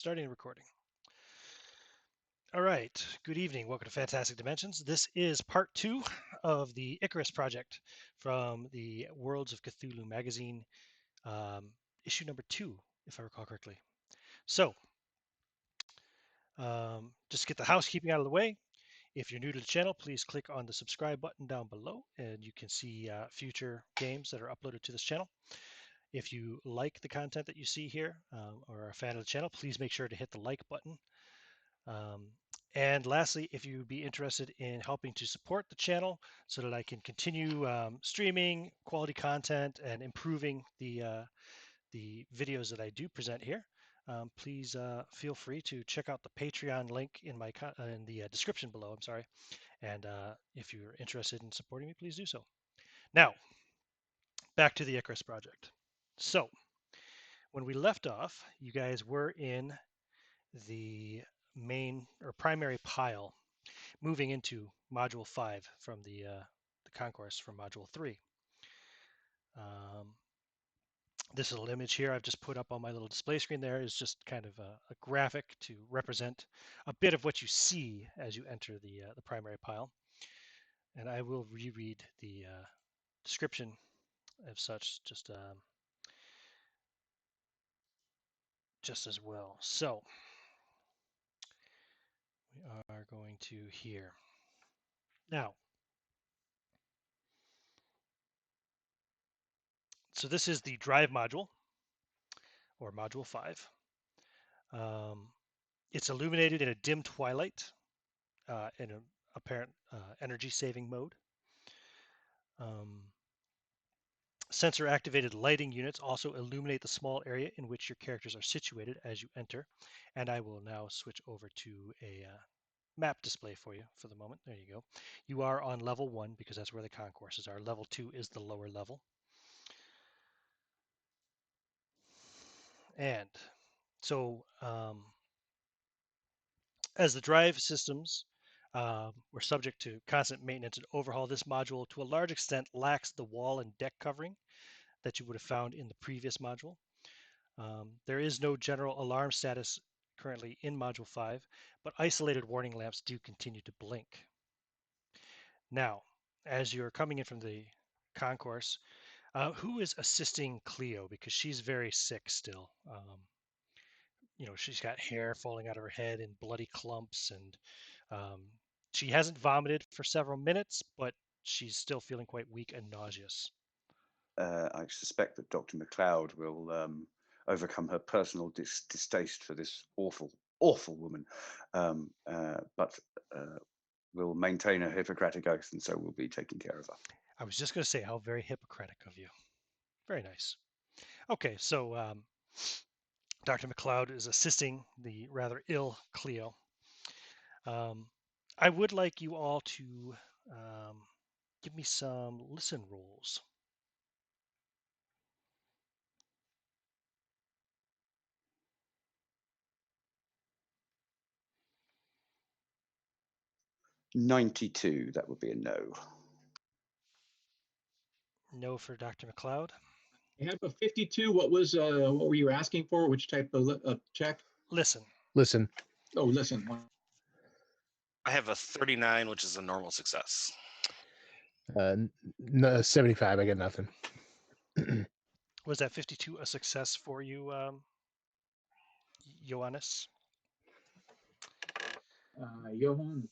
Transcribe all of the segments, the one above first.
Starting recording. All right. Good evening. Welcome to Fantastic Dimensions. This is part 2 of the Icarus project from the Worlds of Cthulhu magazine, issue number 2, if I recall correctly. So, just get the housekeeping out of the way. If you're new to the channel, please click on the subscribe button down below, and you can see future games that are uploaded to this channel. If you like the content that you see here or are a fan of the channel, please make sure to hit the like button. And lastly, if you'd be interested in helping to support the channel so that I can continue streaming quality content and improving the videos that I do present here, please feel free to check out the Patreon link in the description below. I'm sorry. And if you're interested in supporting me, please do so. Now, back to the Icarus project. So, when we left off, you guys were in the main or primary pile, moving into module 5 from the concourse from module 3. This little image here I've just put up on my little display screen there is just kind of a graphic to represent a bit of what you see as you enter the primary pile. And I will reread the description of such just as well. So we are going to here. Now, so this is the drive module, or module 5. It's illuminated in a dim twilight in an apparent energy saving mode. Sensor activated lighting units also illuminate the small area in which your characters are situated as you enter. And I will now switch over to a map display for you for the moment. There you go. You are on level 1 because that's where the concourses are. Level 2 is the lower level. And so as the drive systems were subject to constant maintenance and overhaul, this module to a large extent lacks the wall and deck covering that you would have found in the previous module. There is no general alarm status currently in module 5, but isolated warning lamps do continue to blink. Now, as you're coming in from the concourse, who is assisting Cleo? Because she's very sick still. She's got hair falling out of her head in bloody clumps, and she hasn't vomited for several minutes, but she's still feeling quite weak and nauseous. I suspect that Dr. McLeod will overcome her personal distaste for this awful woman, but will maintain her Hippocratic oath, and so we'll be taking care of her. I was just going to say, how very Hippocratic of you. Very nice. Okay, so Dr. McLeod is assisting the rather ill Cleo. I would like you all to give me some listen rolls. $92, that would be a no. No for Dr. McLeod. I have a 52. What were you asking for? Which type of check? Listen. Oh, listen. I have a 39, which is a normal success. No, 75. I got nothing. Was that 52 a success for you, Johannes? Johan,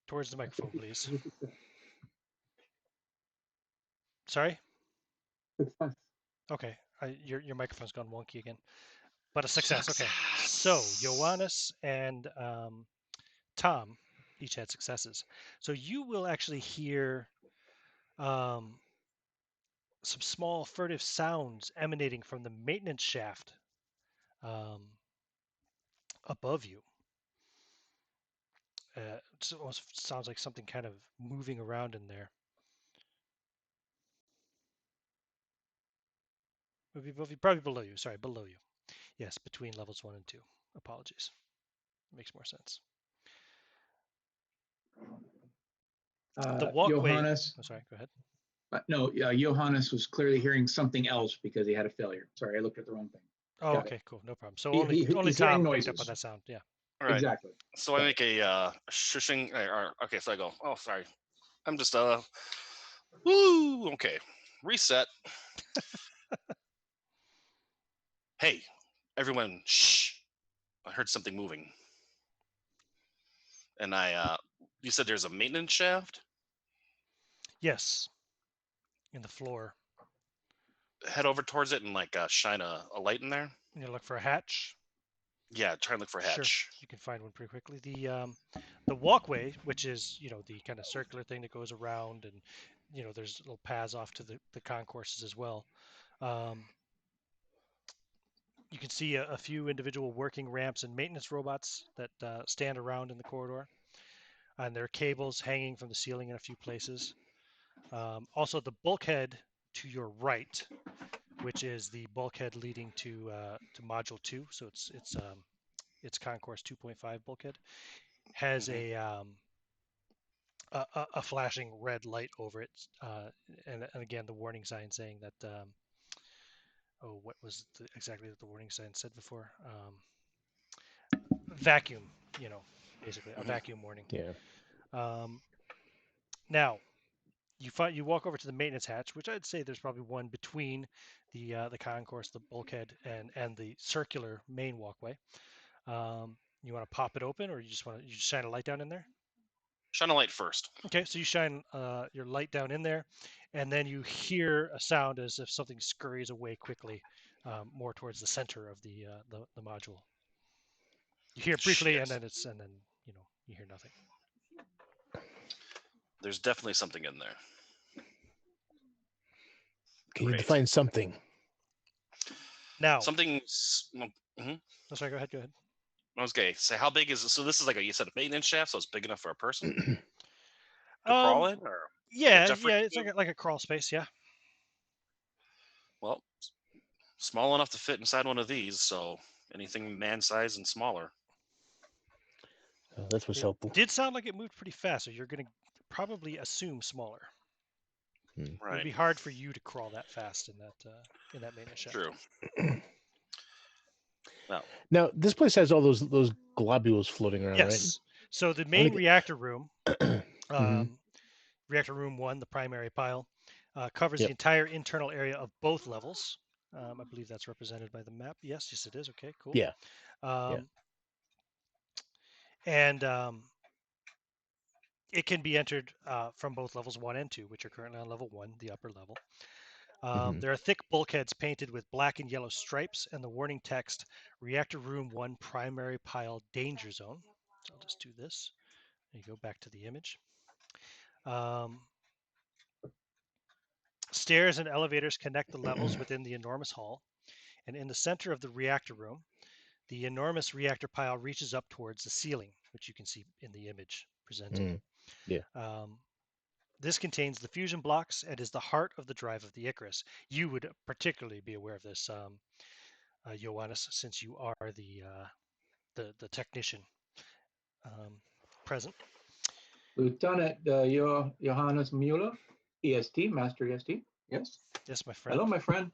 Towards the microphone, please. Sorry? Success. Okay, your microphone's gone wonky again. But a success. Okay. So Johannes and Tom each had successes. So you will actually hear some small furtive sounds emanating from the maintenance shaft above you. It almost sounds like something kind of moving around in there. Probably below you. Sorry, below you. Yes, between levels 1 and 2. Apologies. Makes more sense. The walkway. Johannes, sorry, go ahead. No, Johannes was clearly hearing something else because he had a failure. Sorry, I looked at the wrong thing. Oh, Got okay, cool, no problem. So He- only he's hearing Tom picked up on noises. that sound. Yeah. All right. Exactly. So I make a shushing. Okay, so I go. Oh, sorry. I'm just Woo. Okay. Reset. Hey, everyone. Shh. I heard something moving. And you said there's a maintenance shaft. Yes. In the floor. Head over towards it and like shine a light in there. You look for a hatch. Yeah, try and look for a Sure, hatch. you can find one pretty quickly. The walkway, which is the kind of circular thing that goes around, and there's little paths off to the concourses as well. You can see a few individual working ramps and maintenance robots that stand around in the corridor, and there are cables hanging from the ceiling in a few places. Also, the bulkhead to your right, which is the bulkhead leading to Module 2, so it's Concourse 2.5 bulkhead, has Mhm. a flashing red light over it, and again the warning sign saying that what was exactly what the warning sign said before? Vacuum, basically a Mhm. vacuum warning. Yeah. Now you walk over to the maintenance hatch, which I'd say there's probably one between the concourse, the bulkhead, and the circular main walkway. You want to pop it open, or you just shine a light down in there? Shine a light first. Okay, so you shine your light down in there, and then you hear a sound as if something scurries away quickly, more towards the center of the module. You hear it briefly, and Shit. then you hear nothing. There's definitely something in there. Can you Great. define something? Now, Something's. oh, sorry, go ahead. I was gonna say, how big is it? So this is like you said, a maintenance shaft, so it's big enough for a person to crawl in, or Yeah, Jeffrey? it's like a crawl space, yeah. Well, small enough to fit inside one of these. So anything man size and smaller. Oh, that was It helpful. did sound like it moved pretty fast, so you're going to probably assume smaller. It would Right. be hard for you to crawl that fast in that maintenance shaft. True. Well, Now this place has all those globules floating around, Yes. So the I main think reactor room, right? reactor room 1, the primary pile, covers the Yep. entire internal area of both levels. I believe that's represented by the map. Yes, it is. Okay, cool. Yeah. And it can be entered from both levels 1 and 2, which are currently on level 1, the upper level. There are thick bulkheads painted with black and yellow stripes, and the warning text, Reactor Room 1 Primary Pile Danger Zone. So I'll just do this. And you go back to the image. Stairs and elevators connect the levels within the enormous hall, and in the center of the reactor room, the enormous reactor pile reaches up towards the ceiling, which you can see in the image presented. Yeah. This contains the fusion blocks and is the heart of the drive of the Icarus. You would particularly be aware of this, Ioannis, since you are the technician present. Lieutenant Johannes Mueller, EST, Master EST. Yes. Yes, my friend. Hello, my friend.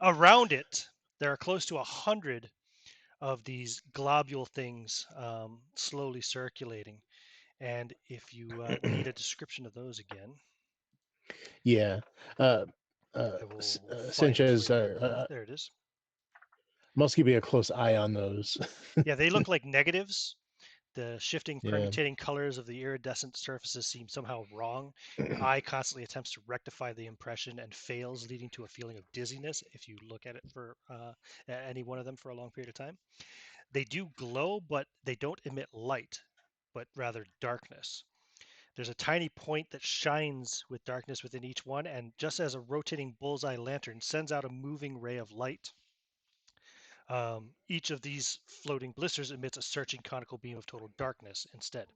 Around it, there are close to 100 of these globule things slowly circulating. And if you need a description of those again, Yeah. I will find Sanchez, it for you. There it is. Must keep a close eye on those. Yeah, they look like negatives. The shifting, Yeah. permutating colors of the iridescent surfaces seem somehow wrong. Your eye constantly attempts to rectify the impression and fails, leading to a feeling of dizziness if you look at it for any one of them for a long period of time. They do glow, but they don't emit light, but rather darkness. There's a tiny point that shines with darkness within each one, and just as a rotating bullseye lantern sends out a moving ray of light, each of these floating blisters emits a searching conical beam of total darkness instead.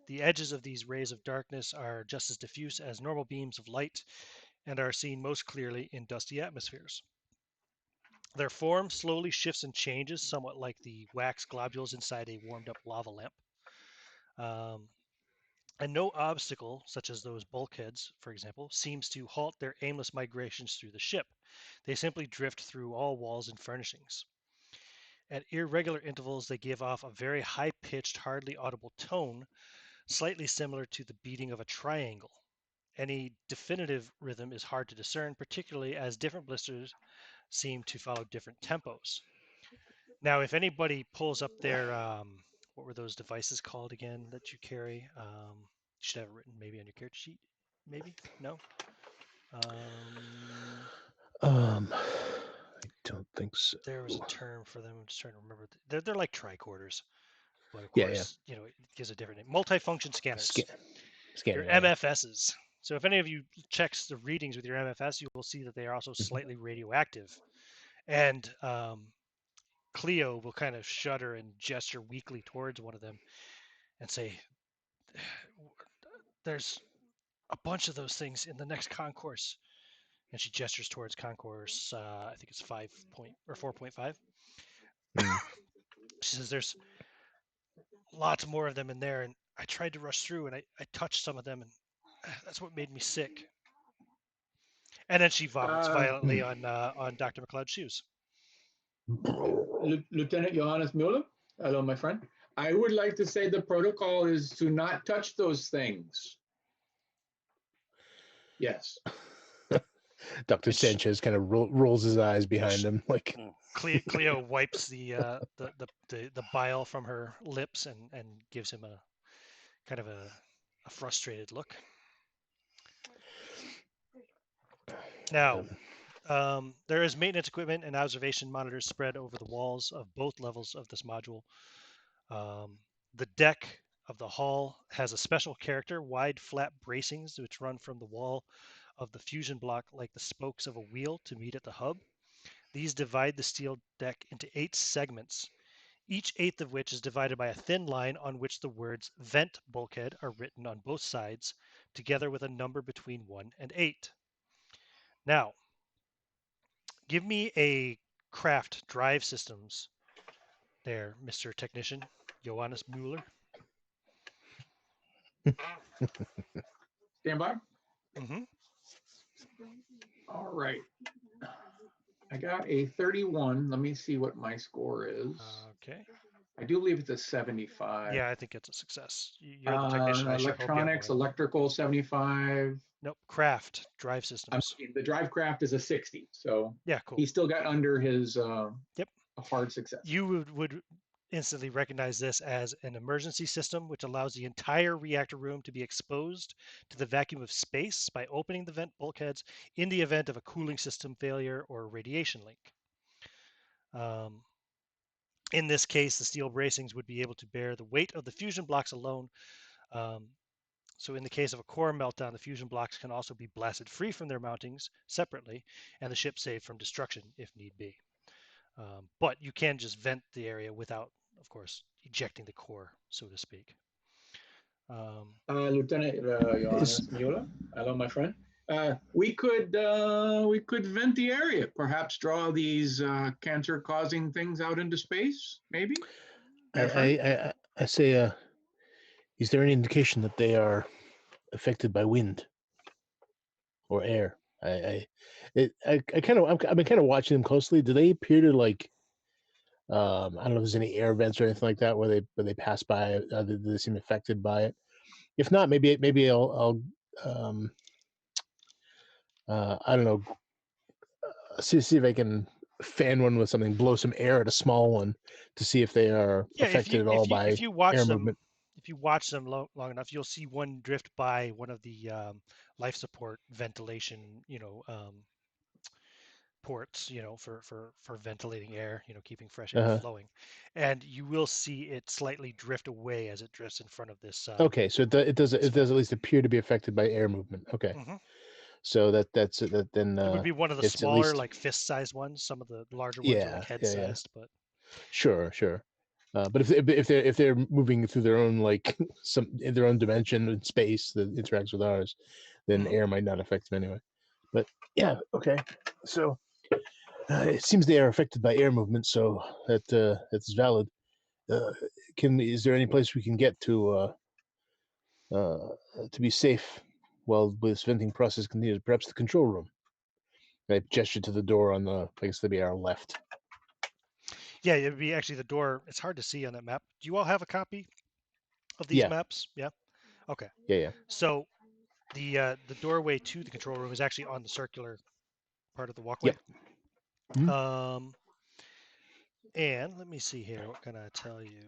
The edges of these rays of darkness are just as diffuse as normal beams of light and are seen most clearly in dusty atmospheres. Their form slowly shifts and changes, somewhat like the wax globules inside a warmed up lava lamp. And no obstacle, such as those bulkheads, for example, seems to halt their aimless migrations through the ship. They simply drift through all walls and furnishings. At irregular intervals, they give off a very high-pitched, hardly audible tone, slightly similar to the beating of a triangle. Any definitive rhythm is hard to discern, particularly as different blisters seem to follow different tempos. Now, if anybody pulls up their, what were those devices called again that you carry? You should have it written maybe on your character sheet. Maybe? No? I don't think so. There was a term for them. I'm just trying to remember. They're like tricorders, but of Yeah, course, it gives a different name. Multifunction scanners. Your Scanner. MFSs. So if any of you checks the readings with your MFS, you will see that they are also slightly radioactive. And Cleo will kind of shudder and gesture weakly towards one of them and say, "There's a bunch of those things in the next concourse." And she gestures towards concourse. I think it's 4.5. She says, "There's lots more of them in there, and I tried to rush through, and I touched some of them, and that's what made me sick." And then she vomits violently on Dr. McLeod's shoes. Lieutenant Johannes Mueller, hello, my friend. I would like to say the protocol is to not touch those things. Yes. Dr. Sanchez kind of rolls his eyes behind him, like Cleo wipes the bile from her lips and gives him a kind of a frustrated look. Now, there is maintenance equipment and observation monitors spread over the walls of both levels of this module. The deck of the hull has a special character, wide flat bracings which run from the wall of the fusion block like the spokes of a wheel to meet at the hub. These divide the steel deck into 8 segments, each eighth of which is divided by a thin line on which the words vent bulkhead are written on both sides, together with a number between 1 and 8. Now, give me a craft drive systems there, Mr. Technician, Johannes Mueller. Stand by. Mm-hmm. All right. I got a 31. Let me see what my score is. Okay. I do believe it's a 75. Yeah, I think it's a success. You're the technician. I should hope you have Electronics, more. electrical, 75. Nope, craft, drive systems. The drive craft is a 60. So Yeah, cool. he still got under his Yep. a hard success. You would instantly recognize this as an emergency system, which allows the entire reactor room to be exposed to the vacuum of space by opening the vent bulkheads in the event of a cooling system failure or radiation leak. In this case, the steel bracings would be able to bear the weight of the fusion blocks alone. So in the case of a core meltdown, the fusion blocks can also be blasted free from their mountings separately, and the ship saved from destruction if need be. But you can just vent the area without, of course, ejecting the core, so to speak. Lieutenant Johannes Mueller, hello, my friend. We could vent the area, perhaps draw these cancer-causing things out into space, maybe. I say, is there any indication that they are affected by wind or air? I've been kind of watching them closely. Do they appear to like? I don't know if there's any air vents or anything like that where they pass by. Do they seem affected by it? If not, maybe I'll I don't know. See if I can fan one with something, blow some air at a small one to see if they are affected at all by air movement. If you watch them long enough, you'll see one drift by one of the life support ventilation, ports, for ventilating air, keeping fresh air flowing, and you will see it slightly drift away as it drifts in front of this. Okay, so it does at least appear to be affected by air movement. Okay, so that's then. It would be one of the smaller, like fist-sized ones. Some of the larger ones are like head-sized, but. Sure. But if they're moving through their own their own dimension in space that interacts with ours, then air might not affect them anyway. But yeah, okay. So it seems they are affected by air movement, so that's valid. Is there any place we can get to to be safe while this venting process continues, perhaps the control room. I gesture to the door on the, I guess, that'd be our left. Yeah, it would be actually the door. It's hard to see on that map. Do you all have a copy of these Yeah. maps? Yeah. Okay. Yeah. So the doorway to the control room is actually on the circular part of the walkway. Yep. And let me see here. What can I tell you?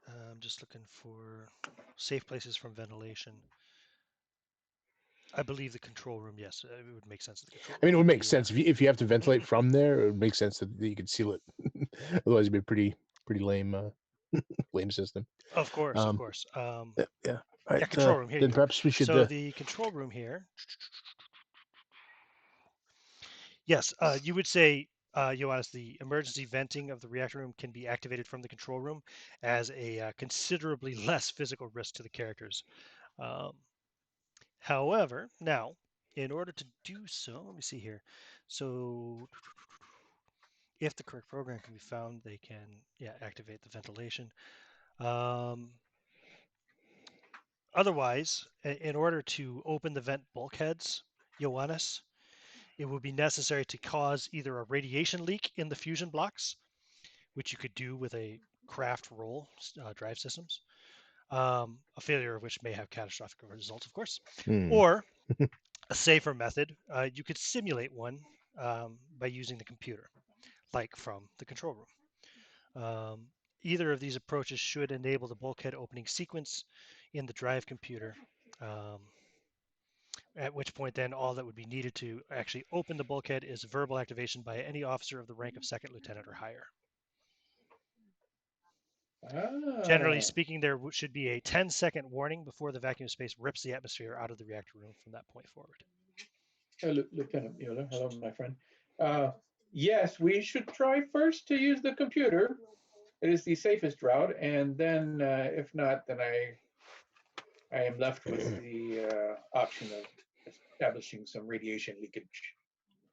I'm just looking for safe places from ventilation. I believe the control room, yes, it would make sense. The control I mean, it room would would make be, sense if you have to ventilate from there. It would make sense that you could seal it. Otherwise, it'd be a pretty lame lame system. Of course. Yeah. All Yeah, right. control room. Here you Then go. perhaps we should. So the control room here. Yes, you would say, Johannes, the emergency venting of the reactor room can be activated from the control room as a considerably less physical risk to the characters. However, now, in order to do so, let me see here. So, if the correct program can be found, they can, activate the ventilation. Otherwise, in order to open the vent bulkheads, Johannes, it would be necessary to cause either a radiation leak in the fusion blocks, which you could do with a craft roll drive systems, a failure of which may have catastrophic results, of course, or a safer method, you could simulate one by using the computer, like from the control room. Either of these approaches should enable the bulkhead opening sequence in the drive computer, at which point then all that would be needed to actually open the bulkhead is verbal activation by any officer of the rank of second lieutenant or higher. Generally speaking, there should be a 10-second warning before the vacuum space rips the atmosphere out of the reactor room from that point forward. Lieutenant Mueller, hello, my friend. Yes, we should try first to use the computer. It is the safest route, and then, if not, then I am left with the option of establishing some radiation leakage.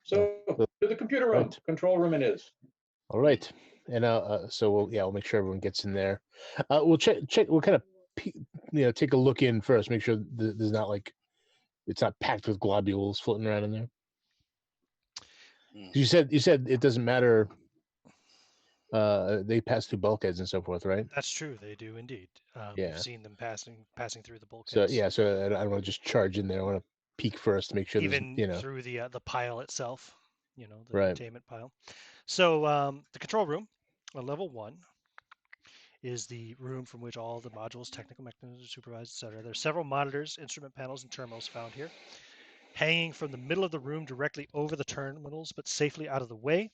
So, to the computer room, right. control room it is. All right, and so we'll make sure everyone gets in there. We'll check. We'll kind of take a look in first, make sure there's not like it's not packed with globules floating around in there. You said it doesn't matter. They pass through bulkheads and so forth, right? That's true. They do indeed. You've seen them passing through the bulkheads. So I don't want to just charge in there. I want to peek first to make sure even there's, through the pile itself, the right. containment pile. So the control room on level 1 is the room from which all the modules, technical mechanisms are supervised, etc. There's several monitors, instrument panels, and terminals found here. Hanging from the middle of the room directly over the terminals, but safely out of the way,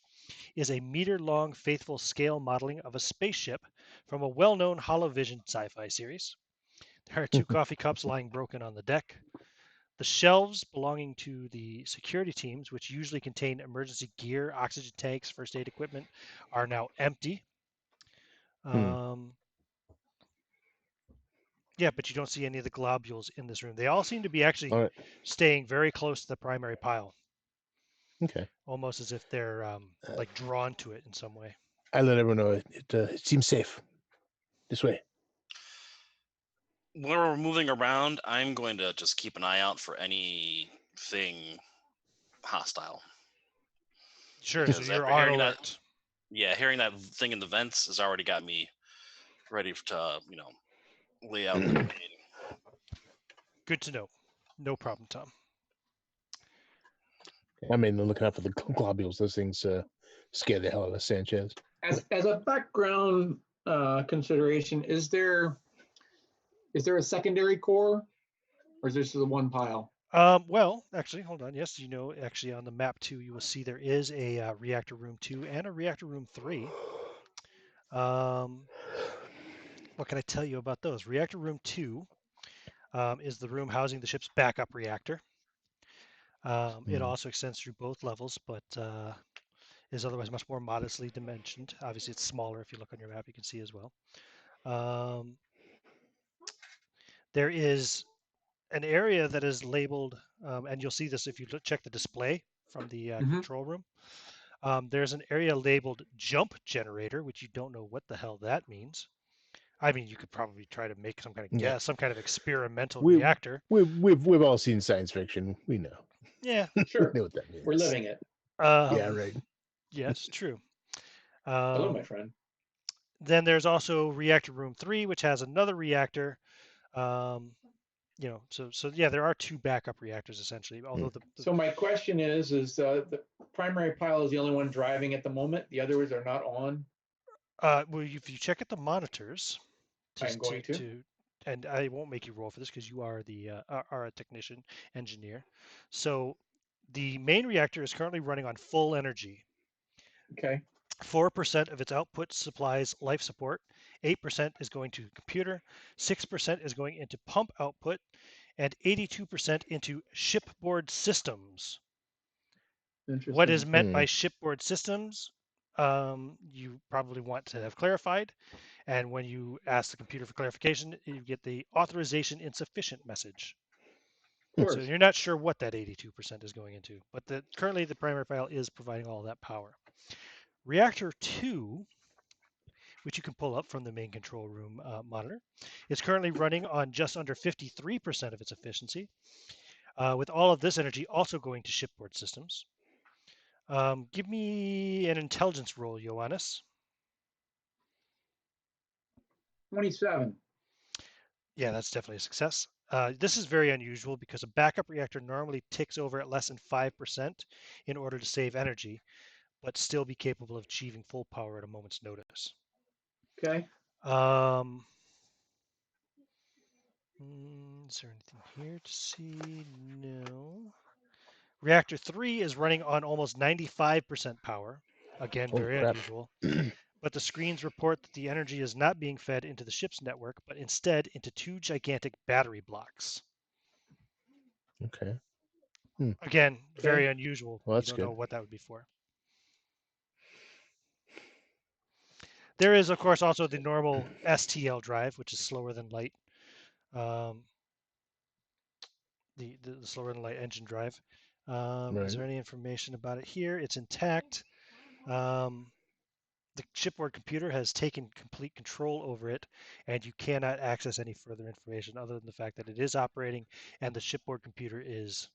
is a meter-long faithful scale modeling of a spaceship from a well-known Holovision sci-fi series. There are 2 coffee cups lying broken on the deck. The shelves belonging to the security teams, which usually contain emergency gear, oxygen tanks, first aid equipment, are now empty. Yeah, but you don't see any of the globules in this room. They all seem to be actually staying very close to the primary pile. Okay. Almost as if they're like drawn to it in some way. I let everyone know it seems safe. This way. When we're moving around, I'm going to just keep an eye out for anything hostile. Sure, so you're on alert. Hearing that thing in the vents has already got me ready to, lay out the grenade. Good to know. No problem, Tom. I mean, looking out for the globules. Those things scare the hell out of Sanchez. As a background consideration, is there a secondary core, or is this the one pile? Well, actually, hold on. Yes, actually on the map 2, you will see there is a reactor room 2 and a reactor room 3. What can I tell you about those? Reactor room 2 is the room housing the ship's backup reactor. It also extends through both levels, but is otherwise much more modestly dimensioned. Obviously, it's smaller. If you look on your map, you can see as well. There is an area that is labeled, and you'll see this if you check the display from the control room. There's an area labeled jump generator, which you don't know what the hell that means. I mean, you could probably try to make some kind of Yeah. guess, some kind of experimental We reactor. we've all seen science fiction. We know. Yeah. We Sure, know what that means. we're living it. Yeah, Um, right. yes, true. Hello, my friend. Then there's also reactor room 3, which has another reactor. Um, so yeah, there are 2 backup reactors essentially. Although So my question is the primary pile is the only one driving at the moment? The others are not on? well, if you check at the monitors, I'm going to. and I won't make you roll for this because you are are a technician engineer. So the main reactor is currently running on full energy. Okay. 4% of its output supplies life support. 8% is going to computer. 6% is going into pump output, and 82% into shipboard systems. What is Interesting. meant by shipboard systems, you probably want to have clarified. And when you ask the computer for clarification, you get the authorization insufficient message. Of course. So you're not sure what that 82% is going into, but currently the primary file is providing all that power. Reactor 2, which you can pull up from the main control room monitor, is currently running on just under 53% of its efficiency, with all of this energy also going to shipboard systems. Give me an intelligence roll, Ioannis. 27. Yeah, that's definitely a success. This is very unusual because a backup reactor normally ticks over at less than 5% in order to save energy, but still be capable of achieving full power at a moment's notice. Okay. Is there anything here to see? No. Reactor 3 is running on almost 95% power. Again, Holy very crap. unusual. But the screens report that the energy is not being fed into the ship's network, but instead into 2 gigantic battery blocks. Okay. Again, very Okay. unusual. Well, You that's don't know good. what that would be for. There is, of course, also the normal STL drive, which is slower than light. The slower than light engine drive. Is there any information about it here? It's intact. The shipboard computer has taken complete control over it, and you cannot access any further information other than the fact that it is operating and the shipboard computer is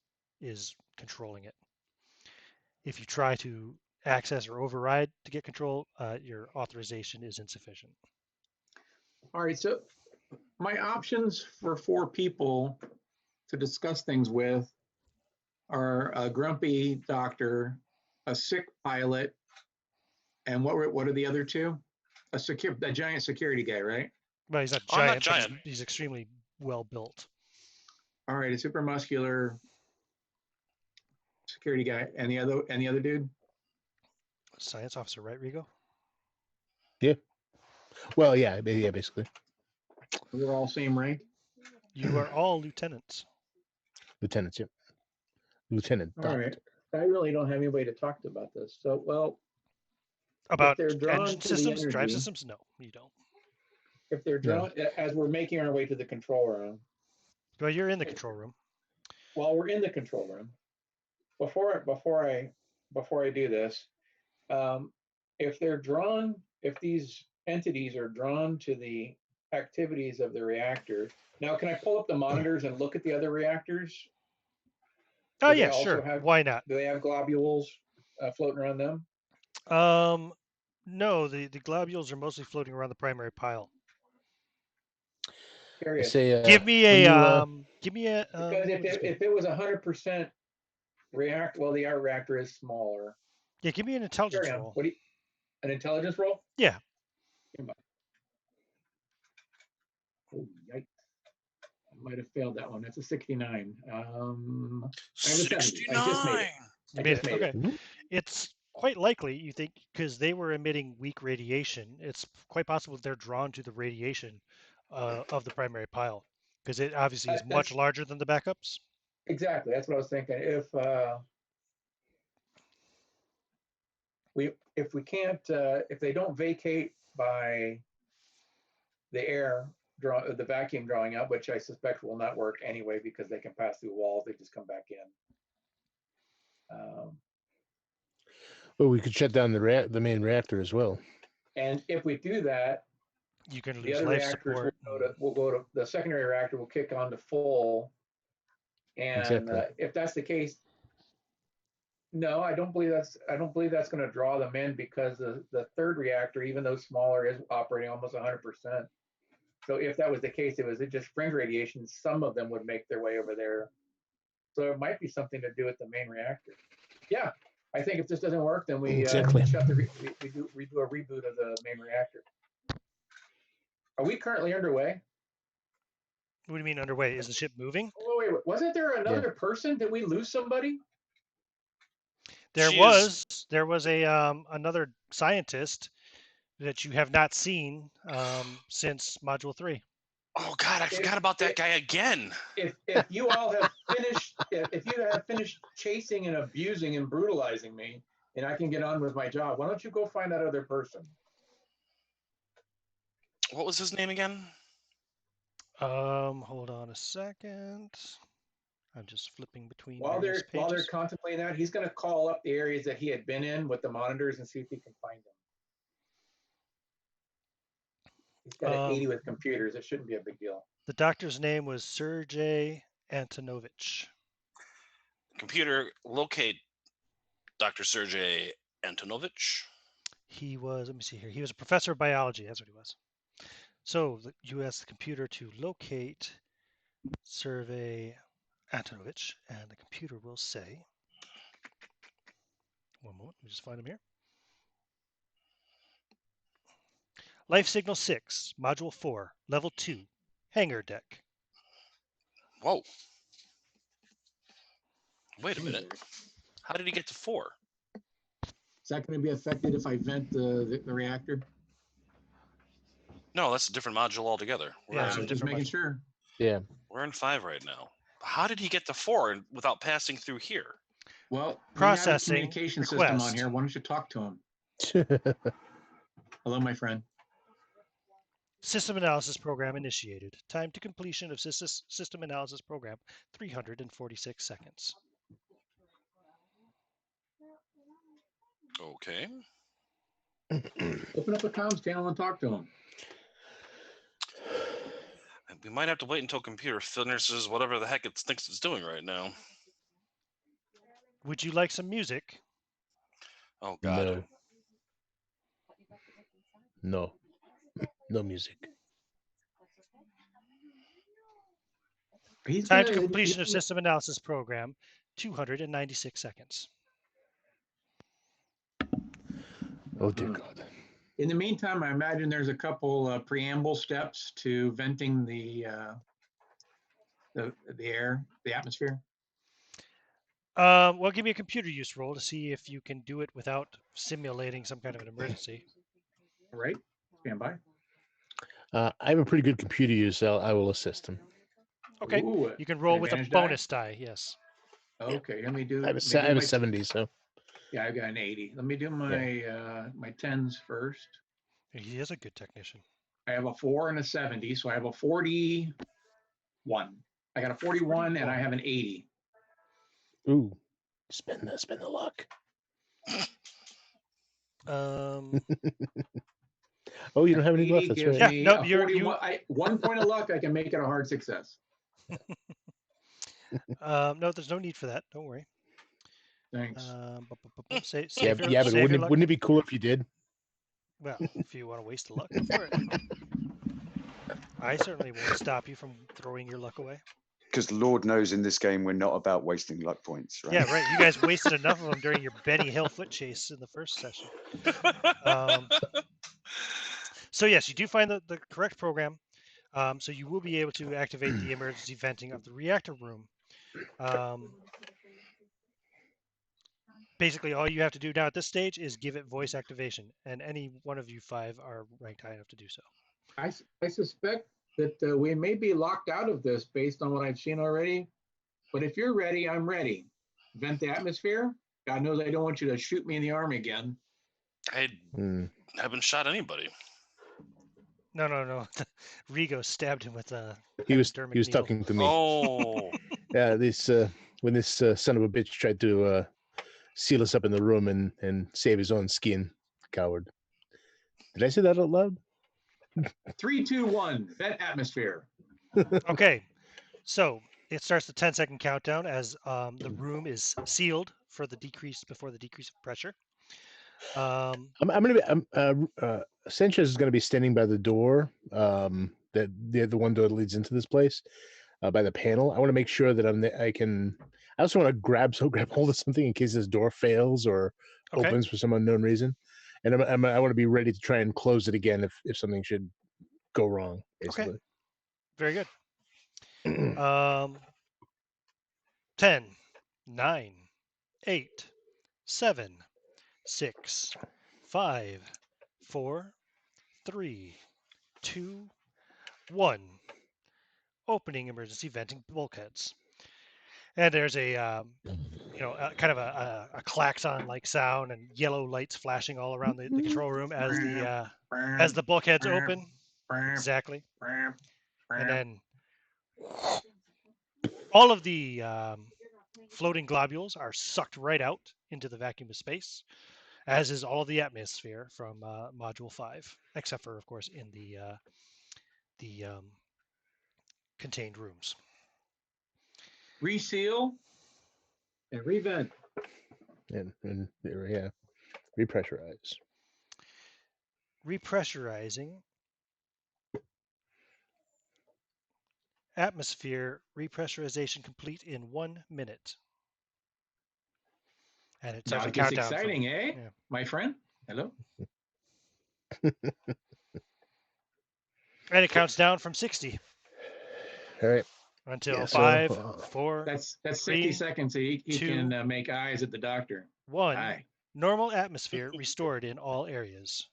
controlling it. If you try to access or override to get control, your authorization is insufficient. All right. So my options for 4 people to discuss things with are a grumpy doctor, a sick pilot, and what are the other 2? A giant security guy, right? Well, he's not Oh, I'm not giant, but giant. he's extremely well built. All right, a super muscular security guy, and the other dude. Science officer, right, Rigo? Yeah. Well, yeah, basically. We're all same rank. You are all lieutenants. Lieutenants, yep. Lieutenant. All right. I really don't have anybody to talk to about this. So, well, About they're drawn engine to the systems, drive energy- systems? No, you don't. if they're No. drawn, as we're making our way to the control room, Well, you're in the control room. while we're in the control room, before I do this, if these entities are drawn to the activities of the reactor. Now, can I pull up the monitors and look at the other reactors? Oh Do they yeah, also sure. have- Why not? Do they have globules floating around them? No, the globules are mostly floating around the primary pile. I Curious. say, Give me when a you, Because what would this be? if it was 100% reactor, well, the R reactor is smaller. Yeah, give me an intelligence Carry on. roll. What do you? An intelligence roll? Yeah. Oh, yikes. I might have failed that one. That's a 69. I have a 70. I just made it. 69. I just made Okay. it. It's quite likely, you think, because they were emitting weak radiation, it's quite possible they're drawn to the radiation of the primary pile, because it obviously is much That's larger than the backups. exactly. That's what I was thinking. If we can't, if they don't vacate by the vacuum drawing up, which I suspect will not work anyway because they can pass through walls, they just come back in. Well, we could shut down the main reactor as well. And if we do that, You can the lose other life reactors support. will go to the secondary reactor will kick on to full. And Exactly. if that's the case, no, I don't believe that's going to draw them in, because the third reactor, even though smaller, is operating almost 100%. So if that was the case, it was just fringe radiation. Some of them would make their way over there. So it might be something to do with the main reactor. Yeah, I think if this doesn't work, then we Exactly. shut the we do a reboot of the main reactor. Are we currently underway? What do you mean underway? Is the ship moving? Oh, wait. Wasn't there another person? Did we lose somebody? There was a another scientist that you have not seen since Module 3. Oh God, I forgot about that guy again. If you all have finished, if you have finished chasing and abusing and brutalizing me, and I can get on with my job, why don't you go find that other person? What was his name again? Hold on a second. I'm just flipping between While various they're pages. contemplating that, he's going to call up the areas that he had been in with the monitors and see if he can find them. He's got an 80 with computers. It shouldn't be a big deal. The doctor's name was Sergey Antonovich. Computer, locate Dr. Sergey Antonovich. He was, let me see here. He was a professor of biology. That's what he was. So you ask the computer to locate Sergey Antonovich, and the computer will say, one moment, let me just find him here. Life Signal 6, Module 4, Level 2, Hangar Deck. Whoa. Wait a minute. How did he get to 4? Is that going to be affected if I vent the reactor? No, that's a different module altogether. Yeah, it's a Just different making module. sure. Yeah. We're in 5 right now. How did he get to 4 without passing through here? Well, Processing we have a communication system request. on here. Why don't you talk to him? Hello, my friend. System analysis program initiated. Time to completion of system analysis program, 346 seconds. Okay. Open up a comms channel and talk to him. We might have to wait until computer finishes whatever the heck it thinks it's doing right now. Would you like some music? Oh, God. No. No. No music. Time to completion of system analysis program, 296 seconds. Oh, dear God. In the meantime, I imagine there's a couple preamble steps to venting the air, the atmosphere. Well, give me a computer use roll to see if you can do it without simulating some kind of an emergency. All right, stand by. I have a pretty good computer use. So I will assist him. Okay, Ooh, you can roll with a advantage die? bonus die. Yes. Okay, let me do. I have a 70, so. Yeah, I got an 80. Let me do my my 10s first. He is a good technician. I have a 4 and a 70, so I have a 41. I got a 41 and I have an 80. Ooh, spend the luck. Oh, you don't have any luck. That's right. Yeah, no, you're 1 point of luck. I can make it a hard success. No, there's no need for that. Don't worry. Thanks. Save Yeah, your, but save your luck. wouldn't it be cool if you did? Well, if you want to waste the luck, go for it. I certainly won't stop you from throwing your luck away. Because Lord knows in this game we're not about wasting luck points, right? Yeah, right. You guys wasted enough of them during your Benny Hill foot chase in the first session. So yes, you do find the correct program. So you will be able to activate the emergency venting of the reactor room. Basically, all you have to do now at this stage is give it voice activation, and any one of you 5 are ranked high enough to do so. I suspect that we may be locked out of this based on what I've seen already. But if you're ready, I'm ready. Vent the atmosphere. God knows I don't want you to shoot me in the arm again. I haven't shot anybody. No. Rigo stabbed him with a. He was needle. talking to me. Oh. Yeah, this when this son of a bitch tried to seal us up in the room and save his own skin. Coward. Did I say that out loud? 3, 2, 1. Vent atmosphere. Okay, so it starts the 10-second countdown as the room is sealed for the decrease before the decrease of pressure. I'm gonna be. Sanchez is gonna be standing by the door. That the one door that leads into this place, by the panel. I want to make sure that I can. I also want to grab hold of something in case this door fails or Okay. opens for some unknown reason, and I want to be ready to try and close it again if something should go wrong. Basically. Very good. 10, 9, 8, 7, 6, 5, 4, 3, 2, 1. Opening emergency venting bulkheads. And there's a kind of a klaxon-like sound and yellow lights flashing all around the control room as the bulkheads open. Exactly. And then all of the floating globules are sucked right out into the vacuum of space, as is all of the atmosphere from Module 5, except for, of course, in the contained rooms. Reseal and revent. And there, repressurize. Repressurizing. Atmosphere repressurization complete in 1 minute. And it starts Now a it gets countdown. exciting, my friend? Hello? And it counts down from 60. All right. Until Yeah, 5, so, 4, That's 3, 60 seconds. So he 2, can make eyes at the doctor. 1. Aye. Normal atmosphere restored in all areas.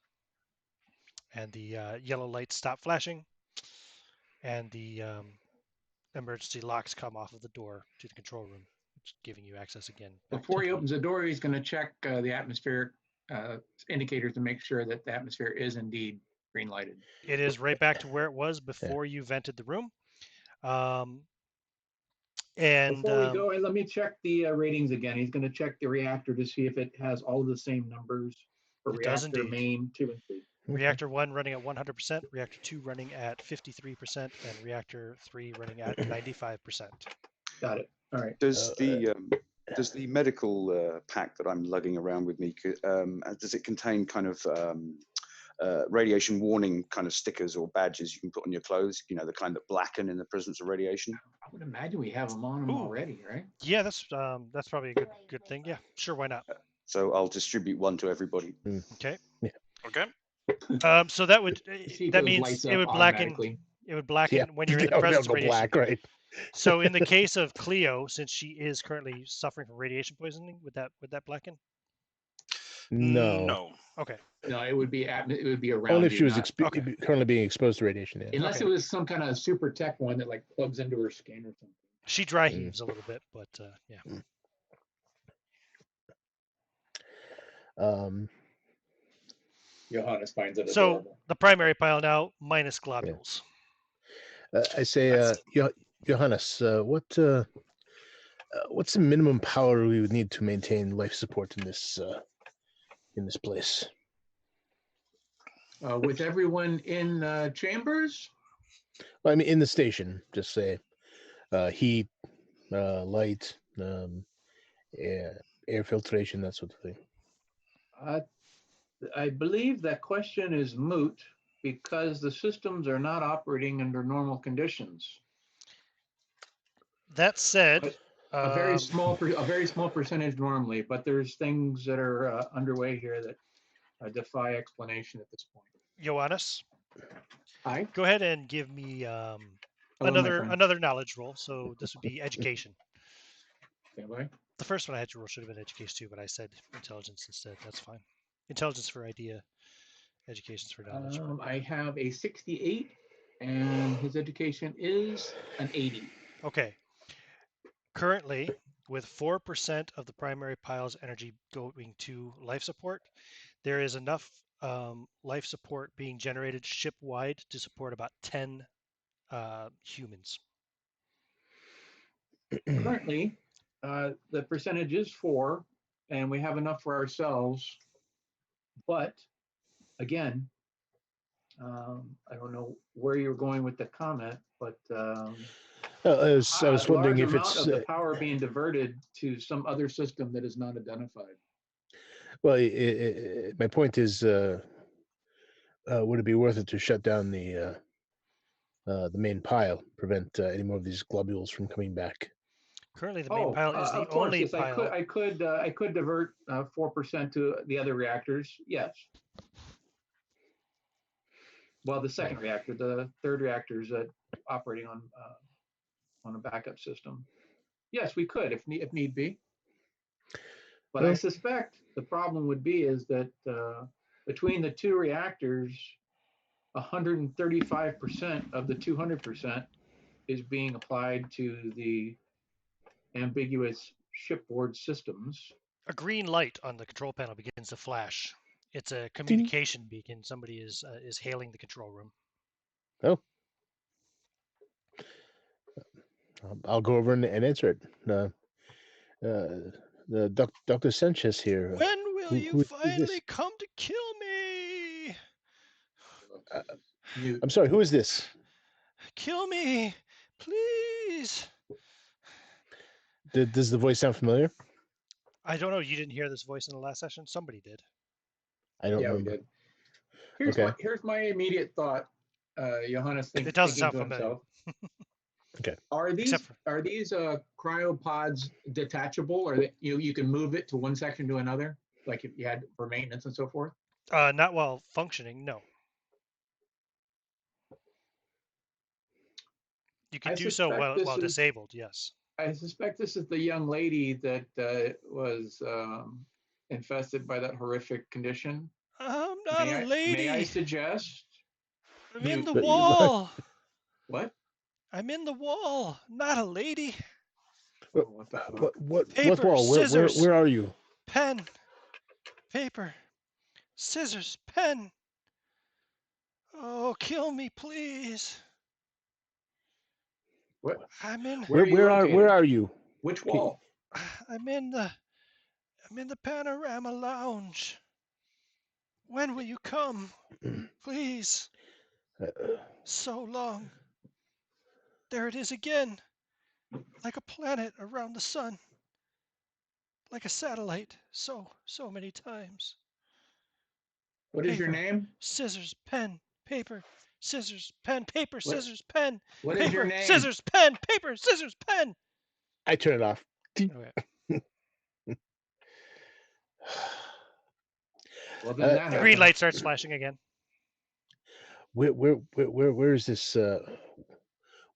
And the yellow lights stop flashing. And the emergency locks come off of the door to the control room, giving you access again. Before he opens the door, he's going to check the atmospheric indicators to make sure that the atmosphere is indeed green lighted. It is right back to where it was before you vented the room. And before we go, let me check the ratings again. He's going to check the reactor to see if it has all of the same numbers for it does reactor indeed. main 2 and 3. Reactor 1 running at 100%, Reactor 2 running at 53%, and Reactor 3 running at 95%. Got it. All right. Does the medical pack that I'm lugging around with me, does it contain kind of radiation warning kind of stickers or badges you can put on your clothes? You know, the kind that blacken in the presence of radiation. I would imagine we have them on them already, right? Yeah, that's probably a good thing. Yeah, sure, why not? So I'll distribute one to everybody. Okay. Yeah. Okay. So that means it would blacken. It would blacken when you're in the presence of radiation. Black, right? So in the case of Cleo, since she is currently suffering from radiation poisoning, would that blacken? No. Okay. No, it would be around. Only if she was okay. currently being exposed to radiation. Yeah. Unless it was some kind of super tech one that like plugs into her skin or something. She dry heaves a little bit, but yeah. Johannes finds it so adorable. The primary pile now minus globules. Yeah. I say, Johannes, what's the minimum power we would need to maintain life support in this place? With everyone in chambers? Well, I mean, in the station, just say heat, light, air filtration, that sort of thing. I believe that question is moot because the systems are not operating under normal conditions. That said, a very small percentage normally, but there's things that are underway here that defy explanation at this point. Johannes, hi. Go ahead and give me another knowledge roll. So this would be education. Stand The first one I had to roll should have been education too, but I said intelligence instead. That's fine. Intelligence for idea, education's for knowledge. I have a 68, and his education is an 80. Okay. Currently, with 4% of the primary pile's energy going to life support, there is enough life support being generated ship-wide to support about 10 humans. Currently, the percentage is 4, and we have enough for ourselves. But again, I don't know where you're going with the comment, but I was wondering large if amount it's of the power being diverted to some other system that is not identified. well. My point is, would it be worth it to shut down the main pile, prevent any more of these globules from coming back? Currently, the main pile is the of course, only yes, pile. I could divert 4% to the other reactors. Yes. Well, the second reactor, the third reactor is operating on a backup system. Yes, we could if need be. But I suspect the problem would be is that between the two reactors, 135% of the 200% is being applied to the ambiguous shipboard systems. A green light on the control panel begins to flash. It's a communication beacon. Somebody is hailing the control room. Oh, I'll go over and answer it. Dr. Sanchez here. When will you who's finally this? come to kill me? I'm sorry. Who is this? Kill me, please. Does the voice sound familiar? I don't know. You didn't hear this voice in the last session. Somebody did. I don't Yeah, remember. we did. Here's my immediate thought. Johannes It doesn't thinking sound to familiar. himself. Okay. Are these cryopods detachable, or you can move it to one section to another, like if you had for maintenance and so forth? Not while functioning. No. You can do so while disabled. Yes. I suspect this is the young lady that was infested by that horrific condition. I'm not a lady. May I suggest? I'm in the wall. What? I'm in the wall. Not a lady. What Paper, wall? scissors, where are you? Pen, paper, scissors, pen. Oh, kill me, please. What? I'm in. Where are you? Which wall? I'm in the Panorama Lounge. When will you come? Please. So long. There it is again. Like a planet around the sun. Like a satellite. So many times. What is your name? Scissors, pen, paper, scissors, pen, paper, scissors, pen. What paper, is your name? Scissors, pen, paper, scissors, pen. I turn it off. Okay. Well, then the green light starts flashing again. Where is this?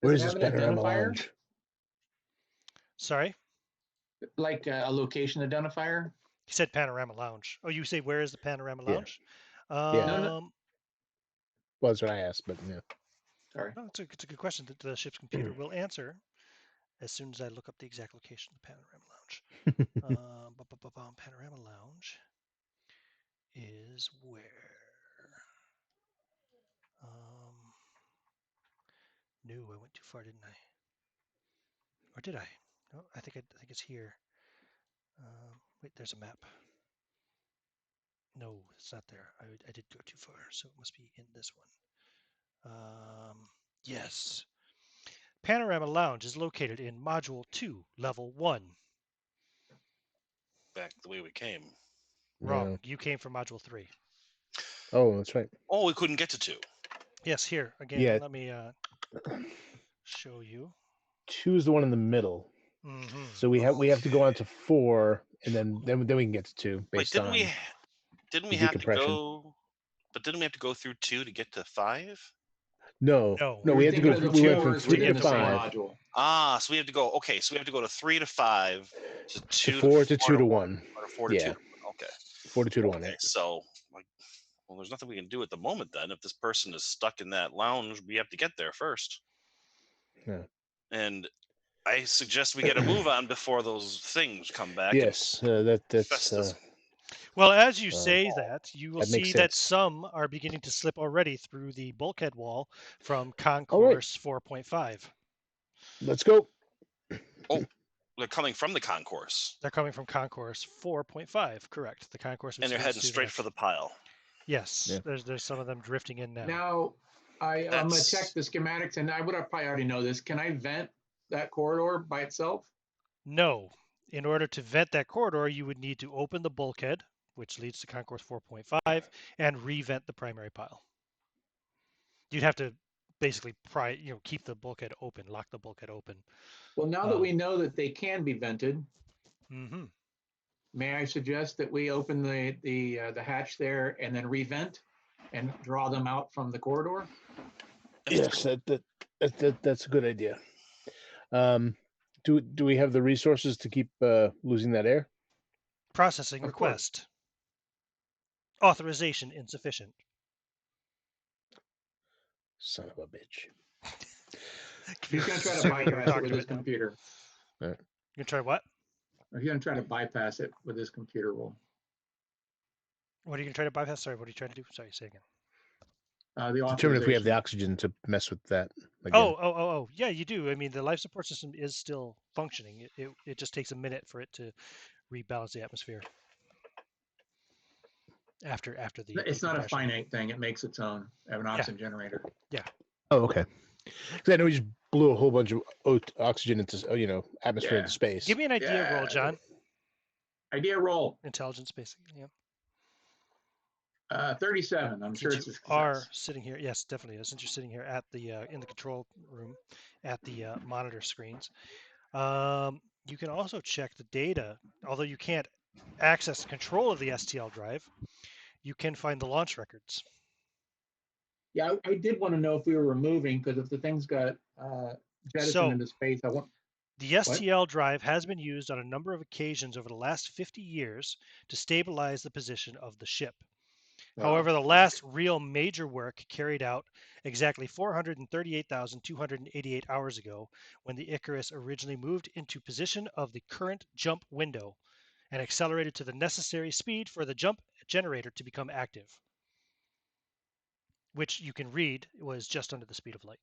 Where is this Panorama Lounge? Sorry? Like a location identifier? He said Panorama Lounge. Oh, you say where is the Panorama Lounge? Yeah. No. Well, that's what I asked, but yeah. Sorry. No, it's a good question that the ship's computer will answer as soon as I look up the exact location of the Panorama Lounge. Panorama Lounge is where? No, I went too far, didn't I? Or did I? No, I think it's here. Wait, there's a map. No, it's not there. I did go too far, so it must be in this one. Yes. Panorama Lounge is located in Module 2, Level 1. Back the way we came. Wrong. No. You came from Module 3. Oh, that's right. Oh, we couldn't get to 2. Yes, here. Again, yeah. Let me show you. 2 is the one in the middle. Mm-hmm. So we have to go on to 4, and then we can get to 2 based on. Didn't we have to go? But didn't we have to go through 2 to get to 5? No. We had to go. We went from 3 to 5. So we have to go. Okay, so we have to go to 3 to 5 to 2 to 4 to 2 to 1. Or 4 to 2. Okay. 4 to 2 to 1. Okay, so well, there's nothing we can do at the moment then. If this person is stuck in that lounge, we have to get there first. Yeah. And I suggest we get a move on before those things come back. Yes, that's. Well, as you say that, you will see that sense. some are beginning to slip already through the bulkhead wall from Concourse 4.5. Let's go. Oh, they're coming from the concourse. They're coming from concourse 4.5, correct. The concourse which And they're leads heading to straight for the pile. Yes, Yeah. there's some of them drifting in now. Now, I'm going to That's- check the schematics, and I would probably already know this. Can I vent that corridor by itself? No. In order to vent that corridor, you would need to open the bulkhead, which leads to concourse 4.5, and re-vent the primary pile. You'd have to basically keep the bulkhead open, lock the bulkhead open. Well, now that we know that they can be vented, Mm-hmm. may I suggest that we open the hatch there and then re-vent and draw them out from the corridor? Yes, that's a good idea. Do we have the resources to keep losing that air? Processing Of course. request. Authorization insufficient. Son of a bitch. He's going to try to Assuming we're bypass it talking with to his it now. computer. You're gonna try what? He's going to try to bypass it with his computer roll. What are you gonna try to bypass? Sorry, what are you trying to do? Sorry, say again. The Determine if we have the authorization. oxygen to mess with that again. Oh, yeah, you do. I mean, the life support system is still functioning. It just takes a minute for it to rebalance the atmosphere after the. It's not a decompression. finite thing. It makes its own. I have an oxygen generator. Oh, okay. Because I know we just blew a whole bunch of oxygen into atmosphere Yeah. into space. Give me an idea roll, Yeah. John. Idea roll. Intelligence, basically. Yeah. 37. I'm sure Since it's a you are success. sitting here, yes, definitely. Since you're sitting here at the in the control room, at the monitor screens, you can also check the data. Although you can't access control of the STL drive, you can find the launch records. Yeah, I did want to know if we were removing, because if the thing's got jettisoned So- into space, I want. The STL drive has been used on a number of occasions over the last 50 years to stabilize the position of the ship. However, the last real major work carried out exactly 438,288 hours ago when the Icarus originally moved into position of the current jump window and accelerated to the necessary speed for the jump generator to become active, which you can read was just under the speed of light.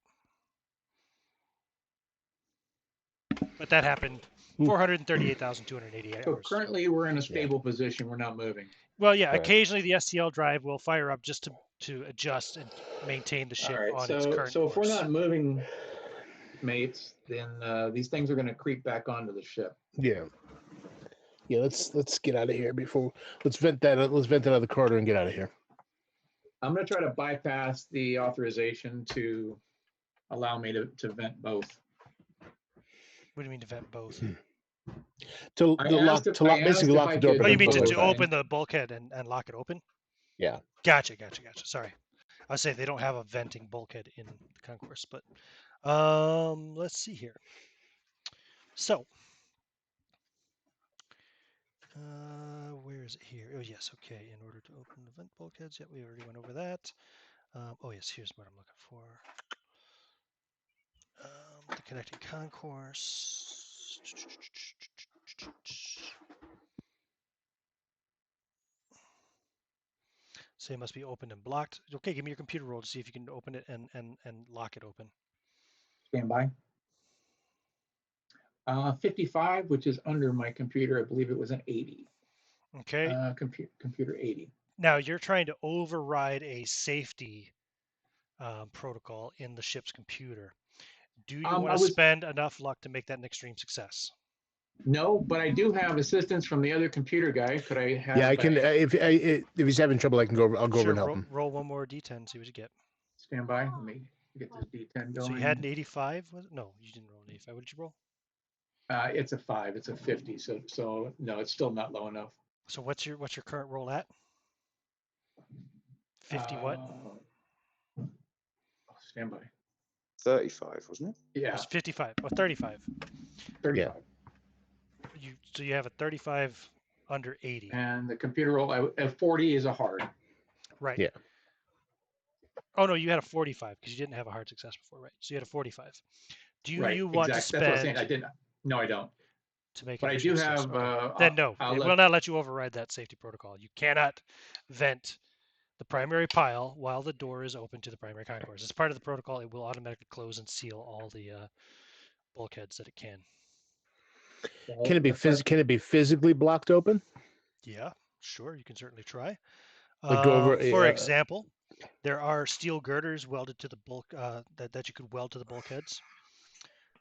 But that happened 438,288 So hours. currently we're in a stable position. We're not moving. Well, yeah, Right. occasionally the STL drive will fire up just to adjust and maintain the ship All right. on its current So if we're course. not moving, mates, then these things are going to creep back onto the ship. Yeah. Yeah. Let's get out of here before. Let's vent that. Let's vent that out of the corridor and get out of here. I'm going to try to bypass the authorization to allow me to vent both. What do you mean to vent both? To I lock, asked if- to lock, I basically asked lock if the I door. could- Oh, you mean both to things. open the bulkhead and lock it open? Yeah. Gotcha. Sorry. I say they don't have a venting bulkhead in the concourse, but let's see here. So, where is it here? Oh, yes, okay. In order to open the vent bulkheads, yeah, we already went over that. Oh, yes, here's what I'm looking for. The connecting concourse. So it must be opened and blocked. Okay, give me your computer roll to see if you can open it and lock it open. Stand by. 55, which is under my computer. I believe it was an 80. Okay. Computer 80. Now you're trying to override a safety protocol in the ship's computer. Do you want to spend enough luck to make that an extreme success? No, but I do have assistance from the other computer guy. Could I have? Yeah, I can. If he's having trouble, I can go. I'll go over and help him. Roll one more D10, see what you get. Stand by. Let me get this D10 going. So you had an 85? Was it? No, you didn't roll an 85. What did you roll? It's a 5. It's a 50. So no, it's still not low enough. So what's your current roll at? 50 what? Stand by. 35, wasn't it? Yeah, It's 55 or 35. 35. So you have a 35 under 80. And the computer roll at 40 is a hard. Right. Yeah. Oh no, you had a 45 because you didn't have a hard success before, right? So you had a 45. Do you want to spend? That's what I'm saying. I didn't. No, I don't. To make But it I do have. then no, it will not let you override that safety protocol. You cannot vent the primary pile while the door is open to the primary concourse. As part of the protocol, it will automatically close and seal all the bulkheads that it can. Can it be Can it be physically blocked open? Yeah, sure, you can certainly try. Like go over? For example, there are steel girders welded to the bulk that you could weld to the bulkheads.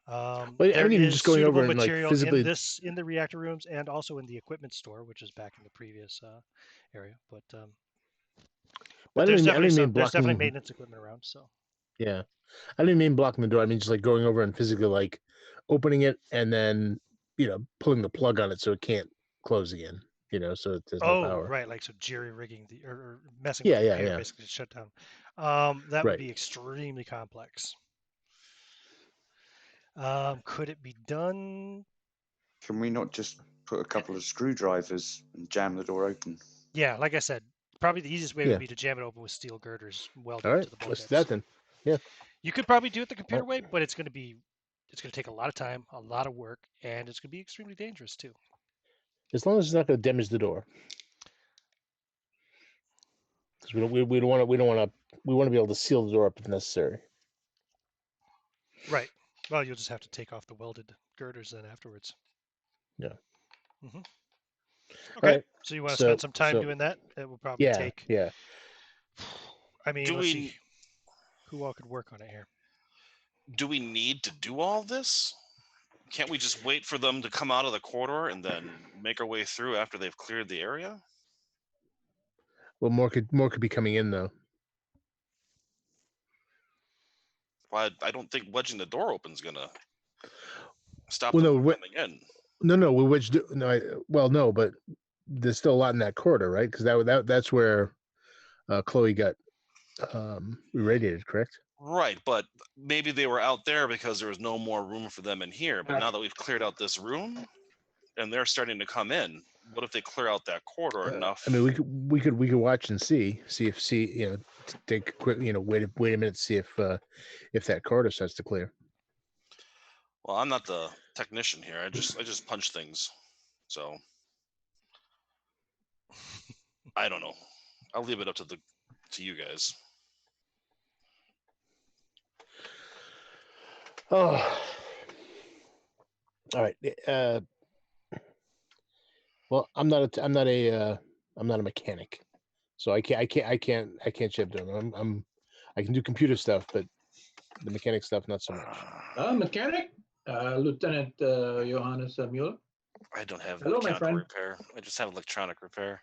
I There mean, even is just going suitable over and like material physically. in the reactor rooms and also in the equipment store, which is back in the previous area. But Well, there's I don't definitely mean there's definitely blocking. maintenance equipment around. So Yeah, I didn't mean blocking the door. I mean just like going over and physically like opening it and then pulling the plug on it so it can't close again. So there's no oh power. right, like so jerry rigging or messing with Yeah, the yeah, computer yeah. basically to shut down. That would Right. be extremely complex. Could it be done? Can we not just put a couple of screwdrivers and jam the door open? Yeah, like I said, probably the easiest way Yeah. would be to jam it open with steel girders welded All right. to the Let's do bulkheads. that then. Yeah. You could probably do it the All computer right. way, but it's going to take a lot of time, a lot of work, and it's going to be extremely dangerous too. As long as it's not going to damage the door, because we don't want to we want to be able to seal the door up if necessary. Right. Well, you'll just have to take off the welded girders then afterwards. Yeah. Okay. Right. So you want to spend some time so doing that? It will probably take. Yeah. I mean, Do let's see. we Who all could work on it here? do we need to do all this? Can't we just wait for them to come out of the corridor and then make our way through after they've cleared the area? Well, more could be coming in though. Well, I don't think wedging the door open is gonna stop Well, them no, from coming in. no, no, but there's still a lot in that corridor, right? Because that's where Chloe got irradiated, correct? Right, but maybe they were out there because there was no more room for them in here. But now that we've cleared out this room and they're starting to come in, what if they clear out that corridor enough? I mean, we could watch and see take a quick wait a minute to see if that corridor starts to clear. Well, I'm not the technician here. I just punch things. So I don't know. I'll leave it up to you guys. Oh, all right. Well, I'm not a mechanic, so I can't ship them. I can do computer stuff, but the mechanic stuff not so much. Mechanic, Lieutenant Johannes Mueller. I don't have Hello, my mechanical friend. repair. I just have electronic repair.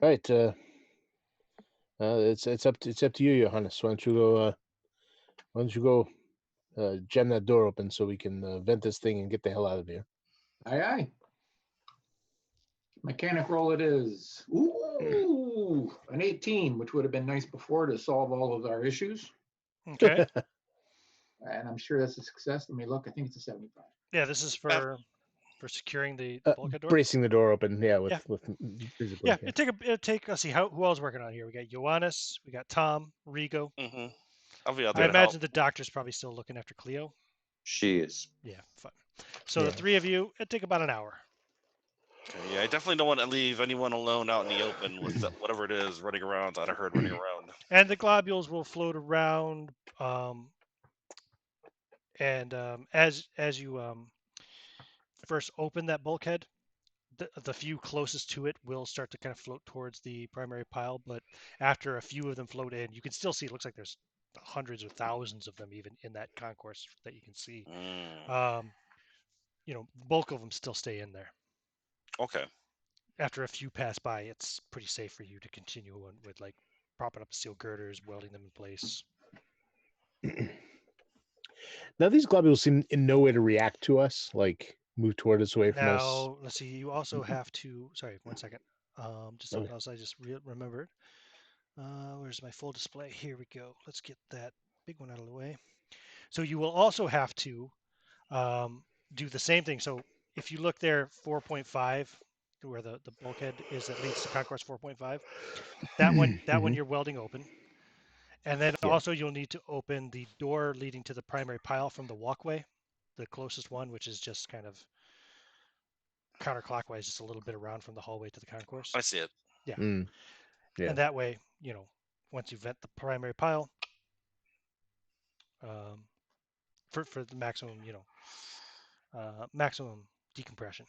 All right. It's up to you, Johannes. Why don't you go jam that door open so we can vent this thing and get the hell out of here. Aye, aye. Mechanic roll it is. Ooh, an 18, which would have been nice before to solve all of our issues. Okay. And I'm sure that's a success. Let me look. I think it's a 75. Yeah, this is for securing the bulkhead door. Bracing the door open. Yeah, with physically. Yeah, it'll take. Let's see who else working on here. We got Ioannis, we got Tom, Rigo. Mm-hmm. I'll be out I there. imagine the doctor's probably still looking after Cleo. She is. Yeah, fine. So the three of you, it'd take about an hour. Okay, yeah, I definitely don't want to leave anyone alone out in the open with whatever it is running around, out of herd running around. And the globules will float around. As you first open that bulkhead, the few closest to it will start to kind of float towards the primary pile. But after a few of them float in, you can still see. It looks like there's hundreds or thousands of them even in that concourse that you can see. Bulk of them still stay in there. Okay. After a few pass by, it's pretty safe for you to continue on with like propping up the steel girders, welding them in place. Now these globules seem in no way to react to us, like move toward us, away from us. Now, let's see. You also have to. Sorry, 1 second. Just something else I just remembered. Where's my full display? Here we go. Let's get that big one out of the way. So you will also have to do the same thing. So if you look there, 4.5, where the bulkhead is that leads to concourse 4.5, that one you're welding open. And then also you'll need to open the door leading to the primary pile from the walkway, the closest one, which is just kind of counterclockwise, just a little bit around from the hallway to the concourse. I see it. Yeah. Yeah. And that way, once you vent the primary pile, for the maximum, maximum decompression.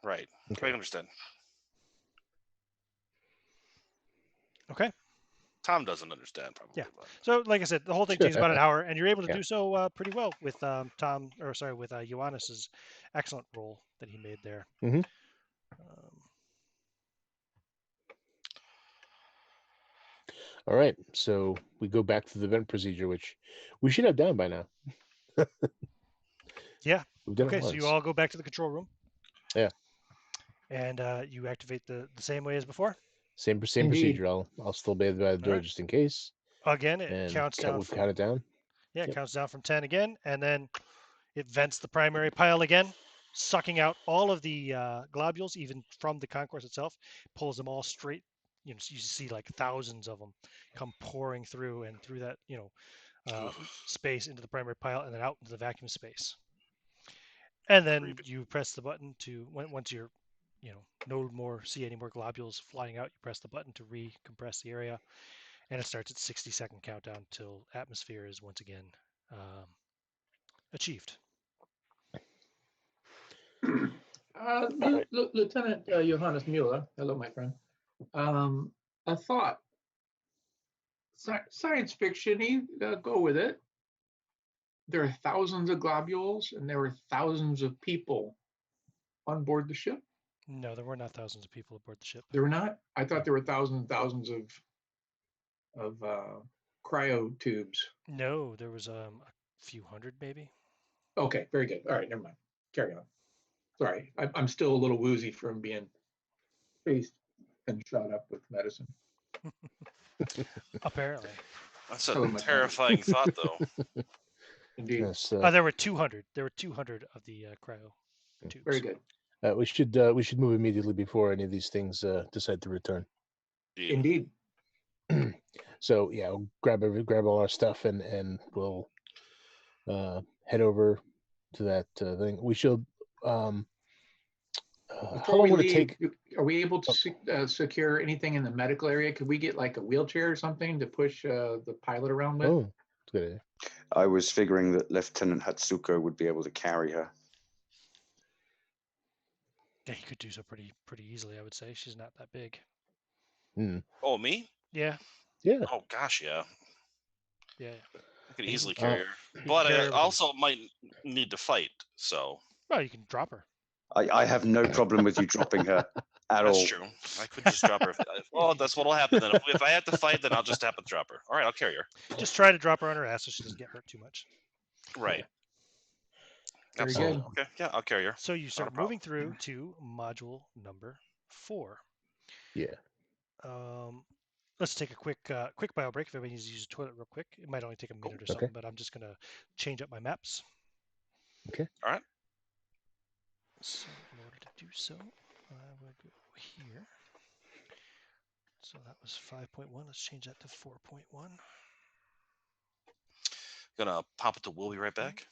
Right. Okay. I understand. Okay. Tom doesn't understand probably. Yeah. But So, like I said, the whole thing takes about an hour, and you're able to Yeah. do so pretty well with with Ioannis's excellent roll that he made there. Mhm. All right. So we go back to the vent procedure, which we should have done by now. Yeah. We've done Okay. it So once. you all go back to the control room. Yeah. And you activate the same way as before. Same Indeed. procedure. I'll still be by the door right. just in case. Again, it And counts down we'll from count it down. yeah, it Yep. counts down from 10 again, and then it vents the primary pile again, sucking out all of the globules, even from the concourse itself, pulls them all straight. You know, so you see like thousands of them come pouring through and through that space into the primary pile, and then out into the vacuum space. And then Creepy. you press the button to once you're see any more globules flying out, you press the button to recompress the area, and it starts at 60-second countdown till atmosphere is once again achieved. right. Lieutenant Johannes Mueller, hello, my friend. A thought. Science fiction, go with it. There are thousands of globules, and there were thousands of people on board the ship. No, there were not thousands of people aboard the ship. There were not. I thought there were thousands and thousands of cryo tubes. No, there was a few hundred maybe. Okay, very good. All right, never mind. Carry on. Sorry, I'm still a little woozy from being chased and shot up with medicine. Apparently. That's a Hello, my terrifying thought, though. Indeed. Yes. There were 200. There were 200 of the cryo tubes. Very good. We should move immediately before any of these things decide to return. Indeed. So yeah, we'll grab all our stuff and we'll head over to that thing. We should. How Before long we would it leave, take? are we able to secure anything in the medical area? Could we get like a wheelchair or something to push the pilot around with? Oh, that's a good idea. I was figuring that Lieutenant Hatsuko would be able to carry her. Yeah, he could do so pretty easily, I would say. She's not that big. Oh, me? Yeah. Yeah. Oh gosh, yeah. Yeah. I could easily carry her, You but can carry I her with also might need to fight. So well, you can drop her. I have no problem with you dropping her at that's all. true. I could just drop her. Oh, that's what'll happen then. If I have to fight, then I'll just have to drop her. All right, I'll carry her. Just try to drop her on her ass so she doesn't get hurt too much. Right. Very Absolutely. good. Okay. Yeah, I'll carry her. So you Not a start problem. moving through to module number 4. Yeah. Let's take a quick bio break. If everybody needs to use the toilet real quick, it might only take a minute or something, but I'm just gonna change up my maps. Okay. All right. So in order to do so, I will go here. So that was 5.1. Let's change that to 4.1. Gonna pop it to we'll be right back.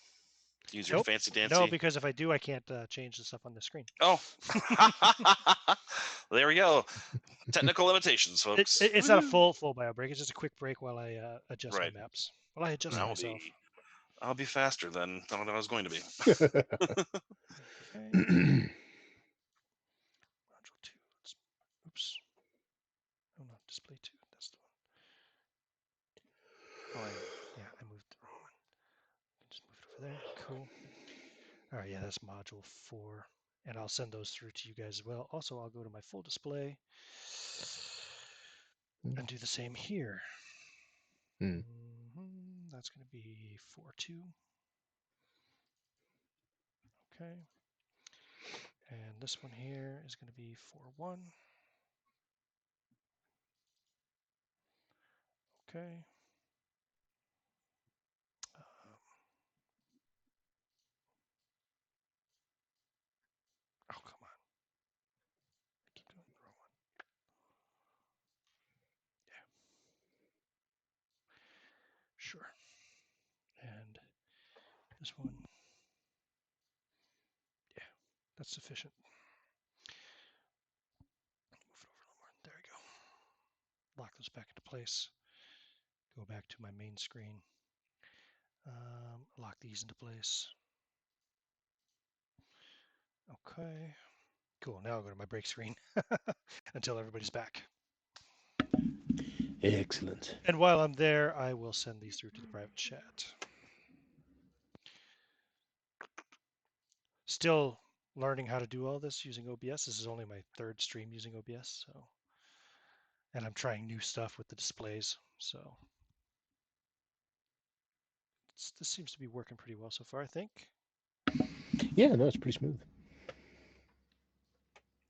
Use your Nope. fancy dancy. No, because if I do, I can't change the stuff on the screen. Oh. There we go. Technical limitations, folks. It's not a full bio break. It's just a quick break while I adjust Right. my maps. Well, I adjust myself. I'll be faster than I was going to be. Okay. Module 2. Oops. Oh no, display 2. That's the one. Oh, I moved the wrong one. Just move it over there. Cool. All right, yeah, that's module 4. And I'll send those through to you guys as well. Also, I'll go to my full display and do the same here. That's going to be 4.2. Okay. And this one here is going to be 4.1. Okay. Oh, come on. I keep doing the wrong one. Yeah. Sure. And this one. Yeah, that's sufficient. Move it over a little more. There we go. Lock those back into place. Go back to my main screen. Lock these into place. Okay. Cool. Now I'll go to my break screen until everybody's back. Excellent. And while I'm there, I will send these through to the private chat. Still learning how to do all this using OBS. This is only my third stream using OBS, so, and I'm trying new stuff with the displays. So this seems to be working pretty well so far, I think. Yeah, no, it's pretty smooth.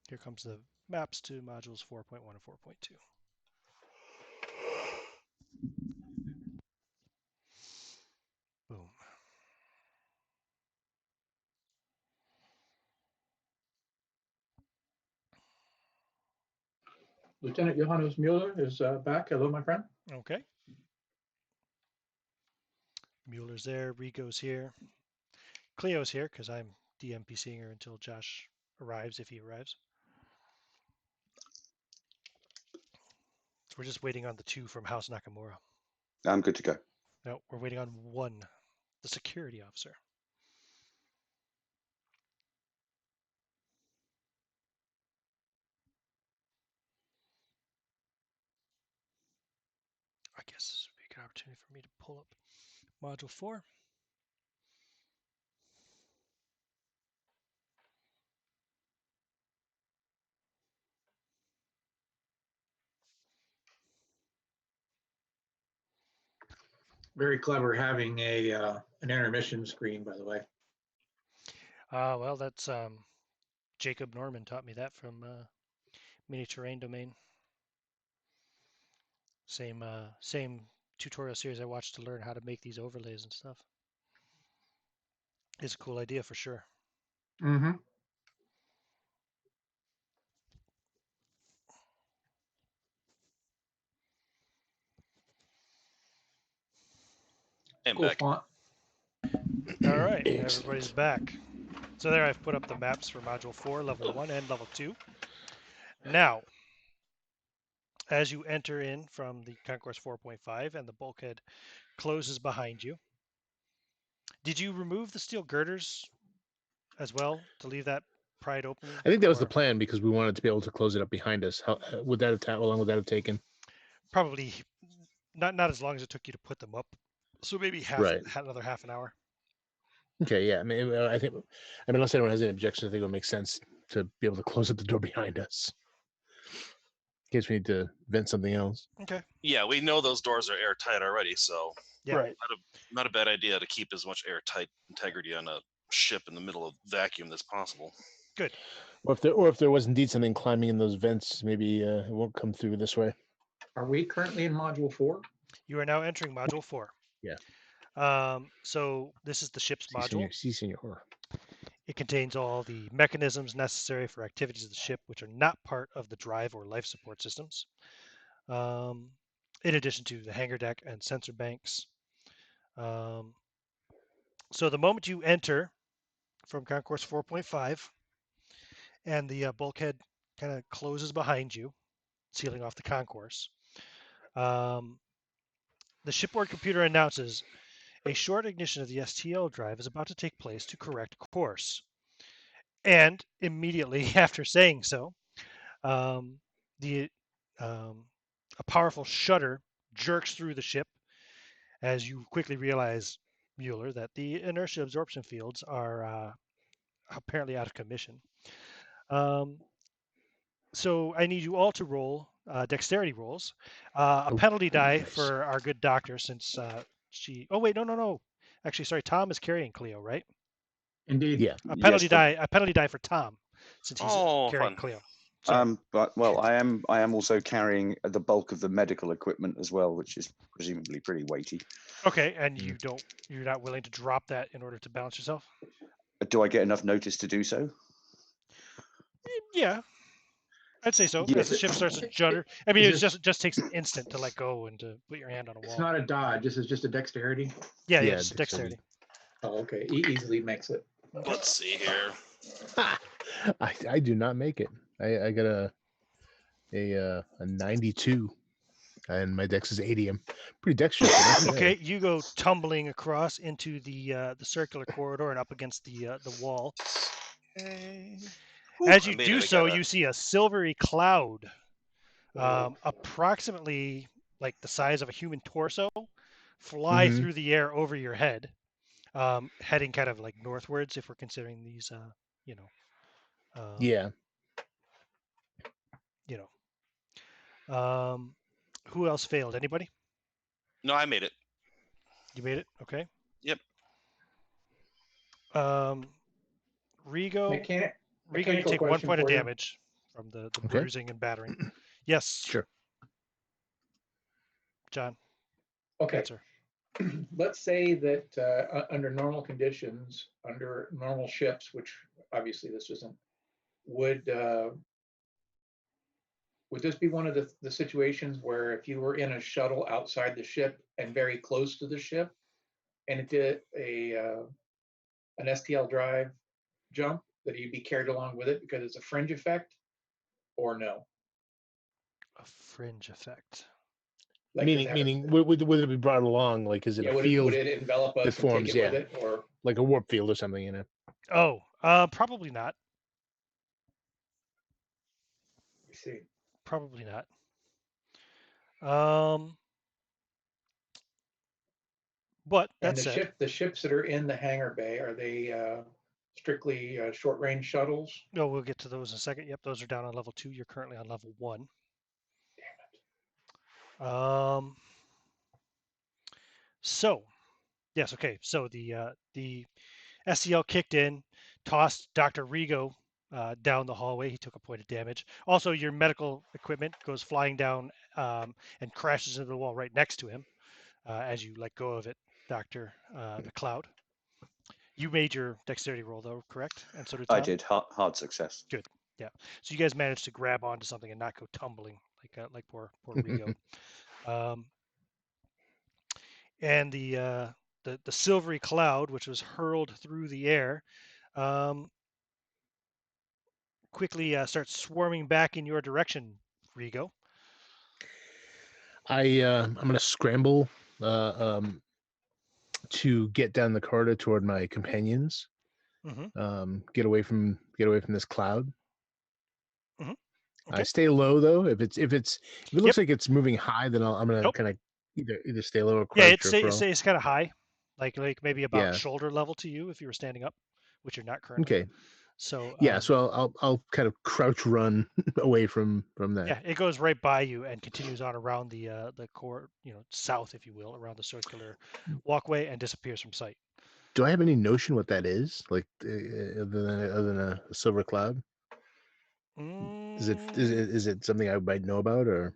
Here comes the maps to modules 4.1 and 4.2. Boom. Lieutenant Johannes Mueller is back. Hello, my friend. Okay. Mueller's there. Rico's here. Cleo's here because I'm DMPCing her until Josh arrives, if he arrives. So we're just waiting on the 2 from House Nakamura. I'm good to go. No, we're waiting on 1, the security officer. I guess this would be a good opportunity for me to pull up module 4. Very clever having a an intermission screen, by the way. Well, that's Jacob Norman taught me that from Mini Terrain Domain. Same tutorial series I watched to learn how to make these overlays and stuff. It's a cool idea for sure. Mm-hmm. And Cool back. font. All right, Excellent. everybody's back. So there I've put up the maps for Module 4, Level 1, and Level 2. Now, as you enter in from the Concourse 4.5 and the bulkhead closes behind you, did you remove the steel girders as well to leave that pried open? I think that was the or- plan because we wanted to be able to close it up behind us. How would that have how long would that have taken? Probably not as long as it took you to put them up. So maybe Right. another half an hour. Okay, yeah. I mean, I think, unless anyone has any objections, I think it would make sense to be able to close up the door behind us in case we need to vent something else. Okay. Yeah, we know those doors are airtight already, so Yeah. Right. not a bad idea to keep as much airtight integrity on a ship in the middle of vacuum as possible. Good. Or if there was indeed something climbing in those vents, maybe it won't come through this way. Are we currently in Module 4? You are now entering Module 4. Yeah. So this is the ship's module. Si, senor. It contains all the mechanisms necessary for activities of the ship, which are not part of the drive or life support systems. In addition to the hangar deck and sensor banks. So the moment you enter from Concourse 4.5 and the bulkhead kind of closes behind you, sealing off the concourse, the shipboard computer announces a short ignition of the STL drive is about to take place to correct course. And immediately after saying so, a powerful shudder jerks through the ship as you quickly realize, Mueller, that the inertia absorption fields are apparently out of commission. So I need you all to roll dexterity rolls. A penalty die nice. for our good doctor since she... Oh, wait, no. Actually, sorry, Tom is carrying Cleo, right? Indeed. Yeah. A penalty Yes, die. A penalty die for Tom, since he's carrying fun. Cleo. Sorry. but well, I am also carrying the bulk of the medical equipment as well, which is presumably pretty weighty. Okay, and you're not willing to drop that in order to balance yourself? Do I get enough notice to do so? Yeah, I'd say so. Yeah. As the ship starts to judder, I mean, Is it just takes an instant to let go and to put your hand on a It's wall. not a dodge. This is just a dexterity. Yeah, Yeah, just dexterity. Oh, okay. Easily makes it. Okay. Let's see here. I do not make it. I got a 92, and my dex is 80. I'm pretty dexterous. but not Okay, today. you go tumbling across into the circular corridor and up against the wall. As I you made do it. I so, got you see a silvery cloud, Whoa. approximately like the size of a human torso, fly Mm-hmm. through the air over your head, heading kind of like northwards if we're considering these, you know, Yeah. you know. Who else failed? Anybody? No, I made it. You made it. Okay. Yep. Um, Rigo, you Mechanical take 1 question point of for you. damage from the Okay. bruising and battering. Yes, Sure. John. Okay. Answer. Let's say that under normal conditions, under normal ships, which obviously this isn't, would this be one of the situations where if you were in a shuttle outside the ship and very close to the ship, and it did an STL drive jump, that you'd be carried along with it because it's a fringe effect, or no? A fringe effect. Like, does it have Meaning, would it be brought along? Like, is it a would field it envelop that us and take forms? it with Yeah, it, or like a warp field or something, you know? Oh, probably not. you see? Probably not. But that And said, the ships that are in the hangar bay, are they strictly short range shuttles? no, we'll get to those in a second. Yep, those are down on level 2. You're currently on level 1. So yes, okay. So the SCL kicked in, tossed Dr. Rigo down the hallway. He took a point of damage. Also, your medical equipment goes flying down and crashes into the wall right next to him as you let go of it, Dr. McLeod. You made your dexterity roll, though, correct? And so did I Tom? did hard success. Good. Yeah. So you guys managed to grab onto something and not go tumbling like poor Rigo. And the silvery cloud, which was hurled through the air, um, quickly starts swarming back in your direction, Rigo. I'm gonna scramble to get down the corridor toward my companions. Mm-hmm. Get away from this cloud. Mm-hmm. I Okay. stay low though. If it Yep. looks like it's moving high, then I'm gonna Nope. kind of either stay low or Yeah, crouch or crawl. it's kind of high, like maybe about Yeah. shoulder level to you if you were standing up, which you're not currently. Okay. So Yeah. So I'll kind of crouch run away from that. yeah, it goes right by you and continues on around the core, south, if you will, around the circular walkway and disappears from sight. Do I have any notion what that is? Like other than a silver cloud? Is it something I might know about or?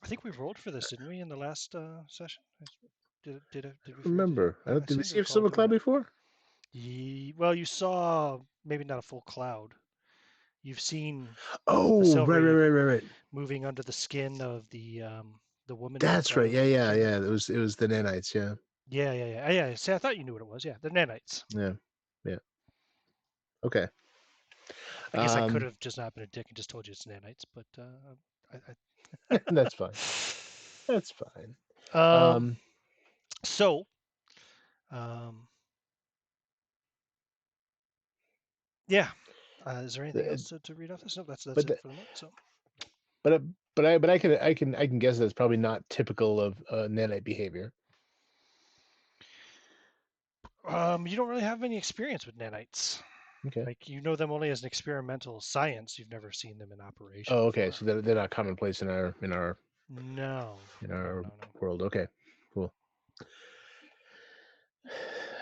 I think we rolled for this, didn't we, in the last session? Did we? Remember? I Did we seem to see a recall silver doing cloud that. before? Well, you saw maybe not a full cloud. You've seen the Oh, silvery right. moving under the skin of the woman. That's right. Yeah. chamber. It was the nanites. Yeah. Yeah. See, I thought you knew what it was. Yeah, the nanites. Yeah. Okay. I guess I could have just not been a dick and just told you it's nanites, but That's fine. That's fine. So, yeah. Is there anything else to read off this? No, that's but it for the moment. So, I can guess that's probably not typical of nanite behavior. you don't really have any experience with nanites. Okay. Like you know them only as an experimental science. You've never seen them in operation. Oh, okay. Before. So they're not commonplace in our No. world. Okay. Cool.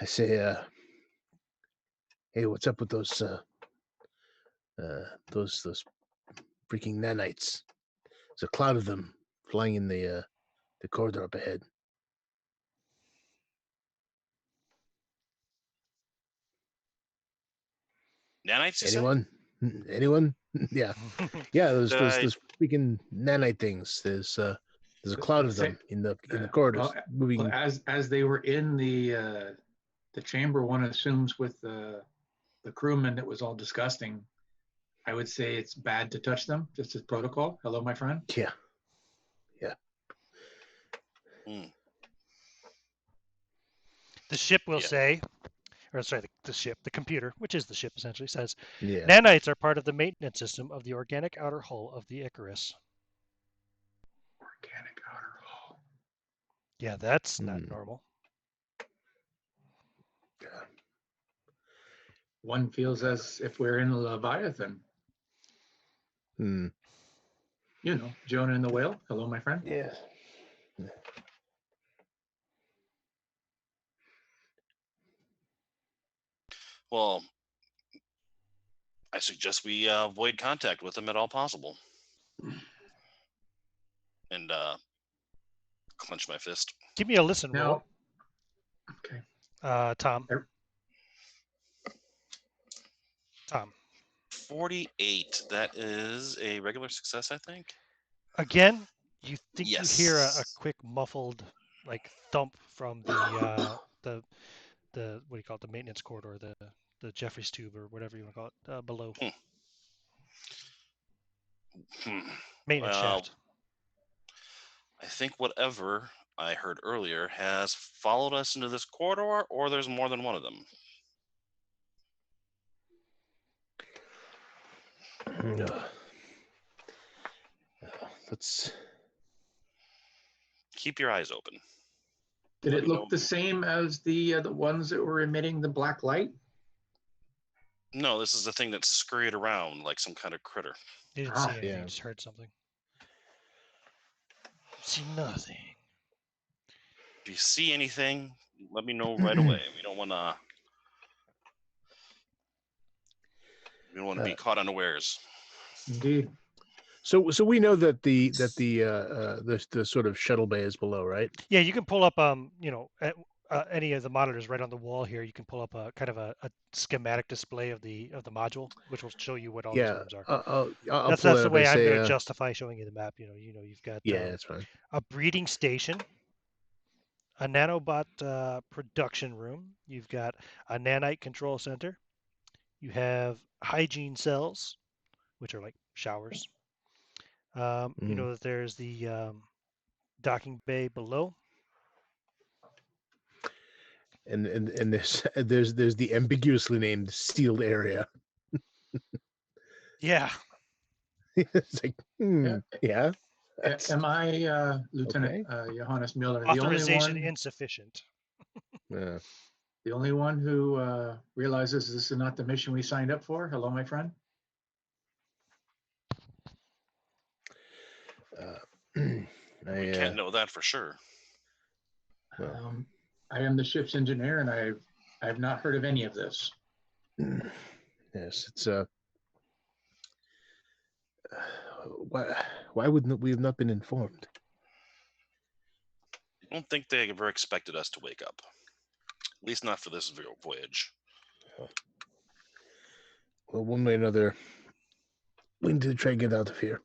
I say, hey, what's up with those freaking nanites? There's a cloud of them flying in the corridor up ahead. Nanites, you Anyone? Anyone? Yeah. Those Did those freaking nanite things. There's a cloud of them in the corridors moving. Well, as they were in the chamber, one assumes with the crewman that was all disgusting. I would say it's bad to touch them, just as protocol. Hello, my friend. Yeah. The ship will say, or sorry, the ship, the computer, which is the ship essentially, says Yeah. nanites are part of the maintenance system of the organic outer hull of the Icarus. Organic outer hull. Yeah, that's not normal. One feels as if we're in a Leviathan. Hmm. You know, Jonah and the whale. Hello, my friend. Yeah. Well, I suggest we avoid contact with them at all possible. And clench my fist. Give me a listen roll, Now, okay. Tom. Er- Tom. 48. That is a regular success, I think. Again, you think you hear a Yes. quick muffled like thump from the what do you call it, the maintenance corridor, the Jeffries tube or whatever you want to call it, below. Maintenance Well, shaft. I think whatever I heard earlier has followed us into this corridor, or there's more than one of them. Let's Keep your eyes open. Did Let it me look know. the same as the ones that were emitting the black light? No, this is the thing that scurried around like some kind of critter. You didn't see anything, yeah. you just heard something. See nothing. If you see anything, let me know right away. We don't want to be caught unawares. Indeed. So we know that the sort of shuttle bay is below, right? Yeah, you can pull up any of the monitors right on the wall here. You can pull up a kind of a schematic display of the module, which will show you what all these Yeah. rooms are. I'll That's pull the that up way and I'm say, going to justify showing you the map. You've got yeah, that's fine. a breeding station, a nanobot production room. You've got a nanite control center. You have hygiene cells, which are like showers. You know that there's the docking bay below. And there's the ambiguously named sealed area. Yeah. It's like, yeah. Am I, Lieutenant Johannes Miller, the only Authorization one? insufficient. Yeah. The only one who realizes this is not the mission we signed up for? Hello, my friend. We can't know that for sure. I am the ship's engineer, and I have not heard of any of this. Yes, it's why wouldn't we have not been informed? I don't think they ever expected us to wake up. At least not for this voyage. Well, one way or another, we need to try and get out of here.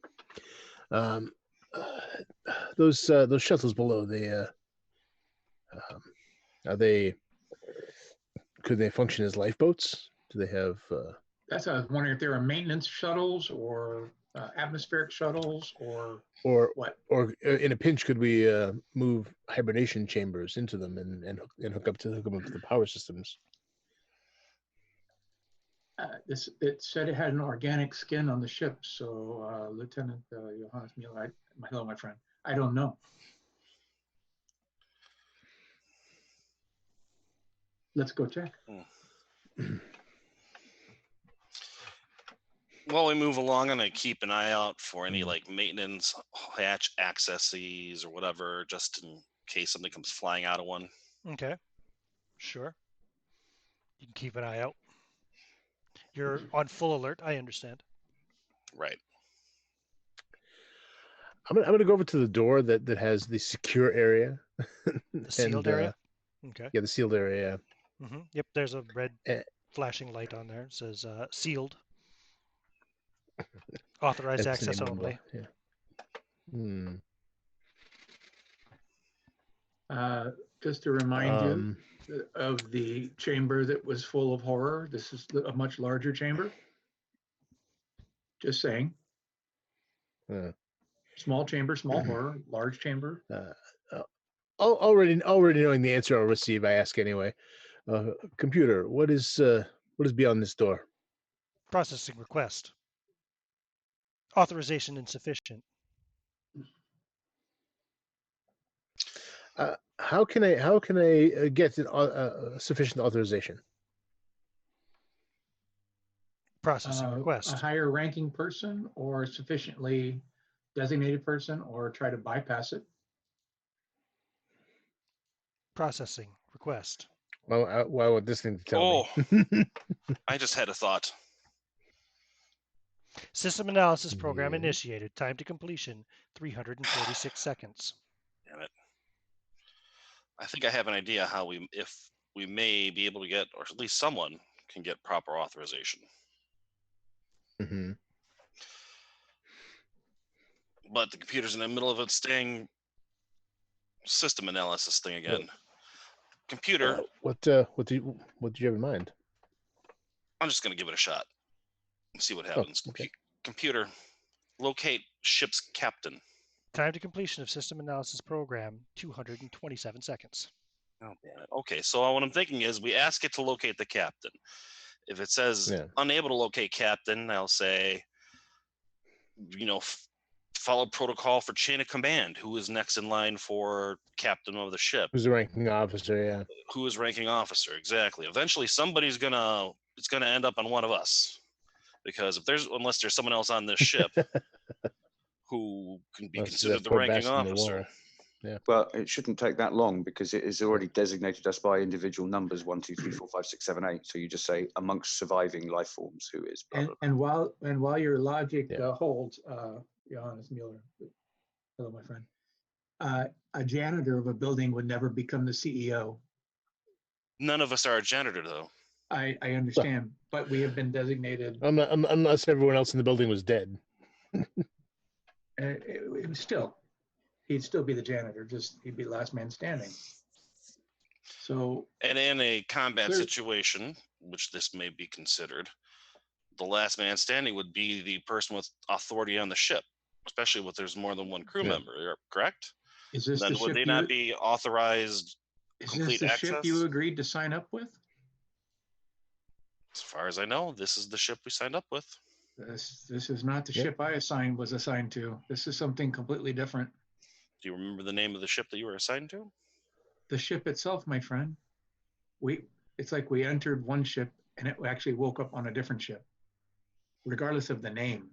Those shuttles below, they are they? Could they function as lifeboats? Do they have? That's I was wondering if there are maintenance shuttles or atmospheric shuttles or what? Or in a pinch, could we move hibernation chambers into them and hook them up to the power systems? It said it had an organic skin on the ship. So, Lieutenant Johannes Mueller, hello, my friend. I don't know. Let's go check. While we move along, I'm going to keep an eye out for any like maintenance hatch accesses or whatever, just in case something comes flying out of one. Okay. Sure. You can keep an eye out. You're on full alert. I understand. Right. I'm gonna go over to the door that has the secure area. The sealed area? Okay. Yeah, the sealed area. Yep, there's a red flashing light on there. It says sealed. Authorized access only. Just to remind you of the chamber that was full of horror. This is a much larger chamber. Just saying. Small chamber, small horror, large chamber. Already knowing the answer I'll receive, I ask anyway. Computer, what is beyond this door? Processing request. Authorization insufficient. How can I get sufficient authorization? Processing A request. higher ranking person or a sufficiently designated person, or try to bypass it. Processing request. Well, I want this thing to tell Oh, me. I just had a thought. System analysis program Yeah. initiated. Time to completion 346 seconds. Damn it. I think I have an idea how if we may be able to get, or at least someone can get proper authorization. Mm-hmm. But the computer's in the middle of its staying system analysis thing again. Computer, What do you have in mind? I'm just going to give it a shot and see what happens. Okay. Computer, locate ship's captain. Time to completion of system analysis program 227 seconds. Oh, damn it. Okay, so what I'm thinking is we ask it to locate the captain. If it says unable to locate captain, I'll say, follow protocol for chain of command. Who is next in line for captain of the ship? Who's the ranking officer? Yeah. Who is ranking officer? Exactly. Eventually, it's gonna end up on one of us, because unless there's someone else on this ship who can be considered the ranking officer. Yeah. Well, it shouldn't take that long because it has already designated us by individual numbers 1, 2, 3, 4, 5, 6, 7, 8. So you just say amongst surviving life forms, who is. Blah, blah, blah. And while your logic holds, Johannes Mueller, hello, my friend. A janitor of a building would never become the CEO. None of us are a janitor, though. I understand, but we have been designated. Unless everyone else in the building was dead. It was still. He'd still be the janitor, just he'd be last man standing. So, and in a combat situation, which this may be considered, the last man standing would be the person with authority on the ship, especially if there's more than one crew member. Correct? Is this then the would ship they not be authorized? Is complete this the access? ship you agreed to sign up with? As far as I know, this is the ship we signed up with. This is not the ship I was assigned to. This is something completely different. Do you remember the name of the ship that you were assigned to? The ship itself, my friend. It's like we entered one ship and it actually woke up on a different ship, regardless of the name.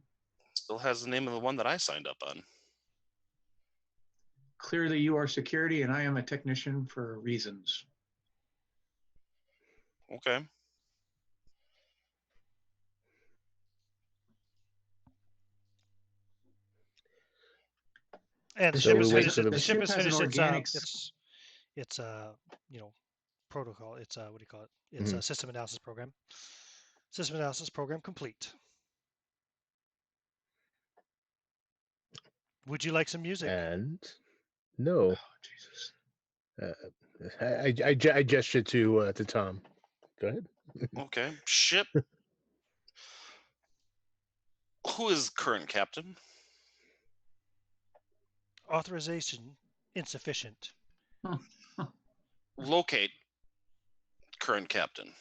Still has the name of the one that I signed up on. Clearly you are security and I am a technician for reasons. Okay. And the So ship we has wait finished, for the the ship ship has has an finished organics. its protocol. It's what do you call it? It's a system analysis program. System analysis program complete. Would you like some music? And no. Oh, Jesus. I gestured to Tom. Go ahead. Okay. Ship. Who is current captain? Authorization insufficient. Locate current captain.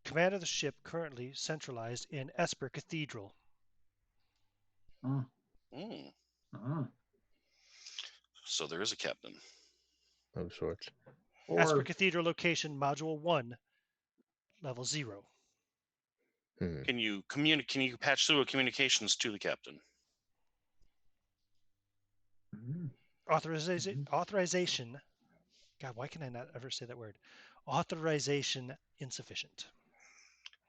Command of the ship currently centralized in Esper Cathedral. So there is a captain. Of sorts. Esper Cathedral location module 1, level 0. Can you patch through a communications to the captain? Authorization. God, why can I not ever say that word? Authorization insufficient.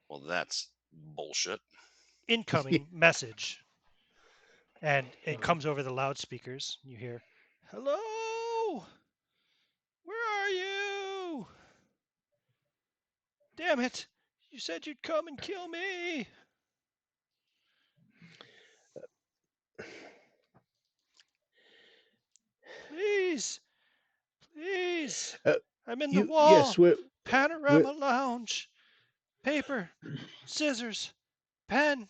Well, that's bullshit. Incoming message. And it comes over the loudspeakers. You hear, "Hello? Where are you? Damn it. You said you'd come and kill me." Please. Please. I'm in the wall. Yes, Panorama Lounge. Paper. Scissors. Pen.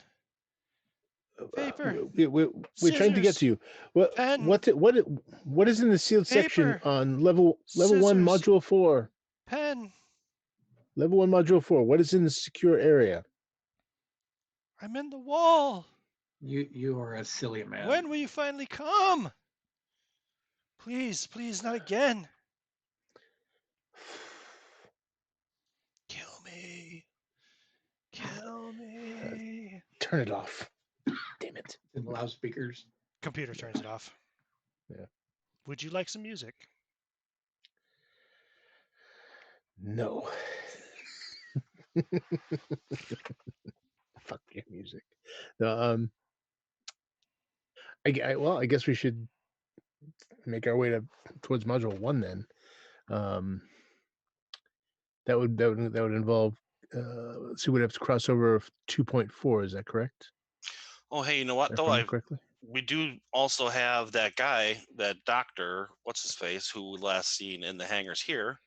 Paper. We're trying to get to you. What is in the sealed section Paper. on level 1, Scissors. module 4? pen. Level 1, Module 4. What is in the secure area? I'm in the wall. You are a silly man. When will you finally come? Please, please, not again. Kill me. Kill me. Turn it off. Damn it. In loudspeakers. Computer turns it off. Yeah. Would you like some music? No. Fuck your music. No, I guess we should make our way towards Module 1 then. That would involve. Let's see, we'd have to cross over 2.4. Is that correct? Oh, hey, you know what If I though? remember correctly. We do also have that guy, that doctor, what's his face, who we last seen in the hangars here.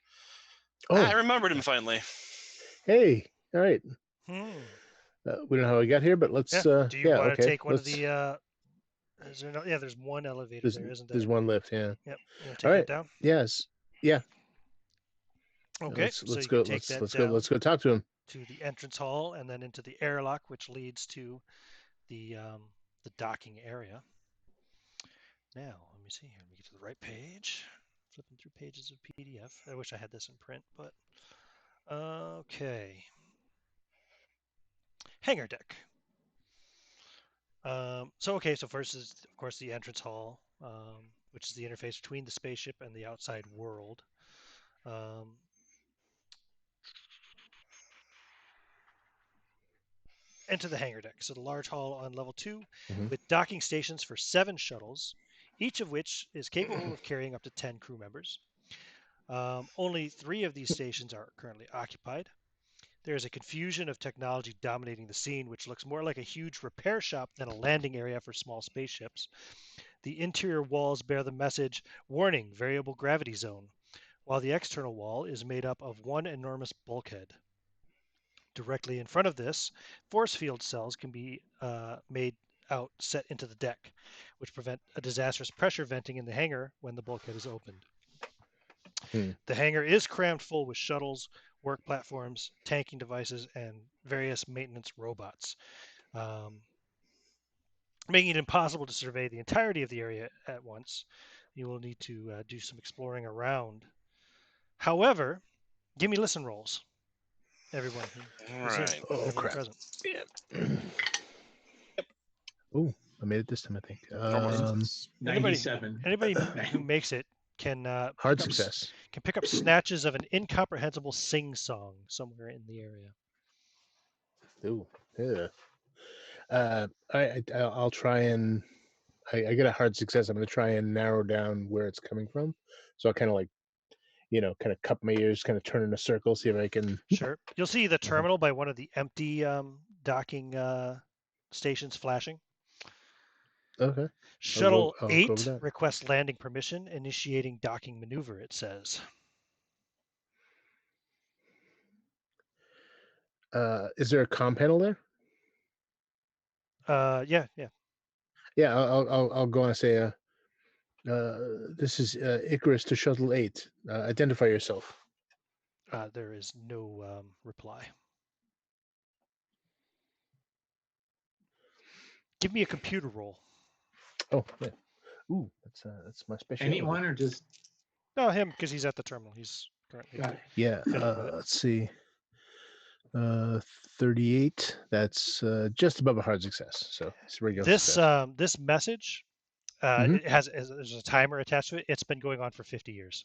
Oh, I remembered him finally. hey, all right. Hmm. We don't know how we got here, but let's. Yeah. Do you want to okay. take one of the? Is there no? Yeah, there's one elevator there, isn't there? There's one lift. Yeah. Yep. You want to take All that right. down? Yes. Yeah. Okay. Let's so you go. can take that Let's down go. Let's go talk to him. to the entrance hall and then into the airlock, which leads to the docking area. Now, let me see here. Let me get to the right page. Flipping through pages of PDF. I wish I had this in print, but okay. Hangar deck. So first is, of course, the entrance hall, which is the interface between the spaceship and the outside world. Enter the hangar deck. So the large hall on level 2 with docking stations for 7 shuttles, each of which is capable of carrying up to 10 crew members. Only 3 of these stations are currently occupied. There is a confusion of technology dominating the scene, which looks more like a huge repair shop than a landing area for small spaceships. The interior walls bear the message, "Warning, variable gravity zone," while the external wall is made up of one enormous bulkhead. Directly in front of this, force field cells can be made out set into the deck, which prevent a disastrous pressure venting in the hangar when the bulkhead is opened. The hangar is crammed full with shuttles, work platforms, tanking devices, and various maintenance robots, making it impossible to survey the entirety of the area at once. You will need to do some exploring around. However, give me listen rolls, everyone who is here, Right. Oh everyone crap. present. Yeah. Oh, I made it this time, I think. Normal success. 97. Anybody who makes it can Hard success. can pick up snatches of an incomprehensible sing-song somewhere in the area. Ooh, yeah. I'll try and I get a hard success. I'm going to try and narrow down where it's coming from. So I kind of like, kind of cup my ears, kind of turn in a circle, see if I can. Sure. You'll see the terminal by one of the empty docking stations flashing. Okay. Shuttle I'll go 8 over that. requests landing permission, initiating docking maneuver, it says. Is there a comm panel there? Yeah. Yeah, I'll go on and say, this is Icarus to Shuttle 8. Identify yourself. There is no reply. Give me a computer roll. Oh, yeah. Ooh, that's my specialty. Anyone or just No, him, because he's at the terminal. He's currently. got it. Yeah. fiddling with it. Let's see. 38. That's just above a hard success. So it's a regular success. This message, Mhm. there's a timer attached to it. It's been going on for 50 years.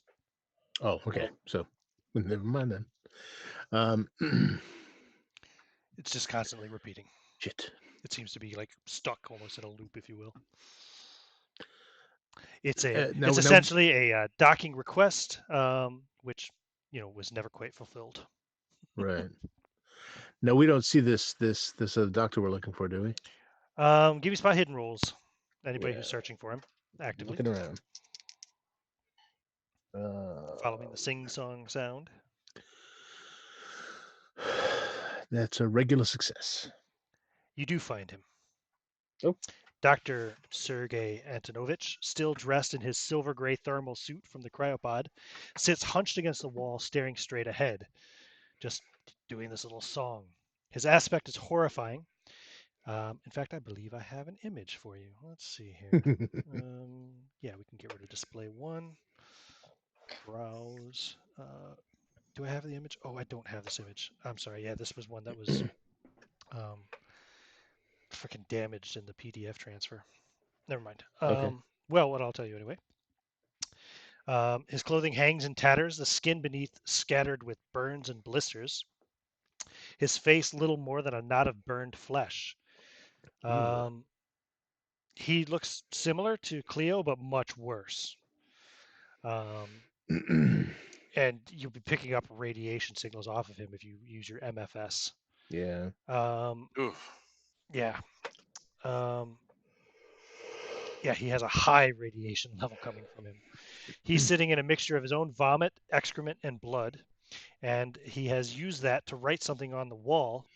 Oh, okay. So never mind then. It's just constantly repeating. Shit. It seems to be like stuck almost in a loop, if you will. It's essentially a docking request, which was never quite fulfilled. Right. No, we don't see this doctor we're looking for, do we? Give me spot hidden rolls. Anybody who's Yeah. searching for him actively. Looking around. Following the sing-song sound. That's a regular success. You do find him. Oh. Dr. Sergei Antonovich, still dressed in his silver gray thermal suit from the cryopod, sits hunched against the wall, staring straight ahead, just doing this little song. His aspect is horrifying. In fact, I believe I have an image for you. Let's see here. Yeah, we can get rid of display one. Browse. Do I have the image? Oh, I don't have this image. I'm sorry. Yeah, this was one that was freaking damaged in the PDF transfer. Never mind. Okay. Well, what I'll tell you anyway. His clothing hangs in tatters, the skin beneath scattered with burns and blisters. His face little more than a knot of burned flesh. He looks similar to Cleo, but much worse. And you'll be picking up radiation signals off of him if you use your MFS. Yeah. Yeah. Yeah, he has a high radiation level coming from him. He's sitting in a mixture of his own vomit, excrement, and blood, and he has used that to write something on the wall,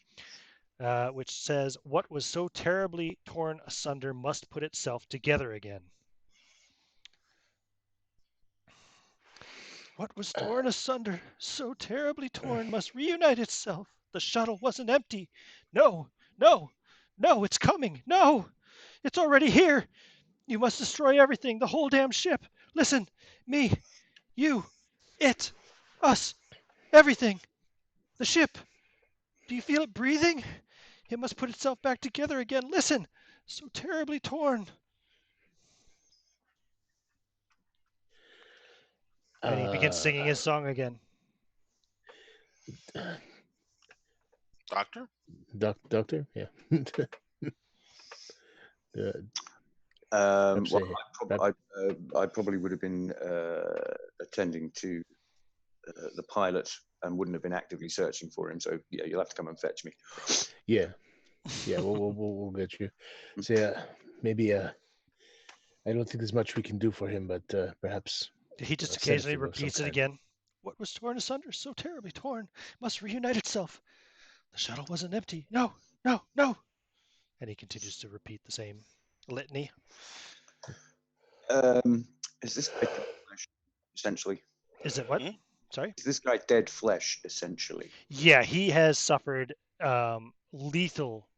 which says, "What was so terribly torn asunder must put itself together again." What was torn asunder, so terribly torn, must reunite itself. The shuttle wasn't empty. No, no, no, it's coming. No, it's already here. You must destroy everything, the whole damn ship. Listen, me, you, it, us, everything. The ship. Do you feel it breathing? It must put itself back together again. Listen, so terribly torn. And he begins singing his song again. Doctor? Doctor? Yeah. Well, I probably would have been attending to the pilot and wouldn't have been actively searching for him. So yeah, you'll have to come and fetch me. Yeah. We'll get you. So yeah, maybe I don't think there's much we can do for him, but perhaps he just occasionally repeats it again. What was torn asunder, so terribly torn, must reunite itself. The shuttle wasn't empty. No, no, no. And he continues to repeat the same litany. Is this dead flesh, essentially? Is it what? Sorry? Is this guy dead flesh, essentially? Yeah, he has suffered lethal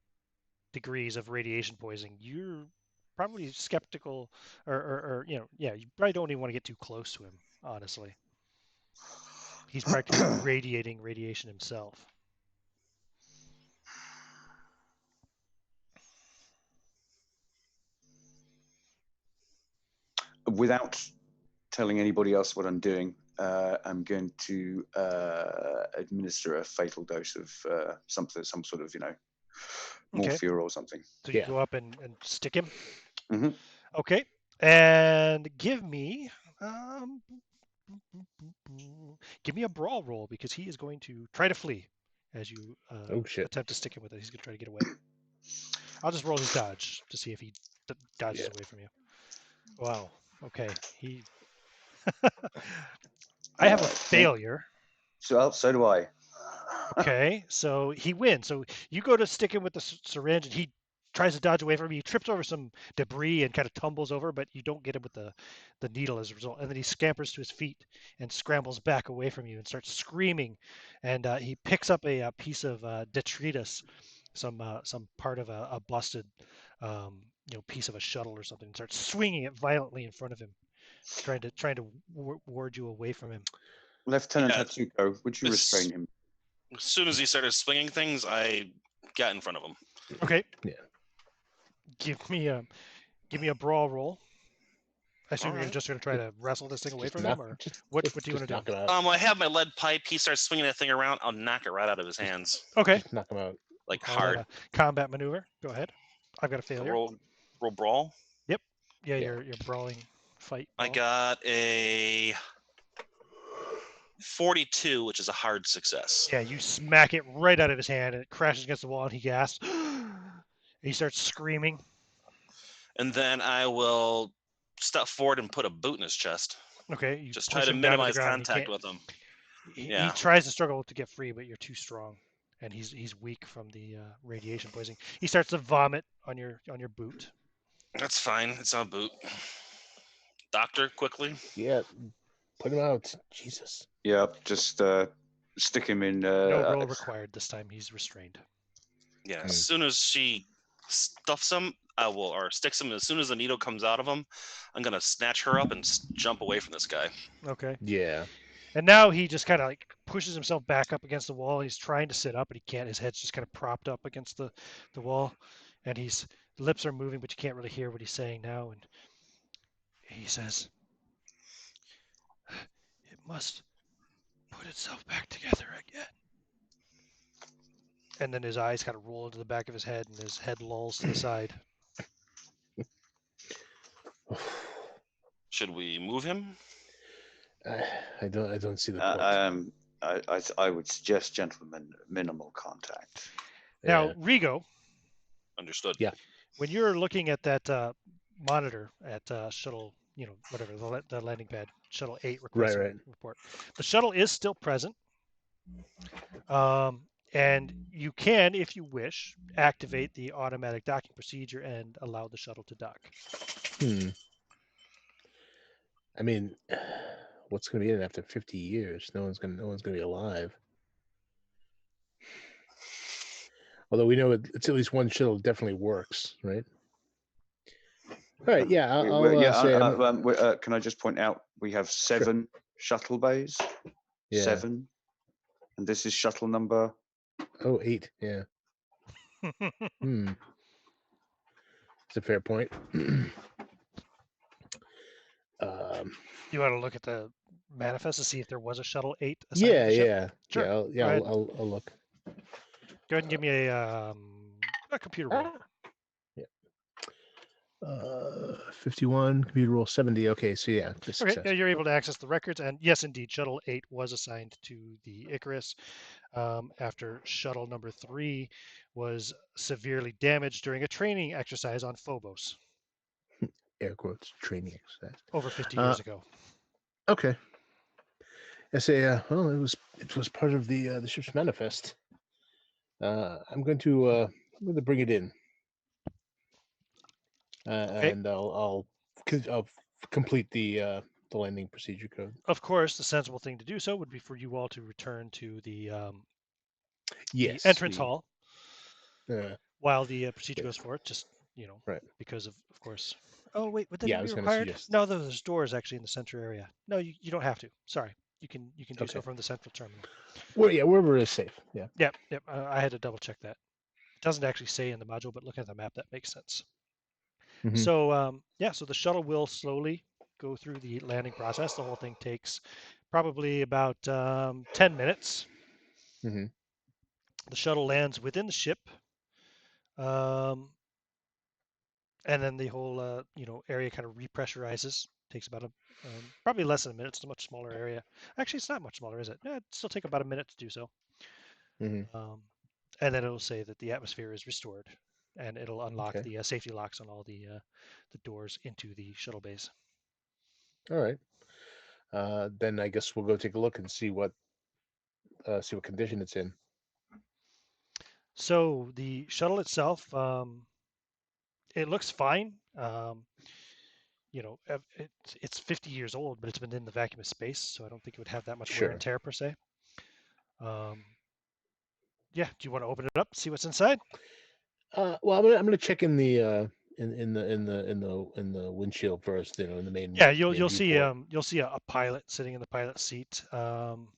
degrees of radiation poisoning. You're probably skeptical, or you probably don't even want to get too close to him, honestly. He's practically radiating radiation himself. Without telling anybody else what I'm doing, I'm going to administer a fatal dose of some sort of morphia or something. So you go up and stick him. Mm-hmm. Okay, and give me a brawl roll, because he is going to try to flee as you attempt to stick him with it. He's going to try to get away. I'll just roll his dodge to see if he dodges away from you. Wow. Okay. He. I have a failure. So do I. Okay. So he wins. So you go to stick him with the syringe, and he tries to dodge away from you. He trips over some debris and kind of tumbles over, but you don't get him with the needle as a result. And then he scampers to his feet and scrambles back away from you and starts screaming. And he picks up a piece of detritus, some part of a busted piece of a shuttle or something, and starts swinging it violently in front of him, trying to ward you away from him. Lieutenant Hatsuko, would you restrain him? As soon as he started swinging things, I got in front of him. Okay. Yeah. Give me a brawl roll. I assume you're just going to try to wrestle this thing away from him, or what do you want to do? I have my lead pipe. He starts swinging that thing around. I'll knock it right out of his hands. Okay. Just knock him out. Like hard. Combat maneuver. Go ahead. I've got a failure. Roll brawl. Yep. Yeah, your brawling fight. I got a 42, which is a hard success. Yeah, you smack it right out of his hand, and it crashes against the wall, and he gasps. He starts screaming. And then I will step forward and put a boot in his chest. Okay. You just try to minimize contact with him. He tries to struggle to get free, but you're too strong, and he's weak from the radiation poisoning. He starts to vomit on your boot. That's fine. It's on boot. Doctor, quickly. Yeah, put him out. Jesus. Yeah, just stick him in. No roll required this time. He's restrained. Yeah, as soon as she stuffs him, or sticks him, as soon as the needle comes out of him, I'm gonna snatch her up and jump away from this guy. Okay. Yeah. And now he just kind of like pushes himself back up against the wall. He's trying to sit up, but he can't. His head's just kind of propped up against the wall, and his lips are moving, but you can't really hear what he's saying now. And he says, "It must put itself back together again." And then his eyes kind of roll into the back of his head, and his head lolls to the side. Should we move him? I don't see the point. I would suggest, gentlemen, minimal contact. Now, Yeah. Rigo, Understood. Yeah. when you're looking at that monitor at shuttle, whatever the landing pad, shuttle 8 requesting Right. report, the shuttle is still present, and you can, if you wish, activate the automatic docking procedure and allow the shuttle to dock. I mean, what's going to be in it after 50 years? No one's going to be alive. Although we know it's at least one shuttle definitely works, right? All right, yeah, Can I just point out we have 7 shuttle bays? Yeah. 7, and this is shuttle number 8. Yeah. It's a fair point. You want to look at the manifest to see if there was a shuttle 8 assigned to the ship? Yeah. Sure. Yeah. Go ahead. I'll look. Go ahead and give me a computer roll. Yeah. 51, computer roll 70. Okay, so yeah, just Okay, success. yeah, you're able to access the records, and yes, indeed, shuttle 8 was assigned to the Icarus after shuttle number 3 was severely damaged during a training exercise on Phobos. Air quotes, training exercise. Over 50 years ago. Okay. I say, well, it was part of the ship's manifest. I'm going to bring it in, Okay. and I'll complete the landing procedure code. Of course, the sensible thing to do so would be for you all to return to the entrance hall while the procedure goes forth. Just right. because of course. Oh wait, would that Yeah, I be was going to required? suggest. No, there's doors actually in the center area. No, you don't have to. Sorry, you can do so Okay. from the central terminal. Well, yeah, wherever is safe. Yeah. Yep. I had to double check that. It doesn't actually say in the module, but looking at the map, that makes sense. So so the shuttle will slowly go through the landing process. The whole thing takes probably about 10 minutes. The shuttle lands within the ship, and then the whole area kind of repressurizes. Takes about probably less than a minute. It's a much smaller area. Actually, it's not much smaller, is it? Yeah, it'll still take about a minute to do so. And then it'll say that the atmosphere is restored, and it'll unlock the safety locks on all the doors into the shuttle bays. All right. Then I guess we'll go take a look and see what condition it's in. So the shuttle itself, it looks fine. It's 50 years old, but it's been in the vacuum of space, so I don't think it would have that much wear and tear per se. Yeah, do you want to open it up, see what's inside? Well, I'm gonna check in the in the windshield first. In the main. Yeah, you'll main see viewport. you'll see a pilot sitting in the pilot seat. Well,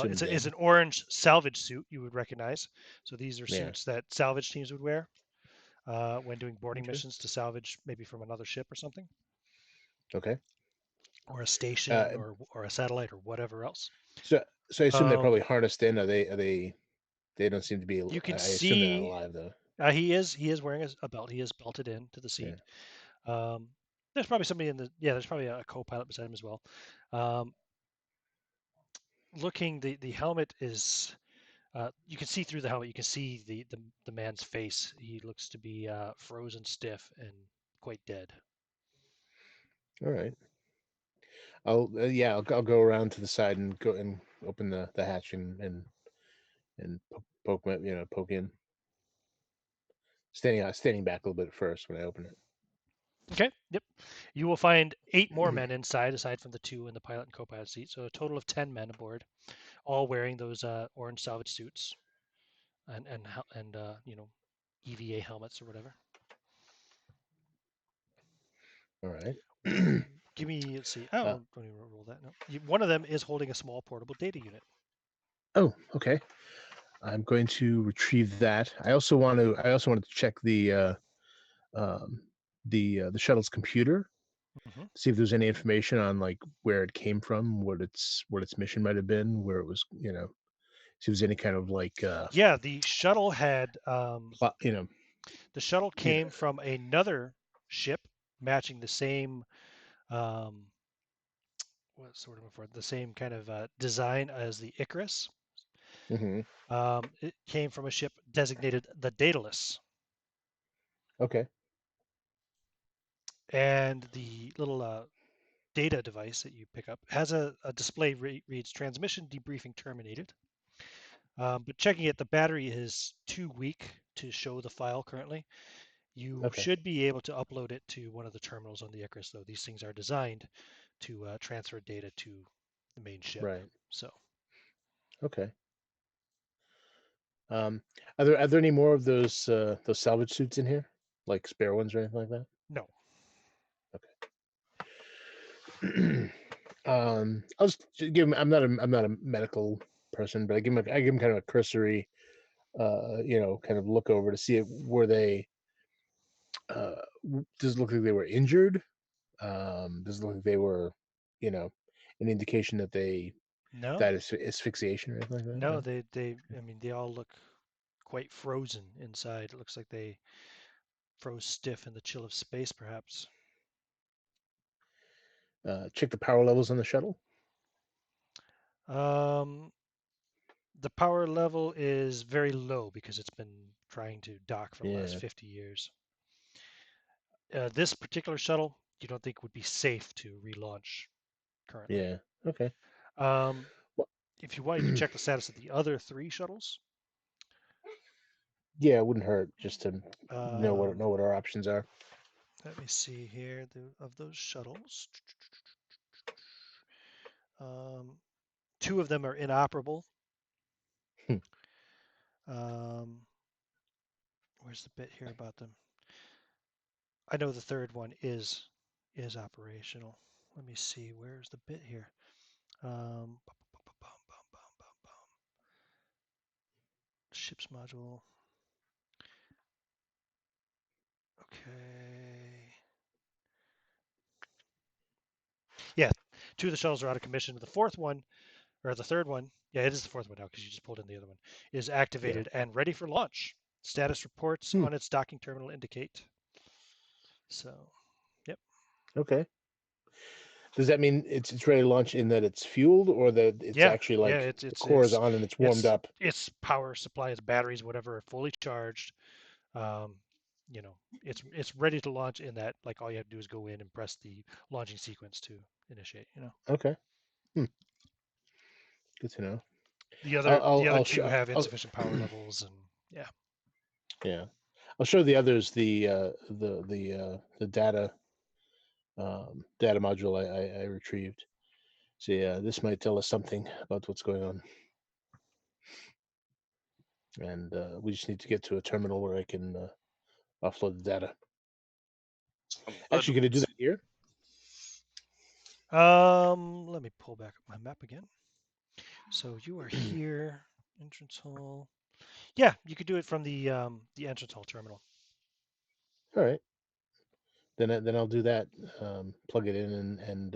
it's Assume an orange salvage suit you would recognize. So these are Yeah. suits that salvage teams would wear when doing boarding missions to salvage maybe from another ship or something, Okay. or a station or a satellite or whatever else. So I assume they're probably harnessed in. Are they? They don't seem to be. You can I assume they're not see alive though. he is wearing a belt. He is belted in to the seat. There's probably somebody there's probably a co-pilot beside him as well. Looking, the helmet is you can see through the helmet. You can see the man's face. He looks to be frozen stiff and quite dead. All right. I'll go around to the side and go and open the hatch and poke in. standing back a little bit first when I open it. Okay. Yep. You will find 8 more men inside, aside from the 2 in the pilot and co-pilot seat. So a total of 10 men aboard, all wearing those orange salvage suits and EVA helmets or whatever. All right. Give me. Let's see. Oh, don't even roll that. No. One of them is holding a small portable data unit. Oh, okay. I'm going to retrieve that. I also wanted to check the shuttle's computer, Mm-hmm. see if there's any information on like where it came from, what its mission might have been, where it was, see if there's any kind of like Yeah, the shuttle had. plot, The shuttle came from another ship matching the same. What sort of for the same kind of design as the Icarus. Mm-hmm. It came from a ship designated the Daedalus, Okay. and the little data device that you pick up has a display reads transmission debriefing terminated. But checking it, the battery is too weak to show the file currently. You Okay. should be able to upload it to one of the terminals on the Icarus, though. These things are designed to transfer data to the main ship. Right. So. Okay. Are there any more of those salvage suits in here, like spare ones or anything like that? No. Okay. I'll just give him. I'm not a medical person, but I give him kind of a cursory, kind of look over to see were they. Does it look like they were injured? Does it look like they were, an indication that No. that is asphyxiation or anything like that? No, they all look quite frozen inside. It looks like they froze stiff in the chill of space, perhaps. Check the power levels on the shuttle. The power level is very low because it's been trying to dock for the last 50 years. This particular shuttle, you don't think would be safe to relaunch currently. Yeah. Okay. If you want, you can check the status of the other 3 shuttles. Yeah, it wouldn't hurt just to know what our options are. Let me see here of those shuttles. 2 of them are inoperable. Where's the bit here about them? I know the third one is operational. Let me see. Where's the bit here? Ships module. Okay. Yeah, 2 of the shuttles are out of commission. The fourth one, or the third one, yeah, it is the fourth one now because you just pulled in the other one, is activated and ready for launch. Status reports on its docking terminal indicate. So, yep. Okay. Does that mean it's ready to launch in that it's fueled, or that it's actually like it's the core is on and it's warmed up? Its power supply, its batteries, whatever, are fully charged. It's ready to launch in that. Like all you have to do is go in and press the launching sequence to initiate. Okay. Good to know. The other 2 have insufficient power levels, and yeah. Yeah, I'll show the others the data data module I retrieved. So yeah, this might tell us something about what's going on. And we just need to get to a terminal where I can offload the data. Actually, going to do that here. Let me pull back up my map again. So you are here, entrance hall. Yeah, you could do it from the entrance hall terminal. All right. Then I'll do that. Plug it in and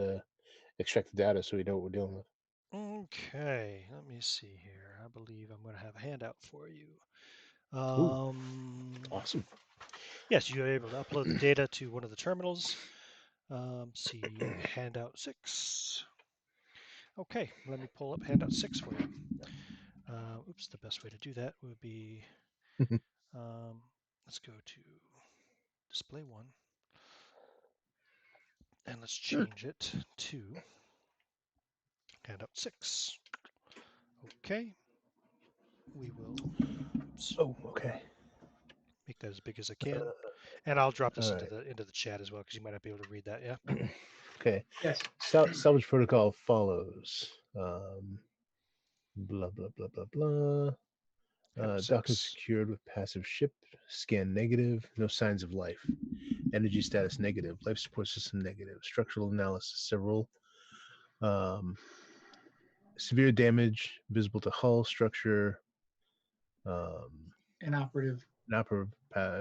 extract the data so we know what we're dealing with. Okay, let me see here. I believe I'm going to have a handout for you. Awesome. Yes, you're able to upload the data to one of the terminals. See handout 6. Okay, let me pull up handout 6 for you. Oops, the best way to do that would be, let's go to display 1. And let's change it to handout 6. Okay. We will. Oops. Oh, okay. Make that as big as I can, and I'll drop this all into the chat as well because you might not be able to read that. Yeah. Okay. Yes. Salvage protocol follows. Blah blah blah blah blah. Item Docking 6. secured with passive ship. Scan negative. No signs of life. Energy status negative. Life support system negative. Structural analysis several. Severe damage visible to hull structure. Inoperative.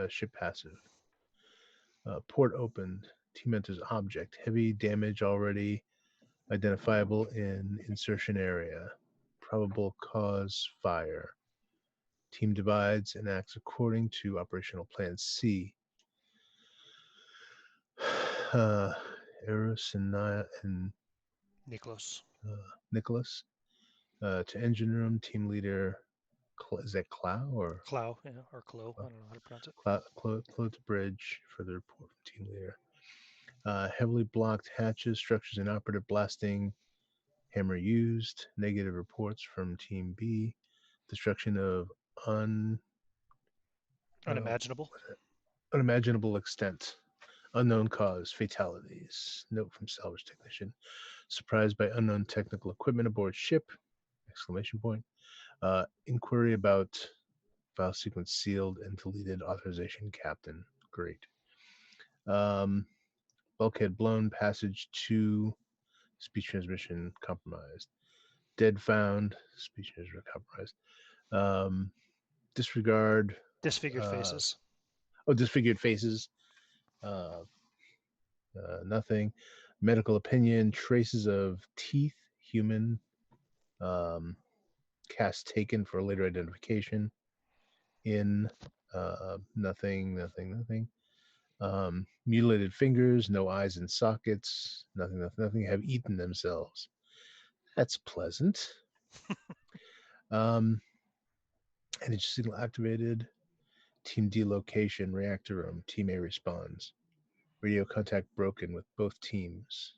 Ship passive. Port opened. Team enters object. Heavy damage already identifiable in insertion area. Probable cause fire. Team divides and acts according to operational plan C. Eros and Niklos. Nicholas to engine room. Team leader is that Clow or Clow, yeah, or Clo. I don't know how to pronounce it. Clow to bridge for the report from team leader. Heavily blocked hatches, structures inoperative, blasting hammer used. Negative reports from team B. Destruction of Unimaginable. unimaginable extent. Unknown cause, fatalities. Note from salvage technician. Surprised by unknown technical equipment aboard ship. Exclamation point. Inquiry about file sequence sealed and deleted. Authorization captain. Great. Bulkhead blown. Passage to speech transmission compromised. Dead found. Speech transmission compromised. Disregard. Disfigured faces. Disfigured faces. Nothing. Medical opinion. Traces of teeth. Human. Cast taken for later identification. In. Nothing. Mutilated fingers. No eyes in sockets. Nothing. Have eaten themselves. That's pleasant. Energy signal activated. Team D location. Reactor room. Team A responds. Radio contact broken with both teams.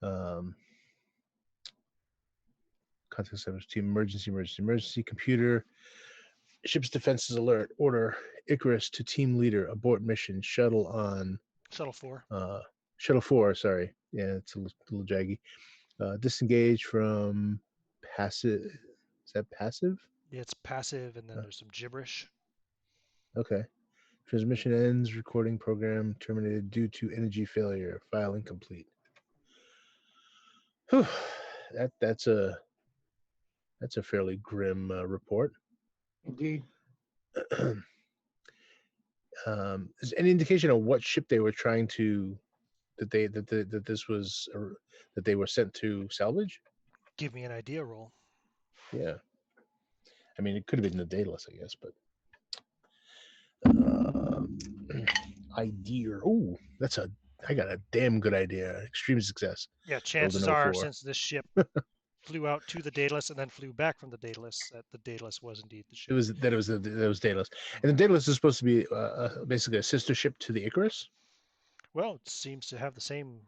Contact center team. Emergency. Computer. Ship's defenses alert. Order. Icarus to team leader. Abort mission. Shuttle on. Shuttle 4. Shuttle 4. Sorry. Yeah, it's a little jaggy. Disengage from passive. Is that passive? Yeah, it's passive, and then there's some gibberish. Okay. Transmission ends. Recording program terminated due to energy failure. File incomplete. Whew. That's a fairly grim report. Indeed. Is any indication of what ship they were trying to that they were sent to salvage? Give me an idea roll. Yeah. I mean, it could have been the Daedalus, I guess, but idea. Oh, I got a damn good idea. Extreme success. Yeah, chances are, since this ship flew out to the Daedalus and then flew back from the Daedalus, that the Daedalus was indeed the ship. It was Daedalus, and the Daedalus is supposed to be basically a sister ship to the Icarus. Well, it seems to have the same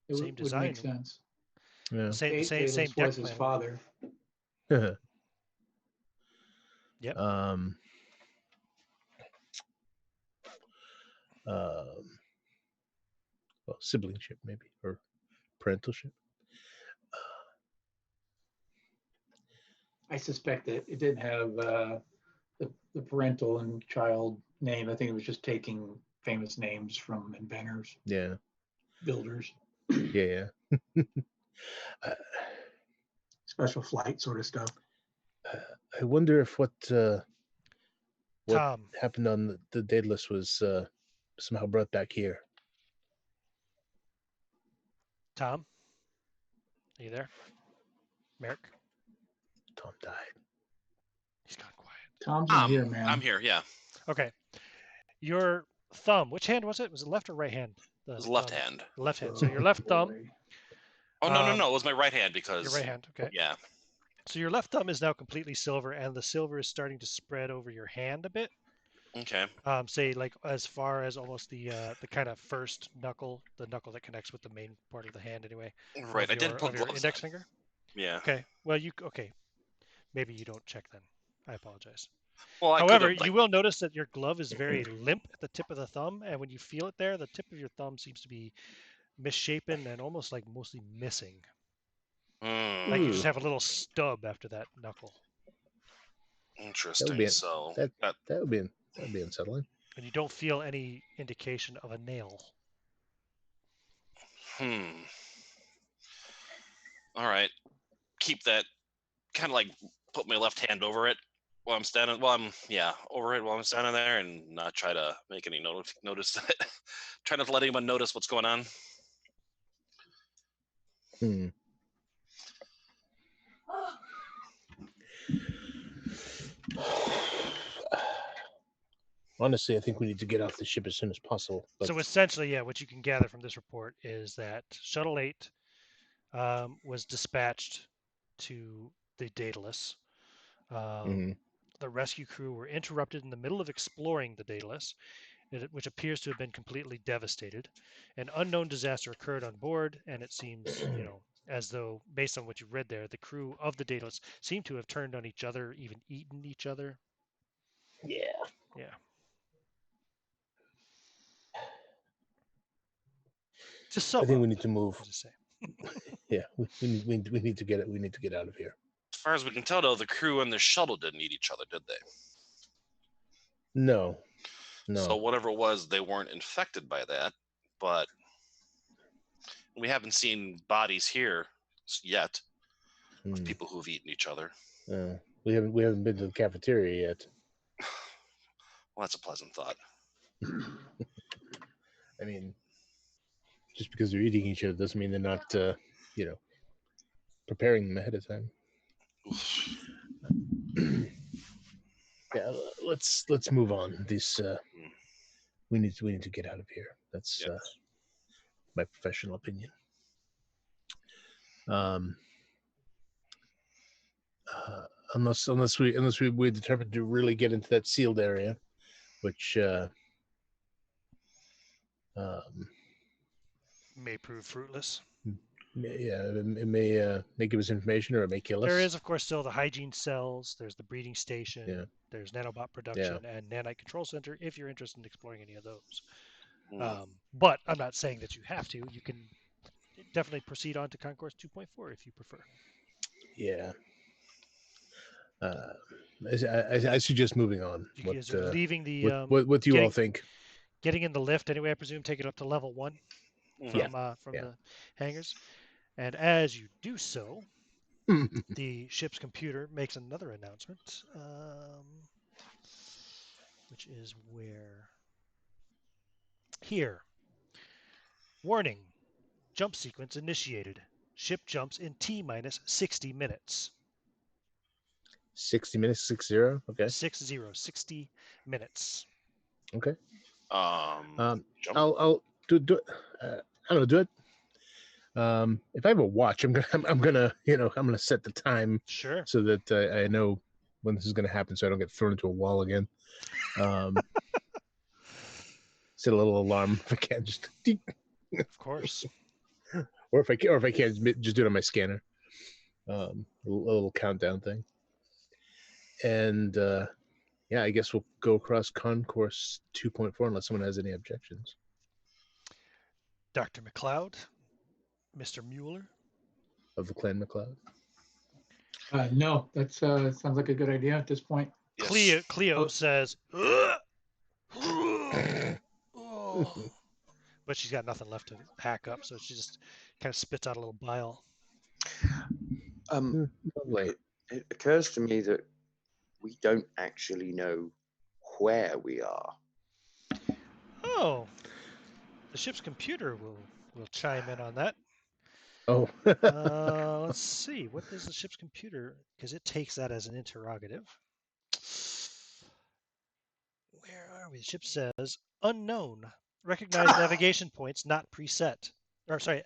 Would design. make sense. Yeah. Same Daedalus deck was his plan. father. Yep. Well, sibling ship maybe, or parental ship. I suspect that it didn't have the parental and child name. I think it was just taking famous names from inventors, Yeah. builders, Yeah. special flight sort of stuff. I wonder if what Tom. happened on the Daedalus was somehow brought back here. Tom, are you there? Merrick? Tom died. He's gone quiet. Tom's in here, man. I'm here, yeah. Okay. Your thumb, which hand was it? Was it left or right hand? It was left hand. Left hand. So your left thumb. Oh, no. It was my right hand because... Your right hand, okay. Yeah. So your left thumb is now completely silver, and the silver is starting to spread over your hand a bit. Okay. Say like as far as almost the kind of first knuckle, the knuckle that connects with the main part of the hand anyway. Right, I didn't put your gloves index on. finger? Yeah. Okay. Well, okay. Maybe you don't check then. I apologize. Well, I could However, have, like, you will notice that your glove is very limp at the tip of the thumb, and when you feel it there, the tip of your thumb seems to be misshapen and almost like mostly missing. Like you just Ooh. have a little stub after that knuckle, interesting. be So that would be unsettling. and you don't feel any indication of a nail. All right, keep that. Kind of like put my left hand over it while I'm standing. Well, over it while I'm standing there, and not try to make any notice that. Try not to let anyone notice what's going on. Honestly, I think we need to get off the ship as soon as possible. But So essentially, yeah, what you can gather from this report is that Shuttle 8 was dispatched to the Daedalus. The rescue crew were interrupted in the middle of exploring the Daedalus, which appears to have been completely devastated. An unknown disaster occurred on board, and it seems, as though, based on what you read there, the crew of the Daedalus seem to have turned on each other, even eaten each other. Yeah. Just some. I think we need to move. Just say. Yeah, we need to get it. We need to get out of here. As far as we can tell, though, the crew and the shuttle didn't eat each other, did they? No. So whatever it was, they weren't infected by that. But we haven't seen bodies here yet of people who've eaten each other. We haven't been to the cafeteria yet. Well, that's a pleasant thought. I mean, just because they're eating each other doesn't mean they're not, preparing them ahead of time. Yeah, let's move on. We need to get out of here. That's my professional opinion. Unless we determine to really get into that sealed area, which May prove fruitless. it may give us information, or it may kill us. There is, of course, still the hygiene cells. There's the breeding station. There's nanobot production and nanite control center. If you're interested in exploring any of those, but I'm not saying that you have to. You can definitely proceed on to Concourse 2.4 if you prefer. Yeah. I suggest moving on. You guys are leaving the. What do you all think? Getting in the lift anyway, I presume. Take it up to level 1 from the hangars, and as you do so, the ship's computer makes another announcement, which is where here. Warning: jump sequence initiated. Ship jumps in T-minus 60 minutes. 60 minutes, 60. Okay. 60 minutes. Okay. Jump. I'll do it. I don't know. Do it. If I have a watch, I'm gonna set the time. Sure. So that I know when this is gonna happen, so I don't get thrown into a wall again. Set a little alarm if I can, just. Of course. Or if I can't, just do it on my scanner. A little countdown thing. And I guess we'll go across Concourse 2.4 unless someone has any objections. Dr. McLeod, Mr. Mueller of the Clan McLeod. No, that sounds like a good idea at this point. Yes. Cleo says, but she's got nothing left to hack up, so she just kind of spits out a little bile. It occurs to me that we don't actually know where we are. Oh, the ship's computer will chime in on that. Oh. Let's see. What does the ship's computer? Because it takes that as an interrogative. Where are we? The ship says unknown. Recognize navigation points not preset. Or sorry,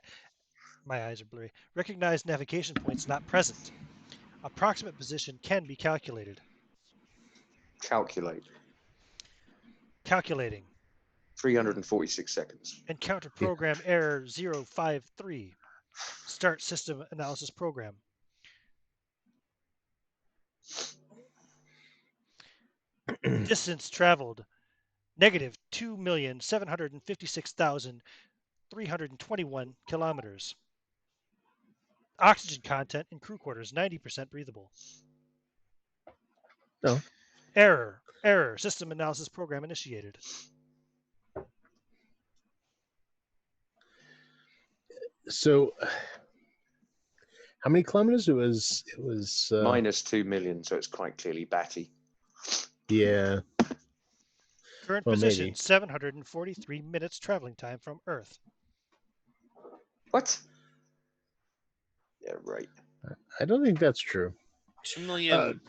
my eyes are blurry. Recognize navigation points not present. Approximate position can be calculated. Calculating. 346 seconds. Encounter program error 053. Start system analysis program. Distance traveled, negative 2,756,321 kilometers. Oxygen content in crew quarters, 90% breathable. No. Error. System analysis program initiated. So, how many kilometers? It was minus 2 million, so it's quite clearly batty. Yeah. Current Well, position, maybe. 743 minutes traveling time from Earth. What? Yeah, right. I don't think that's true. 2 million.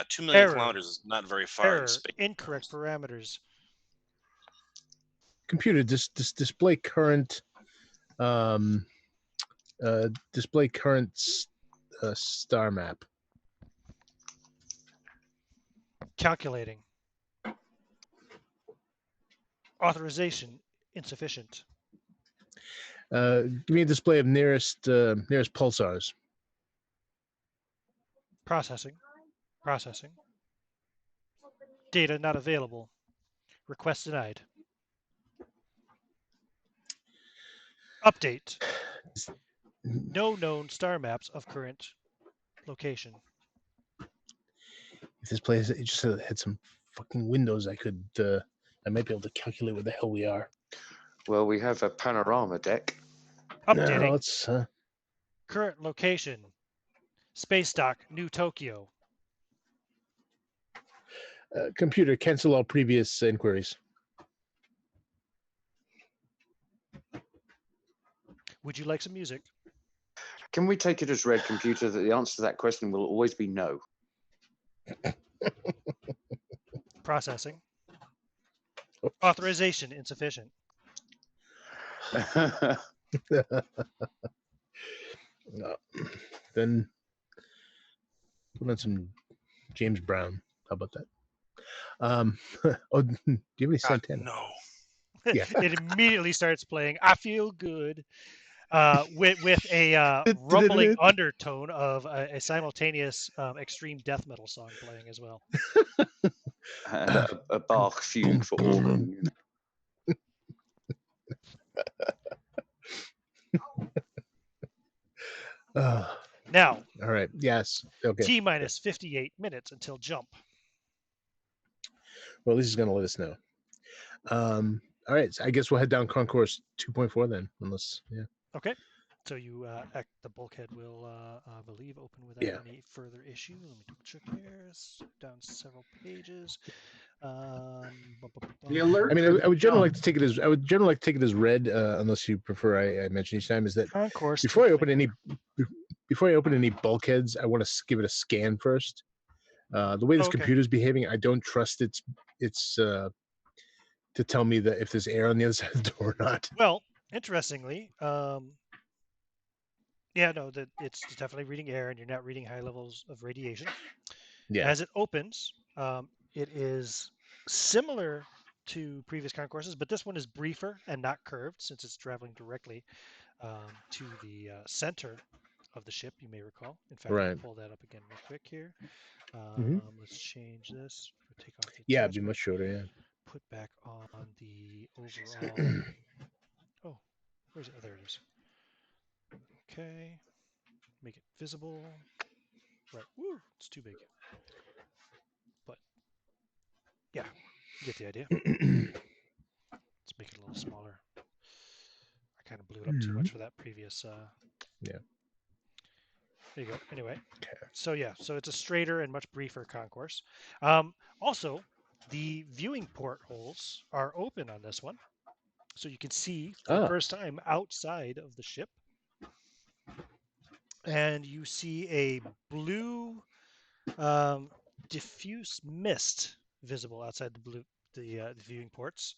2 million kilometers is not very far in space. Incorrect parameters. Computer, display current. Display current star map. Calculating. Authorization insufficient. Give me a display of nearest pulsars. Processing. Data not available. Request denied. Update. No known star maps of current location. If this place just had some fucking windows, I might be able to calculate where the hell we are. Well, we have a panorama deck. Updating. No, it's current location. Space dock, New Tokyo. Computer, cancel all previous inquiries. Would you like some music? Can we take it as read, computer, that the answer to that question will always be no? Processing. Authorization insufficient. Then put on some James Brown. How about that? Oh, do you have any Santana? No. Yeah. It immediately starts playing I Feel Good with a rumbling undertone of a simultaneous extreme death metal song playing as well. And a Bach fugue for organ. Now, all right. Yes. Okay. T minus 58 minutes until jump. Well, this is going to let us know. All right. So I guess we'll head down concourse 2.4 then, unless, yeah. Okay. So the bulkhead will, I believe, open without any further issue. Let me double check here. Down several pages. The alert. I mean, I would generally like to take it as read, unless you prefer I mention each time. Is that concourse before I open any bulkheads, I want to give it a scan first. The way this computer's behaving, I don't trust its to tell me that if there's air on the other side of the door or not. Well, interestingly, that it's definitely reading air, and you're not reading high levels of radiation. Yeah. As it opens, it is similar to previous concourses, but this one is briefer and not curved since it's traveling directly to the center of the ship, you may recall. In fact, I'll pull that up again real quick here. Let's change this. Take off the it'd be much shorter, yeah. Put back on the overall. Oh, where's it? Oh, there it is. Okay. Make it visible. Right. Woo, it's too big. But yeah, you get the idea. Let's make it a little smaller. I kind of blew it up too much for that previous. Yeah. There you go. Anyway, so it's a straighter and much briefer concourse. Also, the viewing portholes are open on this one, so you can see for the first time outside of the ship, and you see a blue diffuse mist visible outside the viewing ports,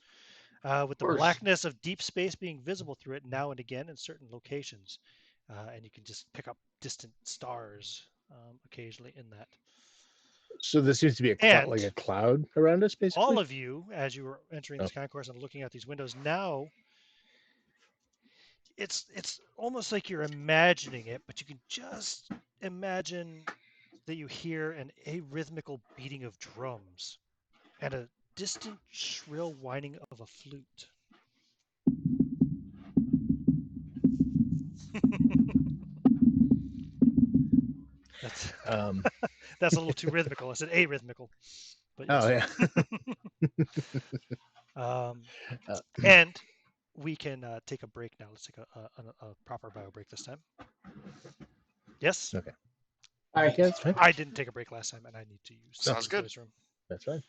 with the blackness of deep space being visible through it now and again in certain locations. And you can just pick up distant stars occasionally in that. So there seems to be like a cloud around us, basically? All of you, as you were entering this concourse and looking out these windows, now it's almost like you're imagining it, but you can just imagine that you hear an arrhythmical beating of drums and a distant shrill whining of a flute. That's Um, that's a little too rhythmical. I said arrhythmical, but oh yes. yeah. Uh, And we can take a break now. Let's take a proper bio break this time. Yes, okay. I Yeah, that's fine. I didn't take a break last time, and I need to use Sounds the good. boys' room. That's fine.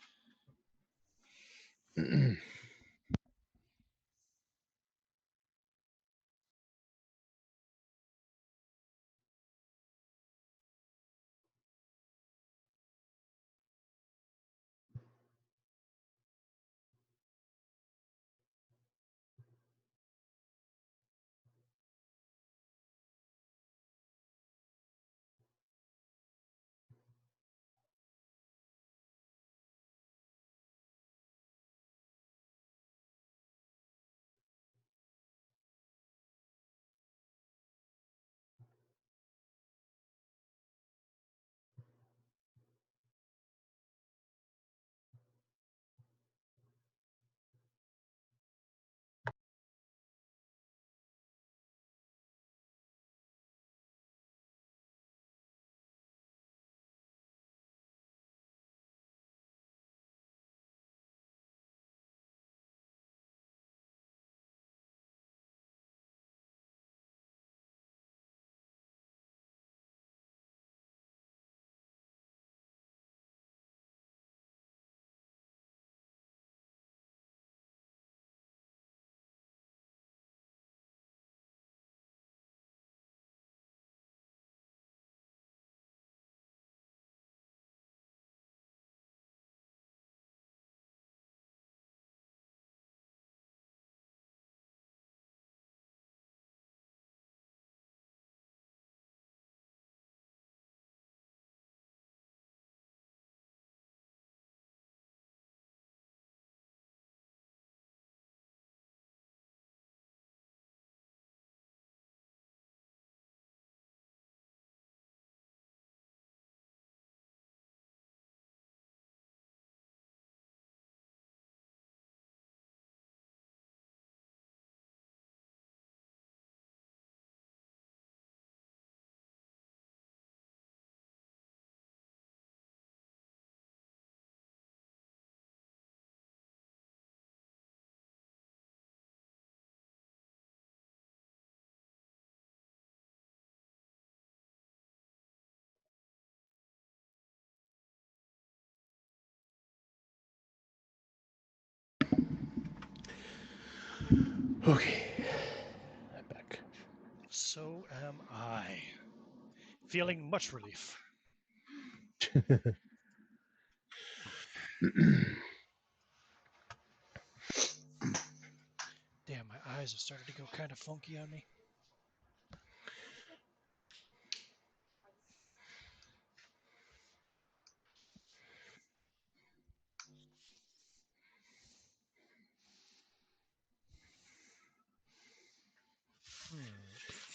Okay. I'm back. So am I. Feeling much relief. Damn, my eyes have started to go kind of funky on me.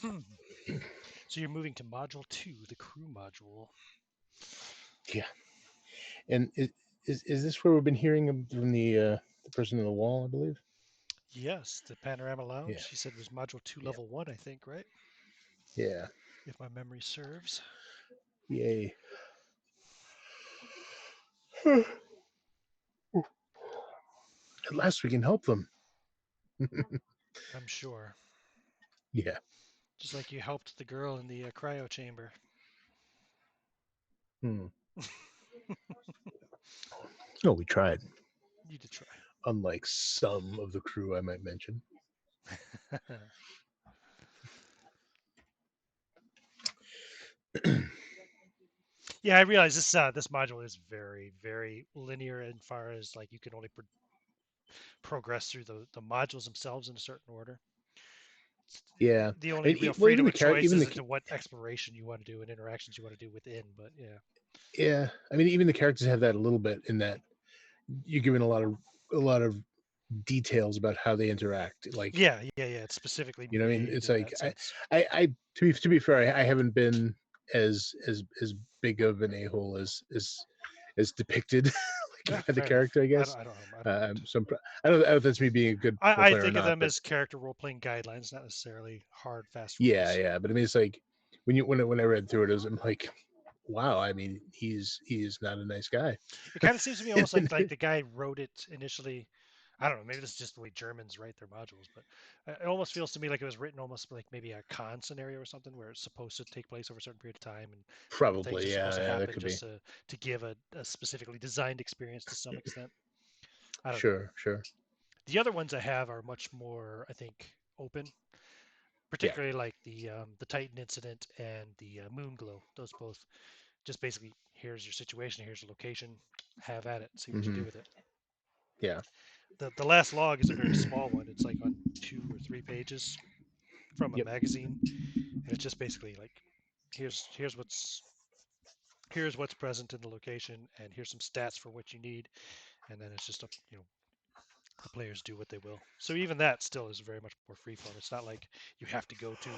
Hmm. So you're moving to module 2, the crew module. Yeah. And is this where we've been hearing from the person on the wall, I believe? Yes, the panorama lounge. Yeah. She said was module 2, Yeah. level 1, I think, right? Yeah. If my memory serves. Yay. At last we can help them. I'm sure. Yeah. Just like you helped the girl in the cryo chamber. Hmm. Oh, we tried. You did try. Unlike some of the crew I might mention. Yeah, I realize this module is very, very linear as far as like you can only progress through the modules themselves in a certain order. Yeah. The only And real well, freedom of choice even is the into what exploration you want to do and interactions you want to do within. But yeah, yeah. I mean, even the characters have that a little bit in that you're given a lot of details about how they interact. Like, yeah. It's specifically you know what I mean? made It's in like that sense. I to be fair, I haven't been as big of an a-hole as depicted. Yeah, by the fair character, I enough. guess. I don't know. I don't mind. I don't know if that's me being a good role I player or think of not, them but as character role-playing guidelines, not necessarily hard, fast yeah, rules. yeah. But I mean, it's like when I read through it, I'm like, wow. I mean, he's not a nice guy. It kind of seems to me almost like the guy wrote it initially. I don't know. Maybe this is just the way Germans write their modules, but it almost feels to me like it was written almost like maybe a con scenario or something where it's supposed to take place over a certain period of time and certain things Probably, are supposed to yeah, that happen could be. just to give a specifically designed experience to some extent. I don't know. Sure. The other ones I have are much more, I think, open, Yeah. particularly like the Titan incident and the moon glow. Those both just basically here's your situation, here's your location, have at it, see what you do with it. Yeah. The last log is a very small one. It's like on 2 or 3 pages from a Yep. magazine, and it's just basically like here's what's present in the location, and here's some stats for what you need, and then it's just the players do what they will. So even that still is very much more freeform. It's not like you have to go to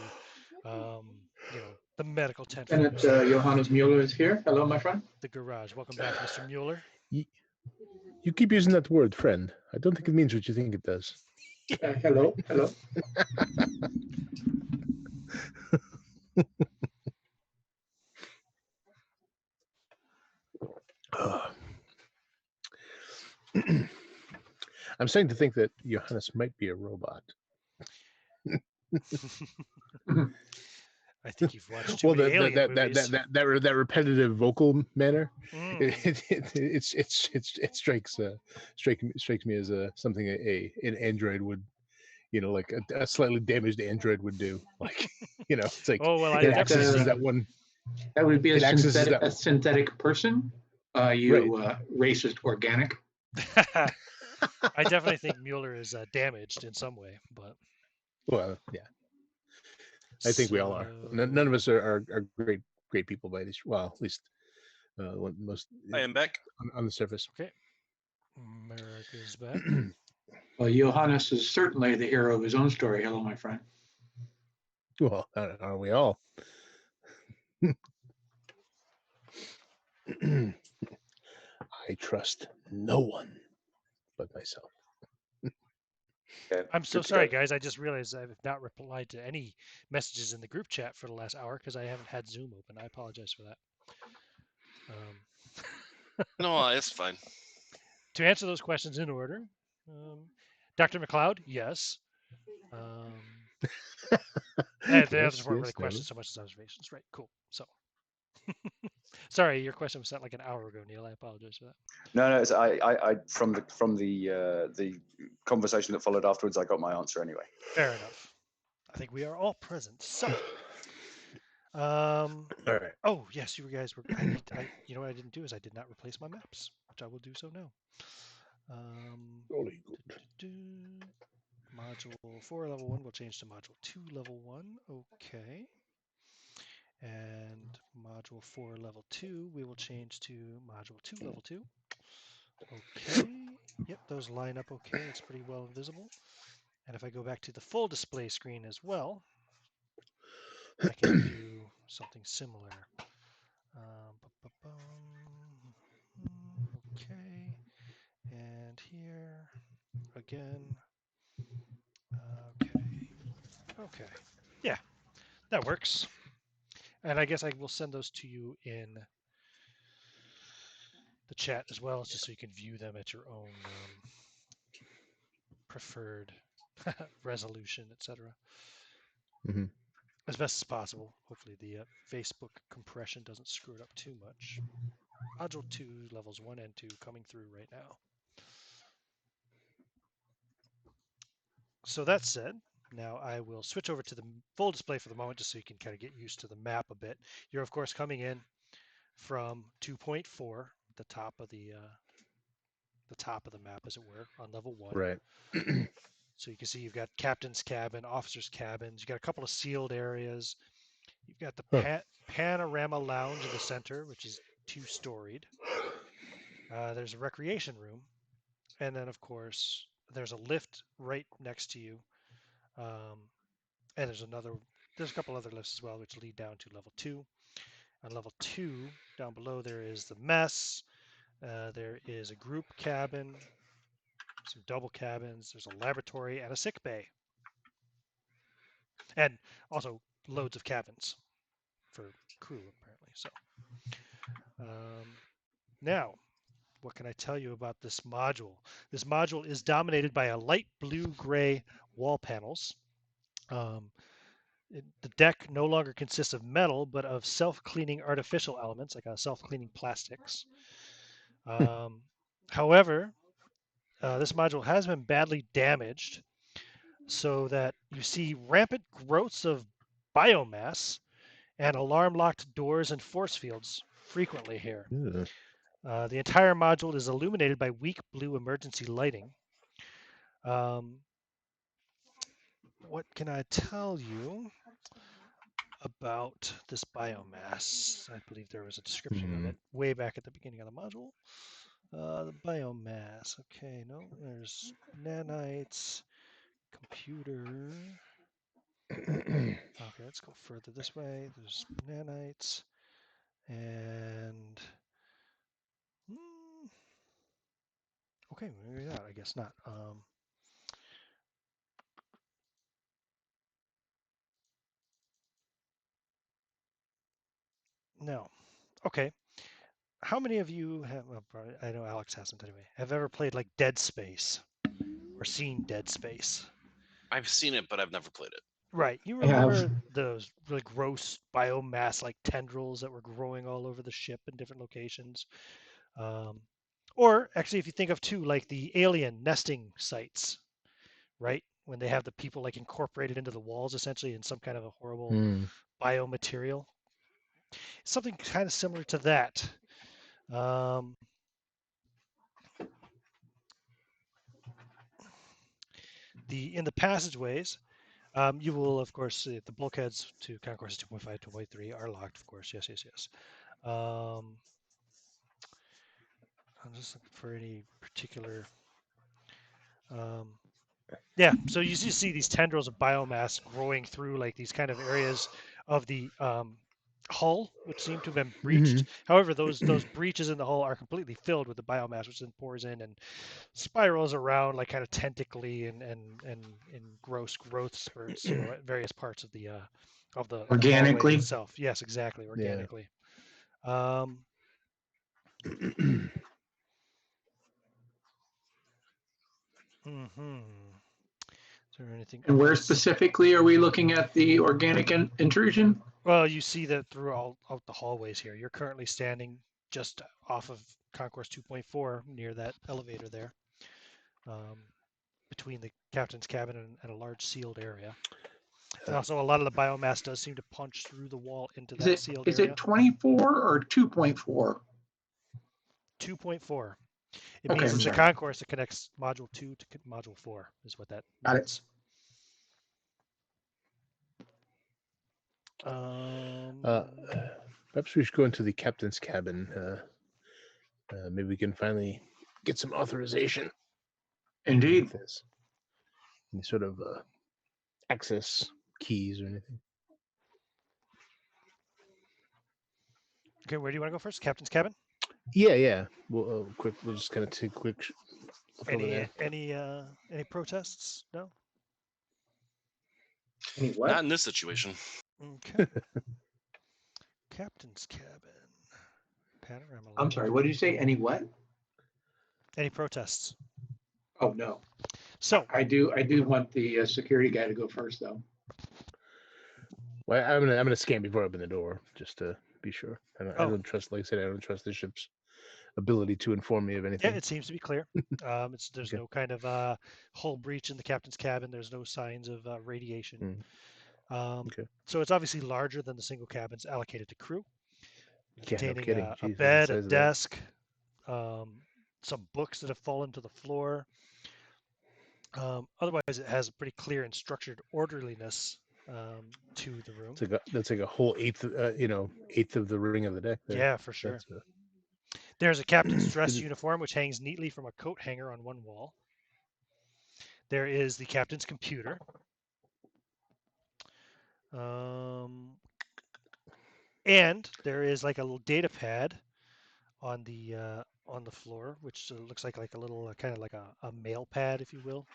the medical tent for Lieutenant yourself. Johannes Mueller is here. Hello, my friend. The garage. Welcome back, Mr. Mueller. You keep using that word, friend. I don't think it means what you think it does. Hello. I'm starting to think that Johannes might be a robot. I think you've watched too Well, many Alien movies. that repetitive vocal manner, Mm. it strikes me as something an android would, like a slightly damaged android would do. Like, it's like Oh well, I it definitely accesses think that one. That would be It accesses that a synthetic person. Racist organic. I definitely think Mueller is damaged in some way, but Well, yeah, I think we all are. None of us are great people by any. Well, at least most I am back. on the surface. Okay, America's back. Well, Johannes is certainly the hero of his own story. Hello, my friend. Well, are we all? I trust no one but myself. Yeah, I'm so good to sorry, go. guys. I just realized I've not replied to any messages in the group chat for the last hour because I haven't had Zoom open. I apologize for that. No, it's fine. To answer those questions in order, Dr. McLeod, yes. The others weren't really questions so much as observations. Right, cool. So, sorry, your question was sent like an hour ago, Neil. I apologize for that. No, it's, I from the conversation that followed afterwards, I got my answer anyway. Fair enough. I think we are all present. So, All right. oh yes, you guys were. You know what I didn't do is I did not replace my maps, which I will do so now. Module 4 level 1 will change to module 2 level 1. Okay. And module 4 level 2 we will change to module 2 level 2. Okay. Yep, those line up okay. It's pretty well visible. And if I go back to the full display screen as well, I can do something similar. Okay. And here again. Okay. Yeah, that works. And I guess I will send those to you in the chat as well, just so you can view them at your own preferred resolution, etc. Mm-hmm. As best as possible. Hopefully the Facebook compression doesn't screw it up too much. Module 2, levels 1 and 2 coming through right now. So that said, now I will switch over to the full display for the moment, just so you can kind of get used to the map a bit. You're of course coming in from 2.4, the top of the map, as it were, on level 1. Right. So you can see you've got captain's cabin, officer's cabins. You've got a couple of sealed areas. You've got the panorama lounge in the center, which is 2-storied. There's a recreation room, and then of course there's a lift right next to you, and there's a couple other lifts as well, which lead down to level 2. On level 2, down below there is the mess. There is a group cabin, some double cabins. There's a laboratory and a sick bay, and also loads of cabins for crew apparently. So now, what can I tell you about this module? This module is dominated by a light blue-gray wall panels. The deck no longer consists of metal, but of self-cleaning artificial elements, like self-cleaning plastics. However, this module has been badly damaged, so that you see rampant growths of biomass and alarm-locked doors and force fields frequently here. The entire module is illuminated by weak blue emergency lighting. What can I tell you about this biomass? I believe there was a description of it way back at the beginning of the module. The biomass. Okay, no, there's nanites, computer. Okay, let's go further this way. There's nanites and okay, maybe not. I guess not. No. Okay. How many of you have? Well, probably, I know Alex hasn't anyway. Have ever played like Dead Space or seen Dead Space? I've seen it, but I've never played it. Right. You remember those really gross biomass like tendrils that were growing all over the ship in different locations? Or actually, if you think of too, like the alien nesting sites, right? When they have the people like incorporated into the walls essentially in some kind of a horrible biomaterial. Something kind of similar to that. In the passageways, you will, of course, the bulkheads to concourses 2.5, 2.3 are locked, of course. Yes, yes, yes. I'm just looking for any particular. Yeah, so you see these tendrils of biomass growing through like these kind of areas of the hull, which seem to have been breached. However, those breaches in the hull are completely filled with the biomass, which then pours in and spirals around like kind of tentacly and in gross growth spurts, at various parts of the organically itself. Yes, exactly, organically. Yeah. Is there anything? And where specifically are we looking at the organic intrusion? Well, you see that throughout the hallways here. You're currently standing just off of Concourse 2.4 near that elevator there, between the captain's cabin and a large sealed area. And also, a lot of the biomass does seem to punch through the wall into that sealed area. Is it 24 or 2.4? 2.4. It means it's a concourse that connects Module 2 to Module 4, is what that means. Perhaps we should go into the captain's cabin. Maybe we can finally get some authorization. Indeed. This. Any sort of access keys or anything? Okay, where do you want to go first? Captain's cabin? Yeah. We'll just kind of take a quick look over there. Any protests? No. Any what? Not in this situation. Okay. Captain's cabin. Panorama. I'm sorry. What did you say? Any what? Any protests? Oh no. So I do want the security guy to go first, though. Well, I'm gonna scan before I open the door just to be sure. I don't trust, like I said, I don't trust the ship's ability to inform me of anything. Yeah, it seems to be clear. There's no kind of hull breach in the captain's cabin. There's no signs of radiation. So it's obviously larger than the single cabins allocated to crew, containing a bed, a desk, some books that have fallen to the floor. Otherwise, it has a pretty clear and structured orderliness to the room. That's like a whole eighth of the ring of the deck there. Yeah, for sure. There's a captain's dress uniform, which hangs neatly from a coat hanger on one wall. There is the captain's computer. And there is like a little data pad on the on the floor, which looks like a little kind of like a mail pad, if you will,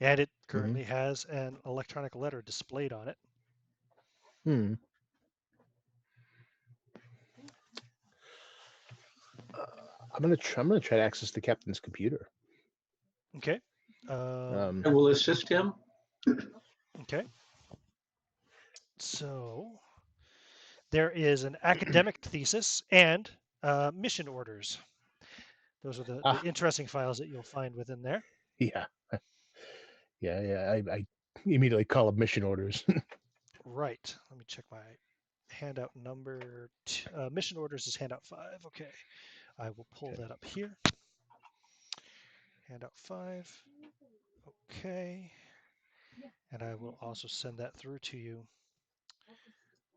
and it currently has an electronic letter displayed on it. Hmm. I'm gonna try to access the captain's computer. Okay. I will assist him. Okay. So there is an academic thesis and mission orders. Those are the interesting files that you'll find within there. Yeah. Yeah. I immediately call up mission orders. Right. Let me check my handout number. Mission orders is handout 5. Okay. I will pull that up here. Handout 5. Okay. And I will also send that through to you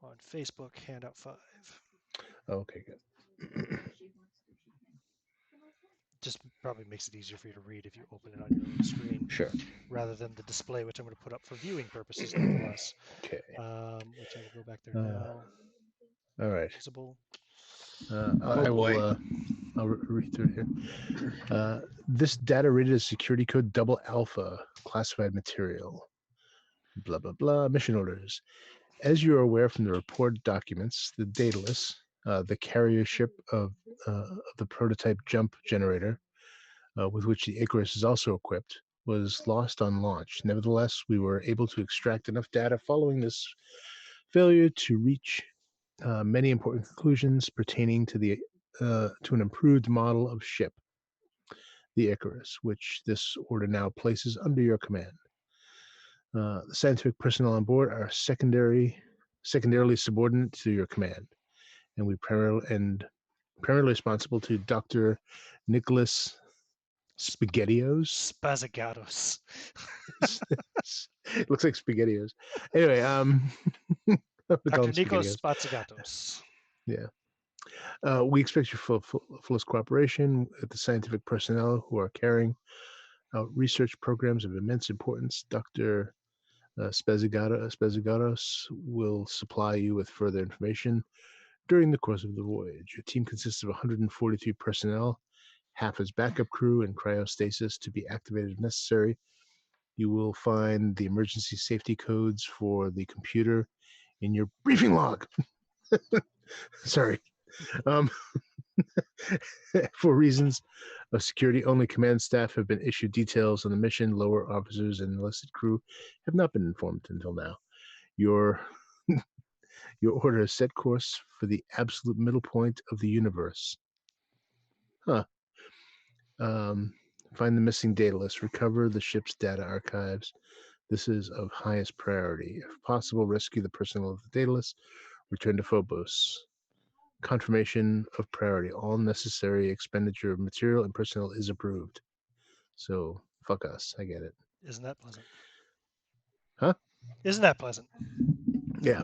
on Facebook, handout 5. Okay, good. Just probably makes it easier for you to read if you open it on your own screen. Sure. Rather than the display, which I'm going to put up for viewing purposes nonetheless. Okay. Which I will go back there now. All right. Visible. I will. I'll read through here. This data rated as security code double alpha, classified material. Blah blah blah. Mission orders. As you are aware from the report documents, the Daedalus, the carrier ship of the prototype jump generator, with which the Icarus is also equipped, was lost on launch. Nevertheless, we were able to extract enough data following this failure to reach many important conclusions pertaining to an improved model of ship, the Icarus, which this order now places under your command. The scientific personnel on board are secondarily subordinate to your command, and primarily responsible to Dr. Nicholas SpaghettiOs. Spazagatos. It looks like SpaghettiOs. Anyway, Dr. Nikos Spazagatos. Yeah. We expect your fullest cooperation with the scientific personnel who are carrying out research programs of immense importance. Dr. Spazagatos will supply you with further information during the course of the voyage. Your team consists of 143 personnel, half as backup crew and cryostasis to be activated if necessary. You will find the emergency safety codes for the computer in your briefing log. Sorry. For reasons of security, only command staff have been issued details on the mission. Lower officers and enlisted crew have not been informed until now. Your order is set course for the absolute middle point of the universe. Find the missing Daedalus. Recover the ship's data archives. This is of highest priority. If possible, rescue the personnel of the Daedalus. Return to Phobos. Confirmation of priority. All necessary expenditure of material and personnel is approved. So, fuck us. I get it. Isn't that pleasant? Huh? Isn't that pleasant? Yeah.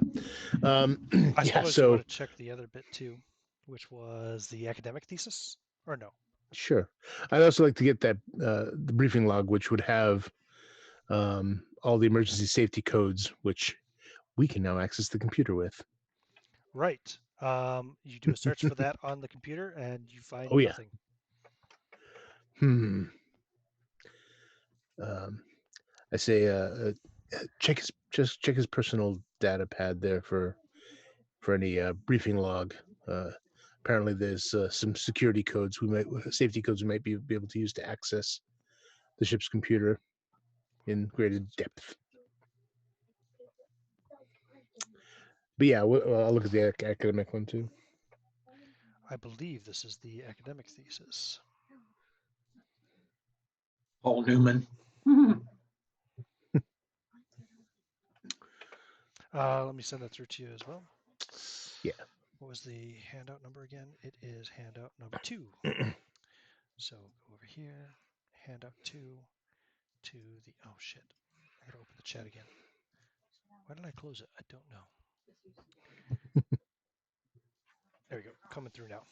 I yeah, suppose you want to check the other bit too, which was the academic thesis, or no? Sure. I'd also like to get that the briefing log, which would have all the emergency safety codes, which we can now access the computer with. Right. You do a search for that on the computer, and you find Oh, yeah. nothing. I say check his personal data pad there for any briefing log. Apparently, there's some security codes safety codes we might be able to use to access the ship's computer in greater depth. But yeah, I'll look at the academic one too. I believe this is the academic thesis. Paul Newman. Let me send that through to you as well. Yeah. What was the handout number again? It is handout number 2. So go over here, handout 2 to the, oh shit, I gotta open the chat again. Why did I close it? I don't know. There we go, coming through now.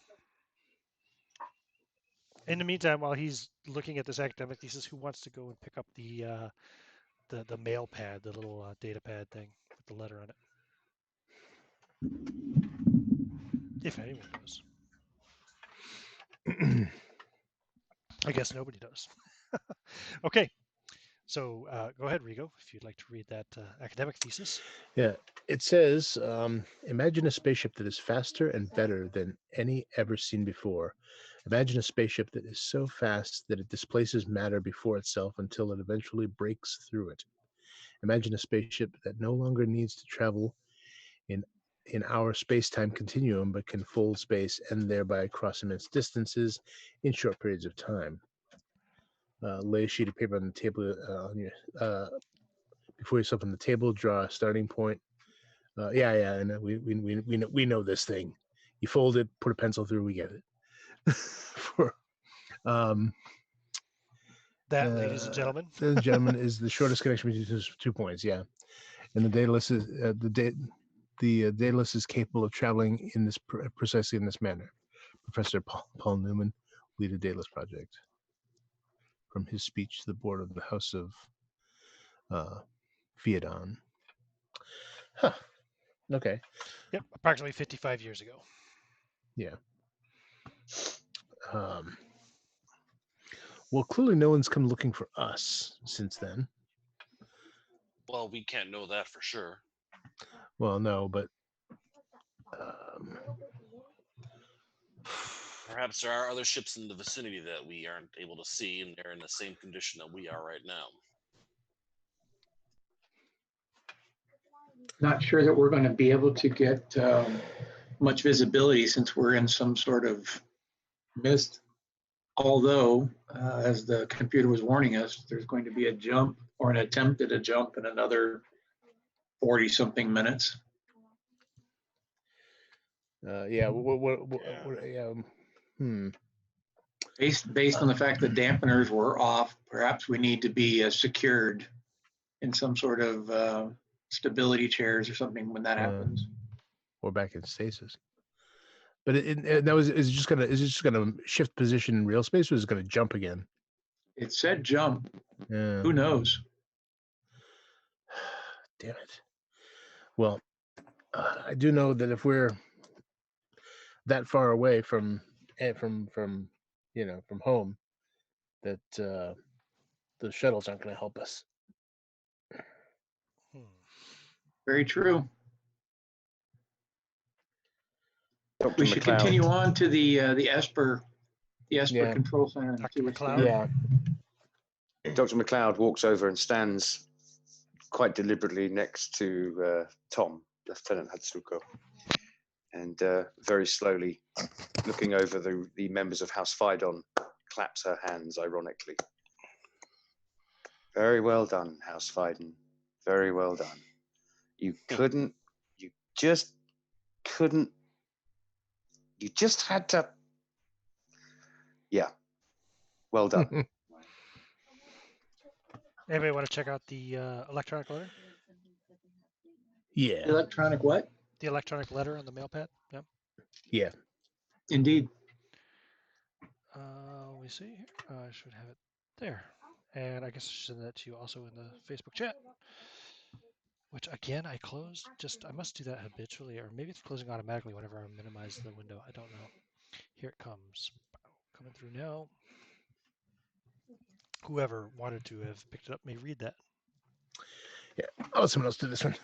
In the meantime, while he's looking at this academic thesis, who wants to go and pick up the mail pad, the little data pad thing with the letter on it? If anyone does. I guess nobody does. Okay, so go ahead, Rigo, if you'd like to read that academic thesis. Yeah, it says, imagine a spaceship that is faster and better than any ever seen before. Imagine a spaceship that is so fast that it displaces matter before itself until it eventually breaks through it. Imagine a spaceship that no longer needs to travel in our space-time continuum, but can fold space and thereby cross immense distances in short periods of time. Lay a sheet of paper on the table before yourself on the table. Draw a starting point. And we know this thing. You fold it, put a pencil through, we get it. For That, ladies and gentlemen, is the shortest connection between 2 points. Yeah, and the dataless is the dataless is capable of traveling in this precisely in this manner. Professor Paul Newman lead a dataless project. From his speech to the board of the House of Fiadon. Huh. Okay. yep, approximately 55 years ago. Yeah. Well, clearly no one's come looking for us since then. Well, we can't know that for sure. Well, no, but perhaps there are other ships in the vicinity that we aren't able to see, and they're in the same condition that we are right now. Not sure that we're going to be able to get much visibility since we're in some sort of mist. Although, as the computer was warning us, there's going to be a jump or an attempt at a jump in another 40-something minutes. Yeah. Based on the fact that dampeners were off, perhaps we need to be secured in some sort of stability chairs or something when that happens. Or back in stasis. But is it just gonna shift position in real space, or is it gonna jump again? It said jump. Yeah. Who knows? Damn it. Well, I do know that if we're that far away from home, that the shuttles aren't going to help us. Very true. Dr. We should McLeod. continue on to the Esper control center and see what's McLeod? there. Yeah. Dr. McLeod walks over and stands quite deliberately next to Tom, Lieutenant Hatsuko, and very slowly, looking over the members of House Phaidon, claps her hands ironically. Very well done, House Phaidon. Very well done. You just had to. Yeah. Well done. Anybody want to check out the electronic letter? Yeah. Electronic what? The electronic letter on the mail pad? Yep. Yeah. Indeed. Let me see here. I should have it there. And I guess I should send that to you also in the Facebook chat. Which again, I closed. I must do that habitually, or maybe it's closing automatically whenever I minimize the window. I don't know. Here it comes. Coming through now. Whoever wanted to have picked it up may read that. Yeah. I'll let someone else do this one.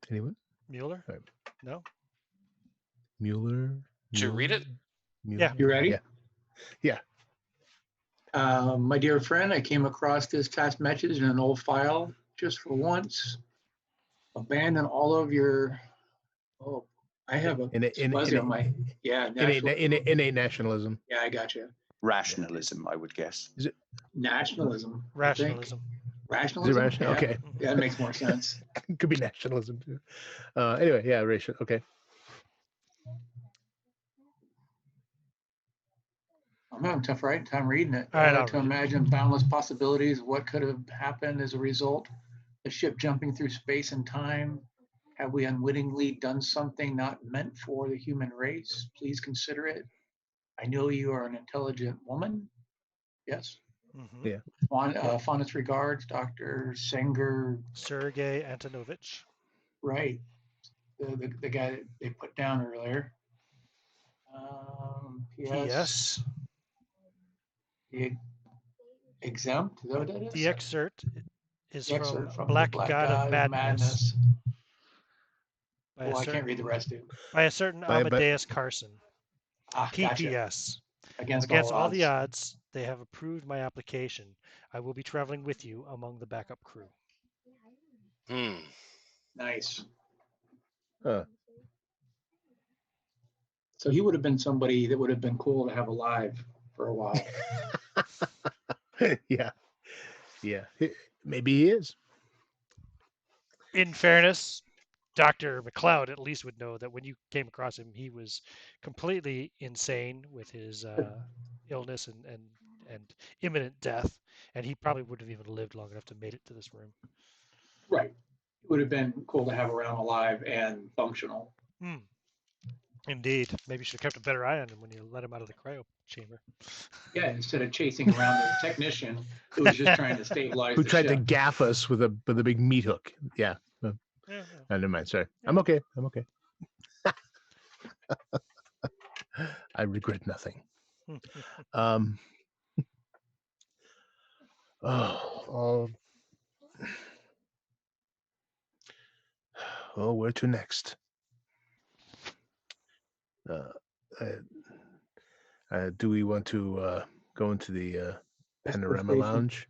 Anyone? Mueller? Right. No? Mueller? Did you read it? Yeah. You ready? Yeah. My dear friend, I came across this task message in an old file. Just for once, abandon all of your. Oh, I have a fuzzy on my. Yeah, innate nationalism. Yeah, I got you. Rationalism, I would guess. Is it Nationalism? Rationalism. Rationalism? Is it rational? Yeah. Okay. Yeah, that makes more sense. Could be nationalism too. Anyway, yeah, racial. Okay. I'm having a tough time reading it. All right, I I'll like to read it. imagine boundless possibilities of what could have happened as a result. The ship jumping through space and time. Have we unwittingly done something not meant for the human race? Please consider it. I know you are an intelligent woman. Yes. Mm-hmm. Yeah. Fondest regards, Dr. Senger. Sergei Antonovich. Right. The guy that they put down earlier. P.S. The exempt. Is that what that is? The excerpt is The from excerpt from the Black Black God of Madness by, I can't read the rest of it. by a certain By- Amadeus Carson. Gotcha. P.P.S. Against Against all all the odds. odds, they have approved my application. I will be traveling with you among the backup crew. Hmm. Nice. Huh. So he would have been somebody that would have been cool to have alive for a while. Yeah. Yeah. Maybe he is. In fairness, Dr. McLeod at least would know that when you came across him, he was completely insane with his illness and imminent death, and he probably wouldn't have even lived long enough to made it to this room. Right. It would have been cool to have around alive and functional. Hmm. Indeed. Maybe you should have kept a better eye on him when you let him out of the cryo chamber. Yeah, instead of chasing around the technician who was just trying to stabilize Who the tried to ship. gaff us with a big meat hook? Yeah. Yeah, Never mind. Sorry. Yeah. I'm okay. I'm okay. I regret nothing. Um. Oh. Oh, where to next? Do we want to go into the panorama station. lounge?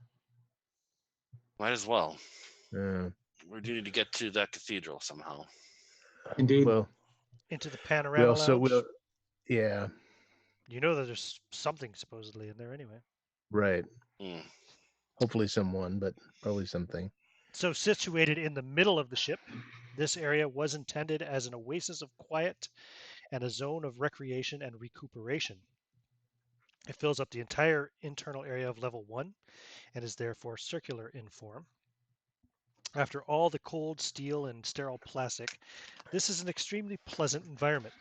Might as well. Uh, We do need to get to that cathedral somehow. Indeed. Well, Into the we panorama also lounge. will. Yeah. You know that there's something supposedly in there anyway. Right. Hmm. Hopefully someone, but probably something. So situated in the middle of the ship, this area was intended as an oasis of quiet and a zone of recreation and recuperation. It fills up the entire internal area of level 1 and is therefore circular in form. After all the cold steel and sterile plastic, this is an extremely pleasant environment.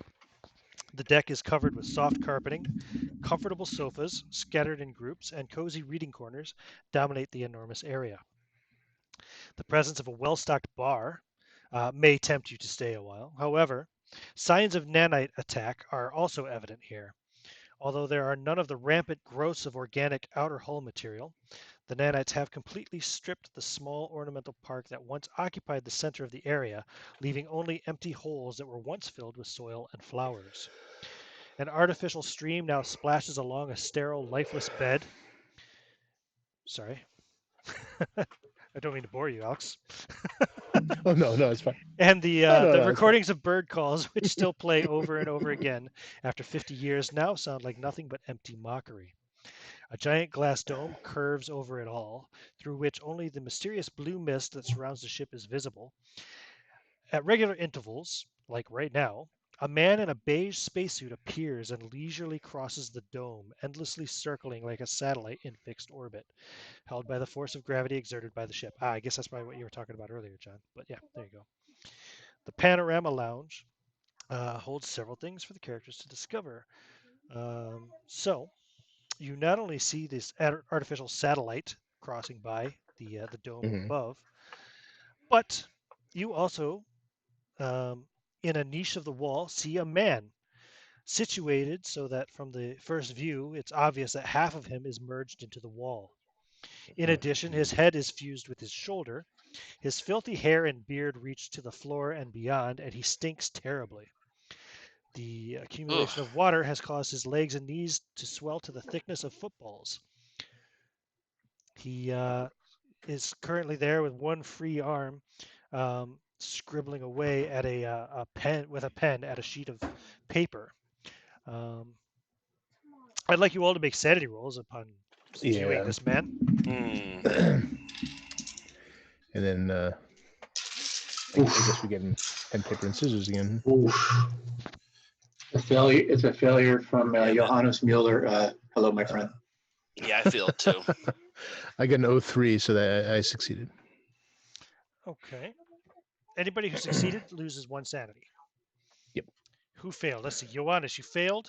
The deck is covered with soft carpeting, comfortable sofas scattered in groups, and cozy reading corners dominate the enormous area. The presence of a well-stocked bar may tempt you to stay a while. However, signs of nanite attack are also evident here. Although there are none of the rampant growths of organic outer hull material, the nanites have completely stripped the small ornamental park that once occupied the center of the area, leaving only empty holes that were once filled with soil and flowers. An artificial stream now splashes along a sterile, lifeless bed. Sorry. I don't mean to bore you, Alex. Oh no, it's fine. And the Oh, no, the no, it's fine. recordings of bird calls, which still play over and over again after 50 years, now sound like nothing but empty mockery. A giant glass dome curves over it all, through which only the mysterious blue mist that surrounds the ship is visible. At regular intervals, like right now, a man in a beige spacesuit appears and leisurely crosses the dome, endlessly circling like a satellite in fixed orbit, held by the force of gravity exerted by the ship. I guess that's probably what you were talking about earlier, John. But yeah, there you go. The Panorama Lounge holds several things for the characters to discover. So, you not only see this artificial satellite crossing by the dome Mhm. above, but you also, in a niche of the wall, see a man situated so that from the first view, it's obvious that half of him is merged into the wall. In addition, his head is fused with his shoulder. His filthy hair and beard reach to the floor and beyond, and he stinks terribly. The accumulation Ugh. of water has caused his legs and knees to swell to the thickness of footballs. He is currently there with one free arm, scribbling away at a pen with a pen at a sheet of paper. I'd like you all to make sanity rolls upon viewing Yeah. this man. Hmm. And then I guess we get pen, paper, and scissors again. Oof. A failure. It's a failure from Yeah, Johannes Mueller. Hello, my friend. Yeah, I feel it too. I got an 03, so that I succeeded. Okay. Anybody who succeeded loses one sanity. Yep. Who failed? Let's see. Johannes, you failed.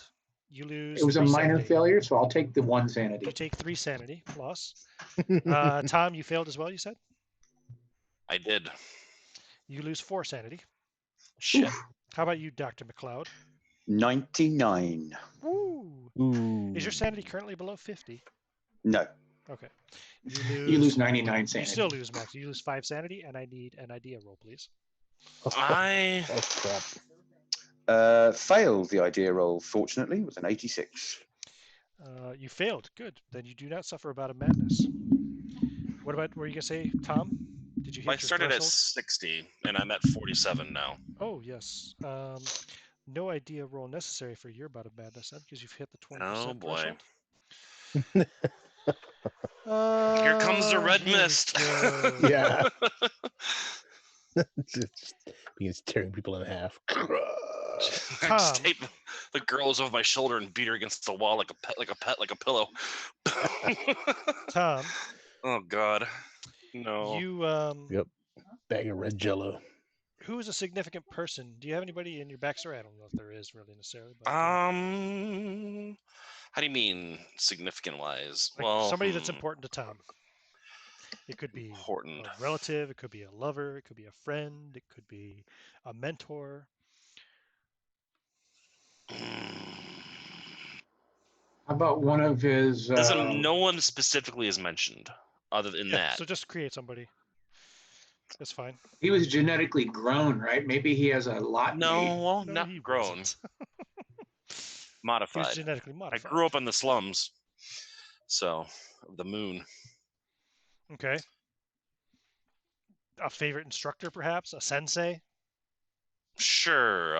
You lose. It was a 3 minor sanity. failure, so I'll take the 1 sanity. You take 3 sanity plus. Tom, you failed as well, you said? I did. You lose 4 sanity. Shit. Oof. How about you, Dr. McLeod? 99. Woo! Ooh. Is your sanity currently below 50? No. Okay. You lose 99 You sanity. still lose, Max. You lose 5 sanity, and I need an idea roll, please. Oh, I oh crap. Failed the idea roll, fortunately, with an 86. You failed. Good. Then you do not suffer about a madness. What about, were you going to say, Tom? Did you hit I your started at threshold? 60 and I'm at 47 now. Oh, yes. No idea roll necessary for your bout of madness then, because you've hit the 20% Oh boy. threshold. Here comes the red Here we mist. go. Yeah. Just begins tearing people in half. I Tom. just take the girls over my shoulder and beat her against the wall like a pillow. Tom, Oh God. No. you Yep. Bag of red jello. who is a significant person? Do you have anybody in your backstory? I don't know if there is really necessarily, but How do you mean significant wise? like Well, somebody that's important to Tom. It could be important. a relative, it could be a lover, it could be a friend, it could be a mentor. How about one of his? No one specifically is mentioned other than that. So just create somebody. That's fine. He was genetically grown, right? Maybe he has a lot No, made. well, No, not he grown. wasn't. He was Modified. genetically I modified. grew up in the slums, so of the moon. Okay. A favorite instructor, perhaps? A sensei? Sure.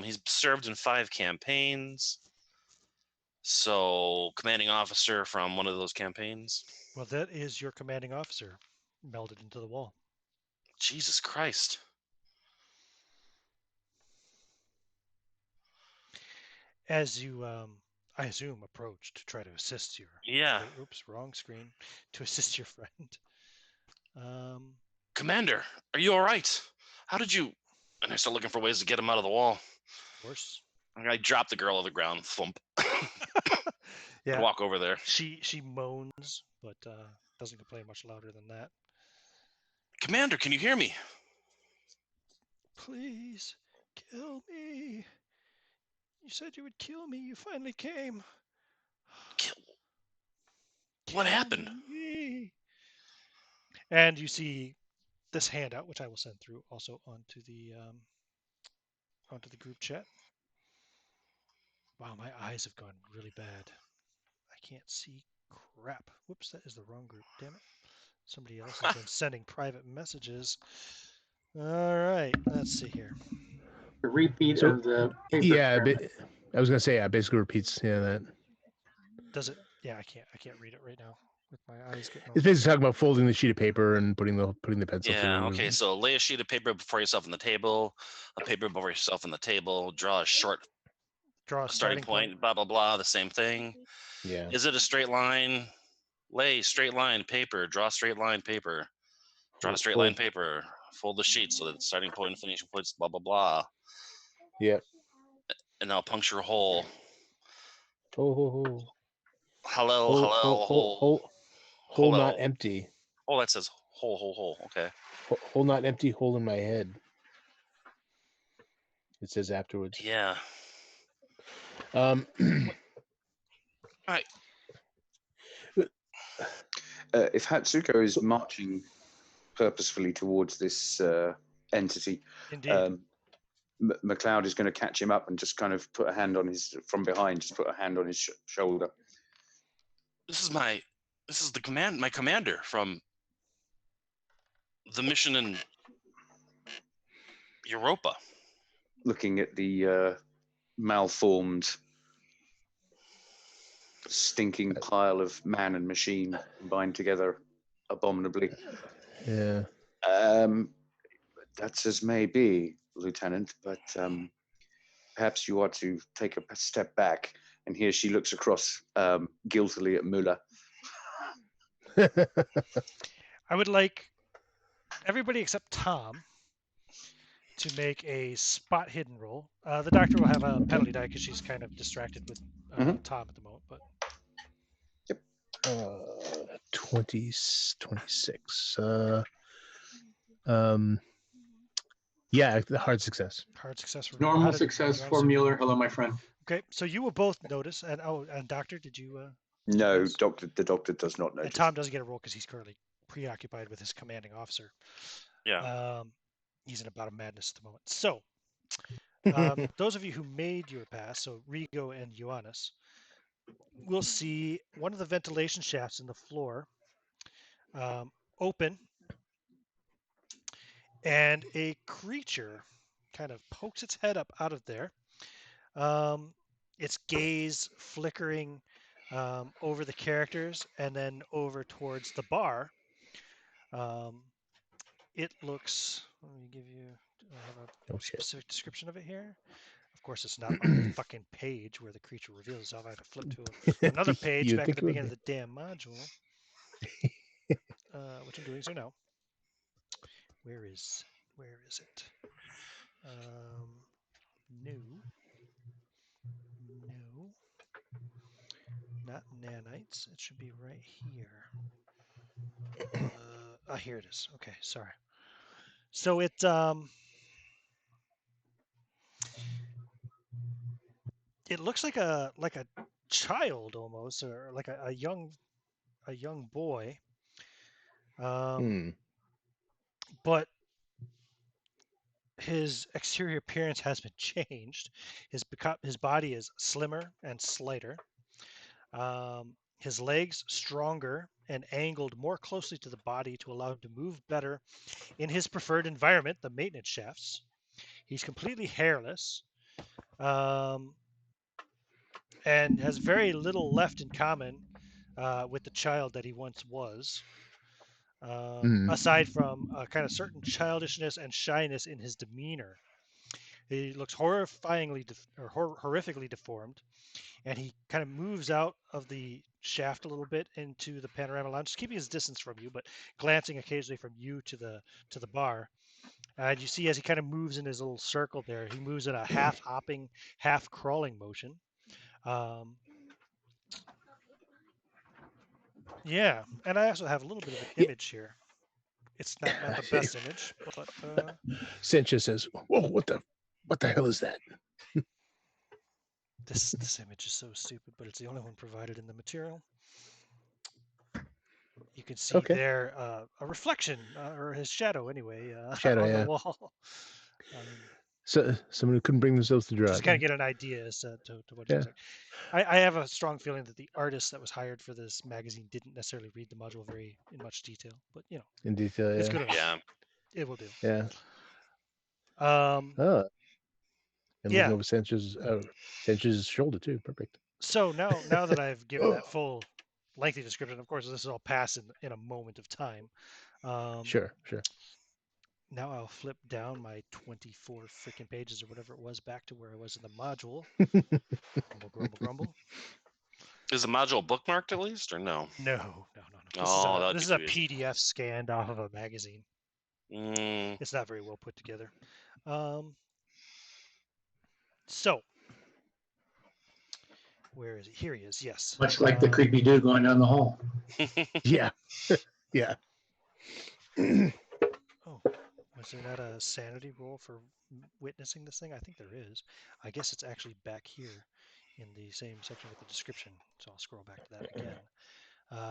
He's served in 5 campaigns. So, commanding officer from one of those campaigns. Well, that is your commanding officer melded into the wall. Jesus Christ. As you, I assume, approach to try to assist your. Yeah. Oops, wrong screen. To assist your friend. Commander, are you all right? How did you? And I start looking for ways to get him out of the wall. Of course. I drop the girl on the ground, thump. Yeah. Walk over there. She moans, but doesn't complain much louder than that. Commander, can you hear me? Please, kill me. You said you would kill me. You finally came. What happened? Me. And you see this handout, which I will send through also onto the group chat. Wow, my eyes have gone really bad. I can't see crap. Whoops, that is the wrong group. Damn it. Somebody else has been sending private messages. All right, let's see here. A repeat of the paper. Yeah, I was gonna say basically repeats. Yeah, that. Does it? Yeah, I can't read it right now with my eyes getting. It's basically talking about folding the sheet of paper and putting the pencil through. Yeah, okay, so lay a sheet of paper before yourself on the table, a paper before yourself on the table, draw a starting point, blah, blah, blah, the same thing. Yeah. Is it a straight line? Lay straight line paper, draw straight line paper, draw a straight line paper, fold the sheet so that starting point and finishing points, blah, blah, blah. Yep. And now puncture a hole. Hello, hole not empty. Oh, that says hole. Okay. Hole not empty, hole in my head. It says afterwards. Yeah. All right. If Hatsuko is marching purposefully towards this entity, McLeod is going to catch him up and just kind of put a hand on his shoulder. This is my commander from the mission in Europa. Looking at the malformed, stinking pile of man and machine combined together abominably. Yeah. That's as may be, Lieutenant, but perhaps you ought to take a step back. And here she looks across guiltily at Muller. I would like everybody except Tom to make a spot hidden roll. The doctor will have a penalty die because she's kind of distracted with Tom at the moment. But 26. Yeah, the hard success. Hard success for Normal success for Mueller. Hello, my friend. Okay, so you will both notice, and doctor, did you? No, notice? the doctor does not notice. And Tom doesn't get a roll because he's currently preoccupied with his commanding officer. Yeah. He's in a bout of madness at the moment. So, those of you who made your pass, so Rigo and Ioannis, will see one of the ventilation shafts in the floor open, and a creature kind of pokes its head up out of there. Its gaze flickering over the characters and then over towards the bar. It looks. Let me give you. I have a specific description of it here. Of course, it's not on the fucking page where the creature reveals itself. I have to flip to another page back at the beginning of the damn module, which I'm doing so now. Where is it? No, not nanites. It should be right here. Here it is. Okay, sorry. So it looks like a child almost, or like a young boy. But his exterior appearance has been changed. His body is slimmer and slighter. His legs stronger and angled more closely to the body to allow him to move better in his preferred environment, the maintenance shafts. He's completely hairless, and has very little left in common with the child that he once was. Aside from a kind of certain childishness and shyness in his demeanor. He looks horrifyingly horrifically deformed, and he kind of moves out of the shaft a little bit into the panorama lounge, just keeping his distance from you, but glancing occasionally from you to the bar. And you see as he kind of moves in his little circle there, he moves in a half hopping, half crawling motion. Yeah, and I also have a little bit of an image here. It's not the best image, but Sanchez says, "Whoa, what the hell is that?" This image is so stupid, but it's the only one provided in the material. You can see there a reflection, or his shadow anyway, on the wall. So someone who couldn't bring themselves to draw. Just kind of get an idea as to what it looks like. I have a strong feeling that the artist that was hired for this magazine didn't necessarily read the module in much detail, but in detail, it's good enough. Yeah, it will do. Yeah. And looking over Sanchez's shoulder too. Perfect. So now that I've given that full lengthy description, of course, this is all passed in a moment of time. Sure. Now I'll flip down my 24 freaking pages or whatever it was back to where I was in the module. Grumble. Is the module bookmarked at least, or no? No. This is a PDF scanned off of a magazine. It's not very well put together. So, where is he? Here he is. Yes. Much like the creepy dude going down the hall. Yeah. Oh, was there not a sanity roll for witnessing this thing? I think there is. I guess it's actually back here in the same section with the description. So I'll scroll back to that again.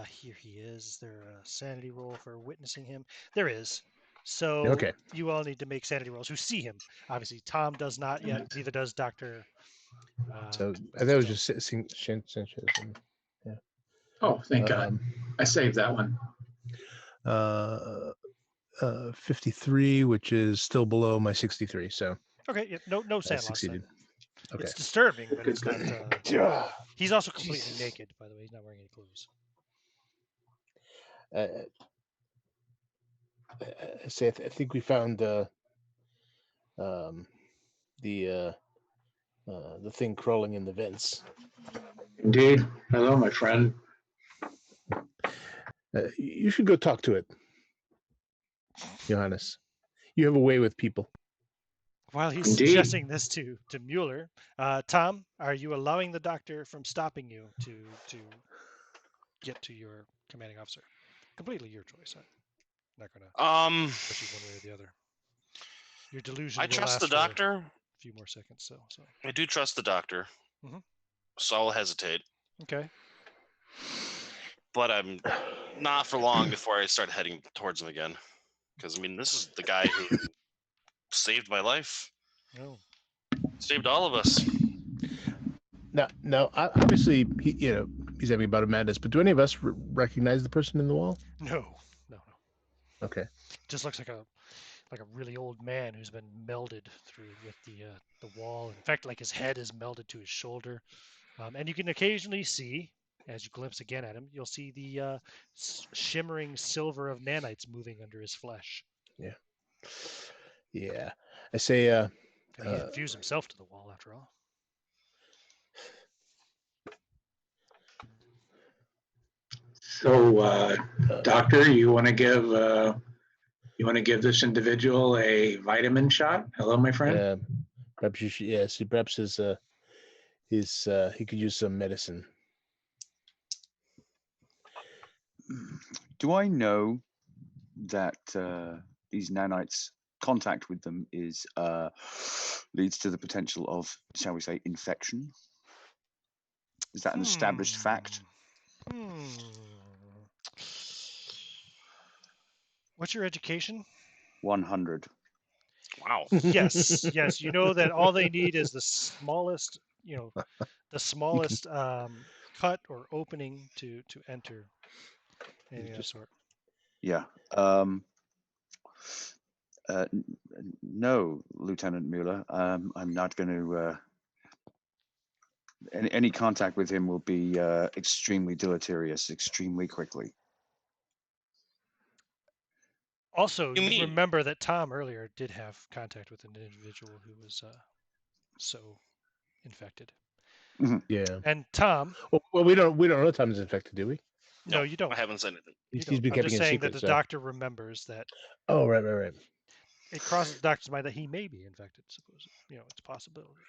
Here he is. Is there a sanity roll for witnessing him? There is. So you all need to make sanity rolls who see him. Obviously, Tom does not yet. Neither does Dr. So I thought it was just Sanchez. Yeah. Oh, thank God. I saved that one. 53, which is still below my 63. So okay, no sand loss. Okay. It's disturbing, but it's not. He's also completely naked, by the way. He's not wearing any clothes. I think we found the thing crawling in the vents. Indeed. Hello, my friend. You should go talk to it, Johannes. You have a way with people. while he's Indeed. suggesting this to Mueller, Tom, are you allowing the doctor from stopping you to get to your commanding officer? Completely your choice. I'm not going to push you one way or the other. Your delusion I will trust the last for a doctor. few more seconds. So. I do trust the doctor. Mhm. So I'll hesitate. Okay. But I'm not for long before I start heading towards him again. Because, I mean, this is the guy who saved my life. No. Saved all of us. Now, obviously, he's having a bout of madness. But do any of us recognize the person in the wall? No. Okay. Just looks like a really old man who's been melded through with the wall. In fact, like his head is melded to his shoulder, and you can occasionally see, as you glimpse again at him, you'll see the shimmering silver of nanites moving under his flesh. Yeah. I say, And he infused himself to the wall, after all. So, doctor, you want to give this individual a vitamin shot? Hello, my friend. perhaps you should. Yes, perhaps he could use some medicine. Do I know that these nanites contact with them is leads to the potential of, shall we say, infection? Is that an established fact? What's your education? 100. Wow. Yes. You know that all they need is the smallest, cut or opening to enter any of that sort. Yeah. No, Lieutenant Mueller. I'm not going to. Any contact with him will be extremely deleterious, extremely quickly. Also, You you mean? remember that Tom earlier did have contact with an individual who was so infected. Yeah. And Tom. Well, we don't know Tom's infected, do we? No, you don't. I haven't said anything. He's I'm been keeping just it saying secret. that the doctor remembers that. Oh, right. It crosses the doctor's mind that he may be infected. Suppose it's a possibility.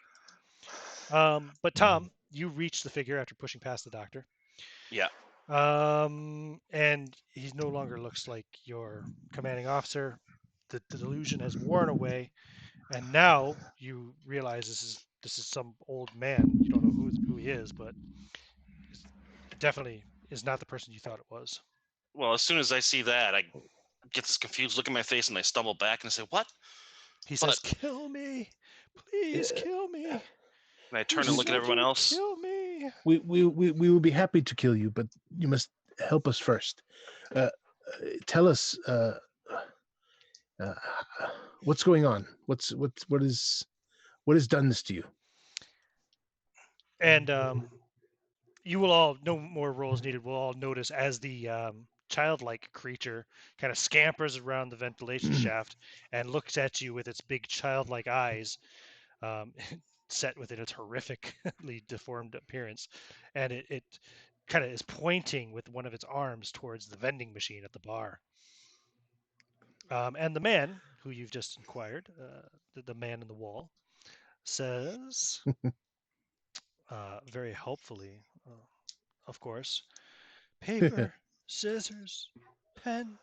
But Tom, you reach the figure after pushing past the doctor. Yeah. And he no longer looks like your commanding officer. The delusion has worn away, and now you realize this is some old man. You don't know who he is, but it definitely is not the person you thought it was. Well, as soon as I see that, I get this confused look in my face, and I stumble back and I say, "What?" He says, "Kill me, please, kill me." And I turn and look at everyone else. Kill me. We will be happy to kill you, but you must help us first. Tell us what's going on. What has done this to you? And you will all, no more rolls needed, will all notice as the childlike creature kind of scampers around the ventilation shaft and looks at you with its big childlike eyes, set within its horrifically deformed appearance, and it kind of is pointing with one of its arms towards the vending machine at the bar. And the man who you've just inquired, the man in the wall, says, very helpfully, of course, paper, scissors, pen,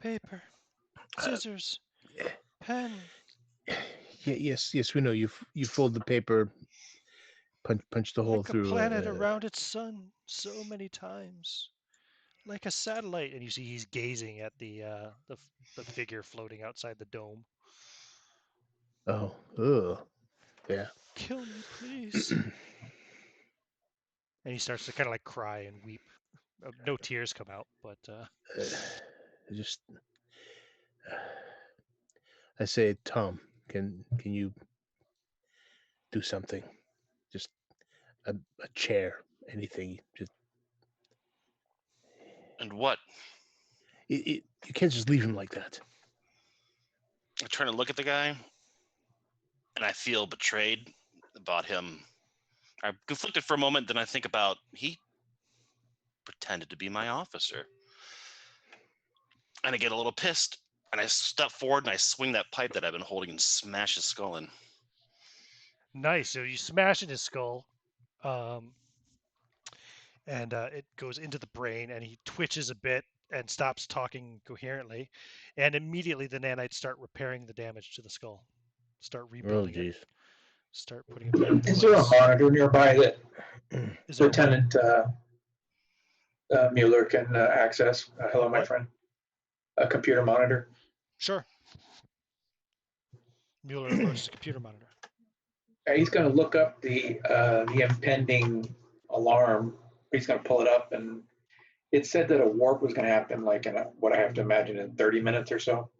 paper, scissors, pen. Yes, we know. You fold the paper, punch the hole Like through. a planet around its sun so many times. Like a satellite. And you see he's gazing at the figure floating outside the dome. Yeah. Kill me, please. And he starts to kind of like cry and weep. No tears come out, but I say, Tom, can you do something? Just a chair, anything. Just. And what? You can't just leave him like that. I turn and look at the guy, and I feel betrayed about him. I'm conflicted for a moment, then I think about he pretended to be my officer. And I get a little pissed And I step forward and I swing that pipe that I've been holding and smash his skull in. Nice. So you smash in his skull, and it goes into the brain, and he twitches a bit and stops talking coherently, and immediately the nanites start repairing the damage to the skull, start Oh, rebuilding it, jeez. start putting it back into Is there a place. monitor nearby that Is there a what? Lieutenant Mueller can access? Hello, my What? friend. A computer monitor. Sure. Mueller approaches the computer monitor. He's going to look up the impending alarm. He's going to pull it up, and it said that a warp was going to happen, like in what I have to imagine in 30 minutes or so.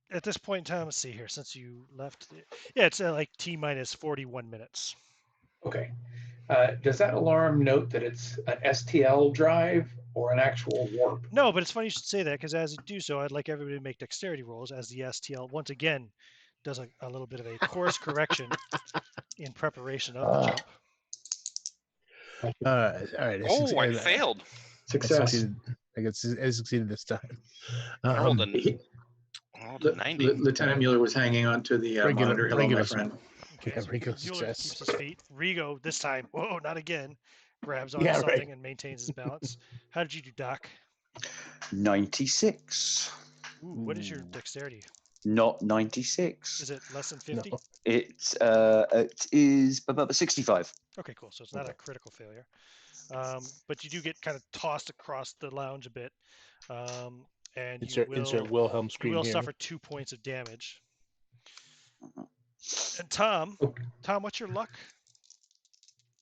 At this point in time, let's see here. Since you left, yeah, it's like T minus 41 minutes. Okay. Does that alarm note that it's an STL drive or an actual warp? No, but it's funny you should say that, because as you do so, I'd like everybody to make dexterity rolls as the STL once again does a little bit of a course correction in preparation of the jump. All right. Oh, I failed. Success. I succeeded this time. I rolled a 90. Lieutenant Mueller was hanging on to the monitor. Hello, my friend. Okay, Yeah, so Rico's Mueller success. keeps his feet. Rigo, this time, whoa, not again, grabs onto Yeah, something right. and maintains his balance. How did you do, Doc? 96. Ooh, what is your dexterity? Not 96. Is it less than 50? No. It is about 65. Okay, cool. So it's not a critical failure. But you do get kind of tossed across the lounge a bit. And Insert Wilhelm scream you will here. suffer 2 points of damage. And Tom, what's your luck?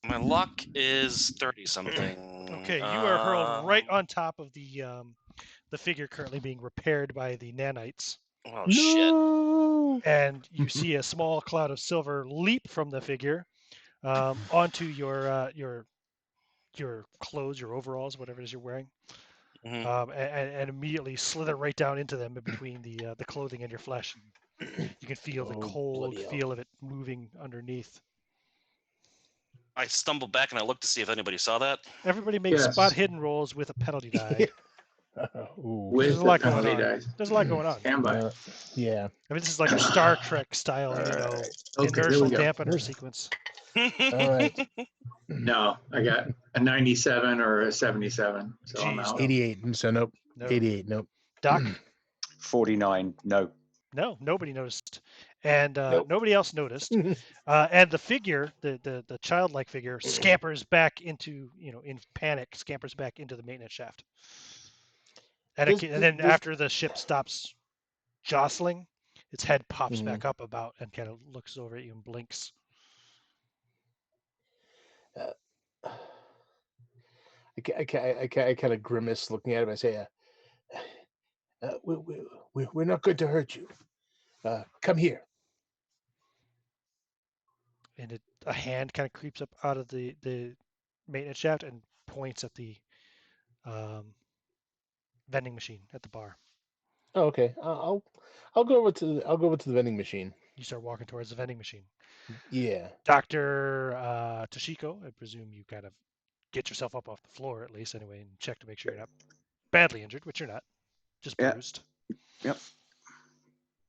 My luck is 30 something. Okay, you are hurled right on top of the figure currently being repaired by the nanites. Oh shit! And you see a small cloud of silver leap from the figure onto your clothes, your overalls, whatever it is you're wearing, and immediately slither right down into them between the clothing and your flesh. You can feel the cold feel of it moving underneath. I stumble back and I look to see if anybody saw that. Everybody makes spot hidden rolls with a penalty die. With the penalty dice. There's a lot going on. Standby. Yeah. I mean, this is like a Star Trek style, inertial dampener sequence. All right. No, I got a 97 or a 77. So I'm out. 88. So nope. 88. Nope. Doc? 49. No. No, nobody noticed. And Nope. nobody else noticed. And the figure, the childlike figure, scampers back into, in panic, scampers back into the maintenance shaft. And then after the ship stops jostling, its head pops back up about and kind of looks over at you and blinks. I kind of grimace looking at him. I say, we're not going to hurt you. Come here. And a hand kind of creeps up out of the maintenance shaft and points at the vending machine at the bar. Oh, okay. I'll go over to the vending machine. You start walking towards the vending machine. Yeah. Dr. Toshiko, I presume you kind of get yourself up off the floor at least anyway and check to make sure you're not badly injured, which you're not, just bruised. Yep.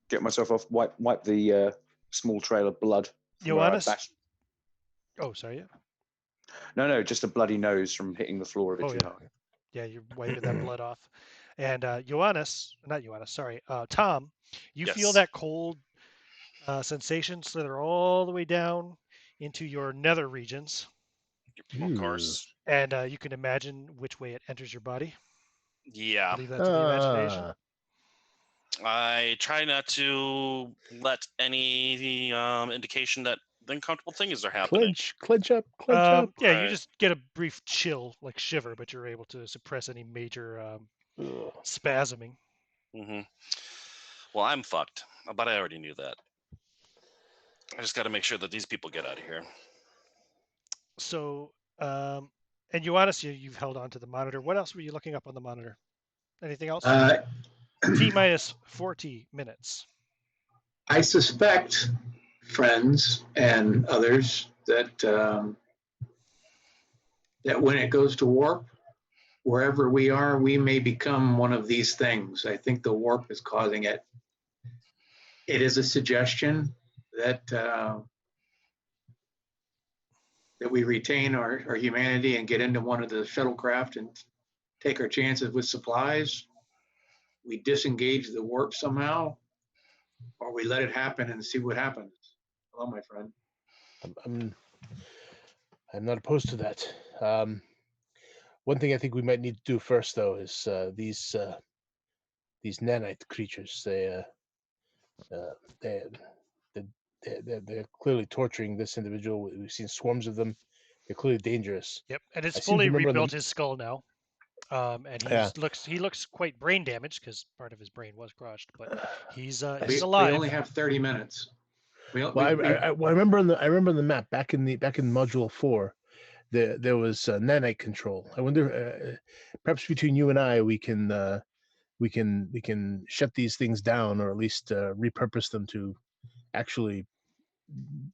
Get myself off. Wipe the small trail of blood. Ioannis? Oh, sorry. Yeah. No, just a bloody nose from hitting the floor of it too hard. Yeah, you're wiping that blood off. And Tom, you feel that cold sensation slither all the way down into your nether regions. Of course. And you can imagine which way it enters your body. Yeah. Leave that to the imagination. I try not to let any indication that the uncomfortable things are happening. Clench up. Yeah, Right. you just get a brief chill, like shiver, but you're able to suppress any major spasming. Mm-hmm. Well, I'm fucked, but I already knew that. I just got to make sure that these people get out of here. So, and you honestly, you've held on to the monitor. What else were you looking up on the monitor? Anything else? T minus 40 minutes. I suspect, friends and others, that that when it goes to warp, wherever we are, we may become one of these things. I think the warp is causing it. It is a suggestion that that we retain our humanity and get into one of the shuttlecraft and take our chances with supplies. We disengage the warp somehow, or we let it happen and see what happens. Hello, my friend. I'm not opposed to that. One thing I think we might need to do first, though, is these nanite creatures. They're clearly torturing this individual. We've seen swarms of them. They're clearly dangerous. Yep, and it's I seem to fully remember rebuilt his skull now. And Yeah. he looks quite brain damaged because part of his brain was crushed, but he's We alive. only have 30 minutes. I remember on the map back in module 4, there was nanite control. I wonder, perhaps between you and I, we can shut these things down, or at least repurpose them to actually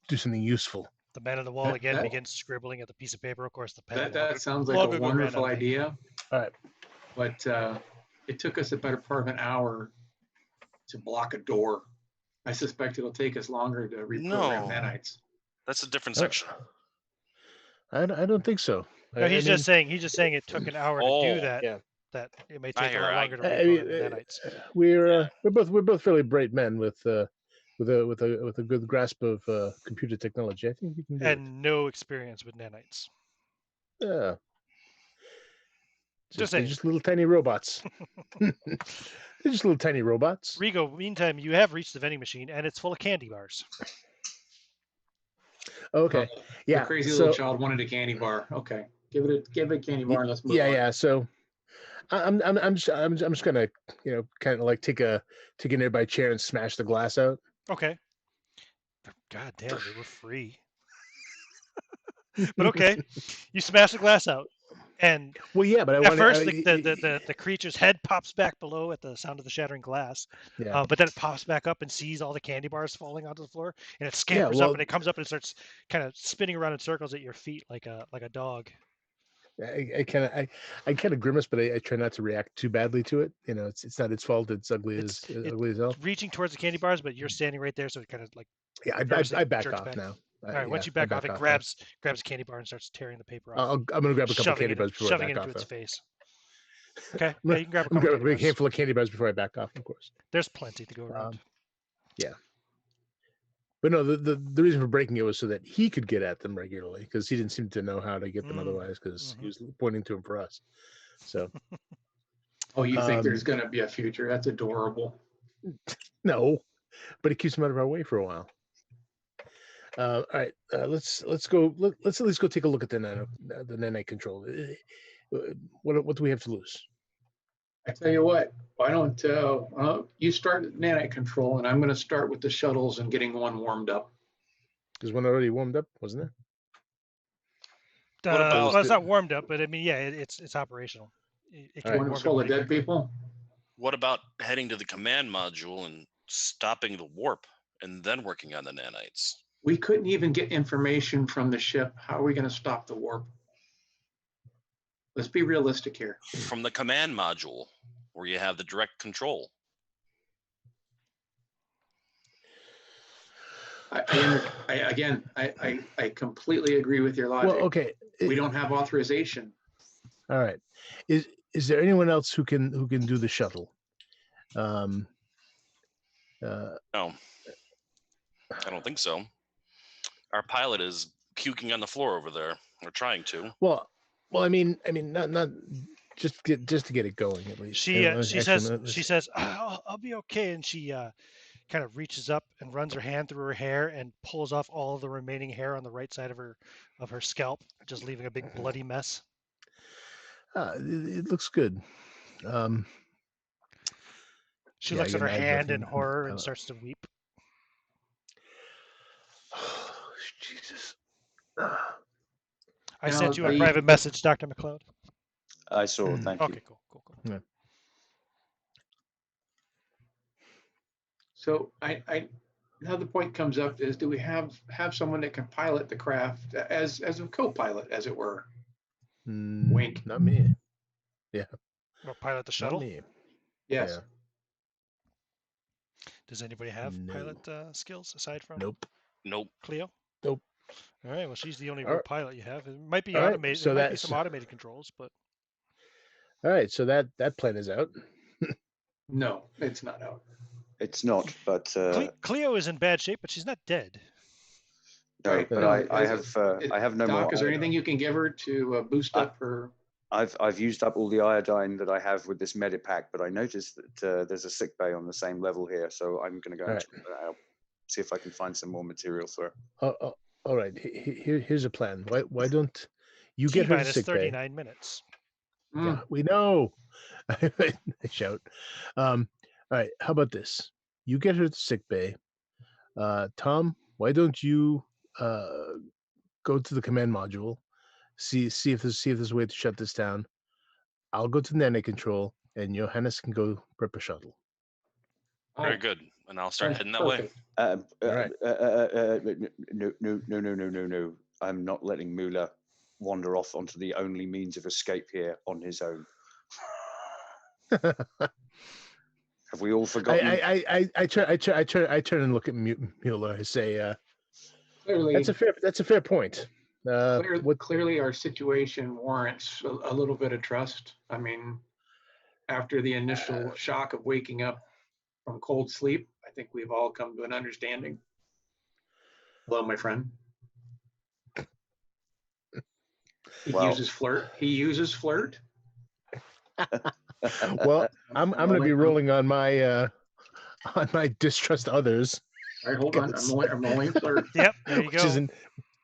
do something useful. The man on the wall again begins scribbling at the piece of paper. Of course, the pen. That sounds like a wonderful idea. All right, but it took us a better part of an hour to block a door. I suspect it'll take us longer to reprogram nanites. That's a different section. I don't think so. No, he's just saying it took an hour to do that. Yeah. That it may take a lot longer to reprogram nanites. We're both fairly bright men with a good grasp of computer technology. I think we can do it. And no experience with nanites. Yeah. Just little tiny robots. They're just little tiny robots. Rigo, meantime, you have reached the vending machine, and it's full of candy bars. Okay. Yeah. The crazy little child wanted a candy bar. Okay. Give it a candy bar and let's move on. Yeah. So I'm just gonna kind of like take a nearby chair and smash the glass out. Okay. God damn, they were free. But okay, you smash the glass out, and but at first the creature's head pops back below at the sound of the shattering glass. Yeah. But then it pops back up and sees all the candy bars falling onto the floor, and it scampers up and it comes up and it starts kind of spinning around in circles at your feet like a dog. I kind of grimace, but I try not to react too badly to it. It's not its fault. It's ugly as hell. Reaching towards the candy bars, but you're standing right there, so it kind of like I back off now. All right, once you back off, it grabs a candy bar and starts tearing the paper off. I'm gonna grab a couple of candy bars before I back off. Shoving it into its face. Okay, yeah, you can grab a handful of candy bars before I back off, of course. There's plenty to go around. Yeah. But no, the reason for breaking it was so that he could get at them regularly, because he didn't seem to know how to get them otherwise, because he was pointing to them for us. So. Oh, you think there's going to be a future? That's adorable. No, but it keeps them out of our way for a while. All right, let's go. Let's at least go take a look at the nanite control. What do we have to lose? I tell you what, why don't you start nanite control, and I'm going to start with the shuttles and getting one warmed up. There's one already warmed up, wasn't there? Well, it's not warmed up, but I mean, yeah, it's operational. It can warm full of dead people. What about heading to the command module and stopping the warp, and then working on the nanites? We couldn't even get information from the ship. How are we going to stop the warp? Let's be realistic here. From the command module, where you have the direct control. I completely agree with your logic. Well, okay. We don't have authorization. All right. Is there anyone else who can do the shuttle? No, I don't think so. Our pilot is puking on the floor over there. We're trying to. Well, I mean, not just to get it going at least. She says, I'll be okay, and she kind of reaches up and runs her hand through her hair and pulls off all of the remaining hair on the right side of her scalp, just leaving a big bloody mess. It looks good. She looks at her hand in horror and starts to weep. Oh, Jesus. I sent you a private message, Dr. McLeod. I saw. Thank you. Okay, cool. Yeah. So now the point comes up is, do we have someone that can pilot the craft as a co-pilot, as it were? Wink. Not me. Or pilot the Not shuttle. me. Yes. Does anybody have No. pilot skills aside from Nope. Nope. Cleo? Nope. All right. Well, she's the only All real right. pilot you have. It might be All right, automated. so there might be that's- some automated controls, but All right. So that plan is out. No, it's not out. It's not, but Cleo is in bad shape, but she's not dead. no. Right. But No, I have no Doc, more. is there anything you can give her to boost up her? I've used up all the iodine that I have with this medipack, but I noticed that there's a sick bay on the same level here, so I'm going to go and check that out, see if I can find some more material for her. All right. Here's a plan. Why don't you T get her to minus sick bay? 39 minutes. Yeah, we know. I shout. All right. How about this? You get her to sick bay. Tom, why don't you go to the command module, see if there's a way to shut this down. I'll go to nano control, and Johannes can go prep a shuttle. Very good. And I'll start heading that way. Perfect. All right. No. I'm not letting Mueller wander off onto the only means of escape here on his own. Have we all forgotten? I turn and look at Mueller. I say, Clearly, that's a fair point. clearly, our situation warrants a little bit of trust. I mean, after the initial shock of waking up from cold sleep, I think we've all come to an understanding. Hello, my friend. He uses flirt. He uses flirt. Well, I'm going to be rolling on my distrust others. All right, hold on. I'm rolling flirt. Yep, there you go.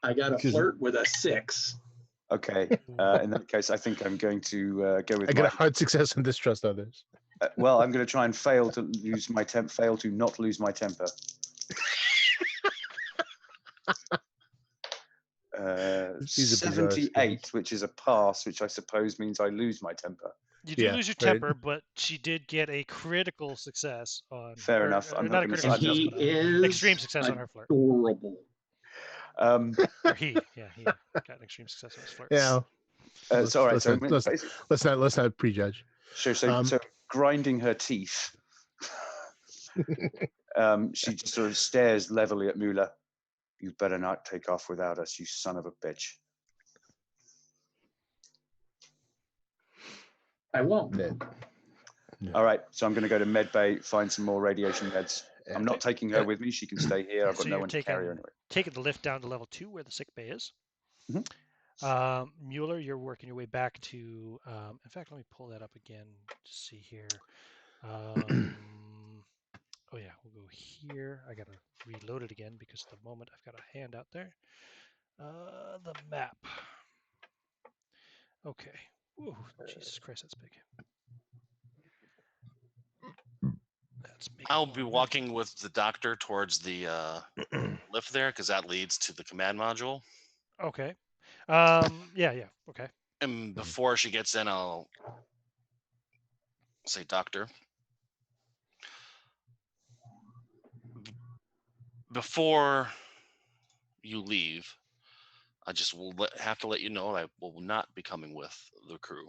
I got a flirt with a 6. Okay. In that case, I think I'm going to go with. I get a hard success on distrust others. Well, I'm going to try and fail to not lose my temper. 78, which is a pass, which I suppose means I lose my temper. You do lose your temper, but she did get a critical success on. Fair enough. I'm not a critical success, he but is extreme success on her flirt. Adorable. Or he got an extreme success on his flirt. Yeah. It's all right. So let's not prejudge. Sure. So grinding her teeth, she just sort of stares levelly at Mueller. You better not take off without us, you son of a bitch. I won't. No. All right, so I'm going to go to med bay, find some more radiation meds. I'm not taking her with me. She can stay here. I've got no one to carry her anyway. Taking the lift down to level 2 where the sick bay is. Mm-hmm. Mueller, you're working your way back to. In fact, let me pull that up again to see here. Oh yeah, we'll go here. I gotta reload it again because at the moment I've got a handout there. The map. Okay. Whoa, Jesus Christ, that's big. I'll be walking with the doctor towards the lift there because that leads to the command module. Okay. Yeah. Okay. And before she gets in, I'll say, Doctor, before you leave, I just will have to let you know I will not be coming with the crew.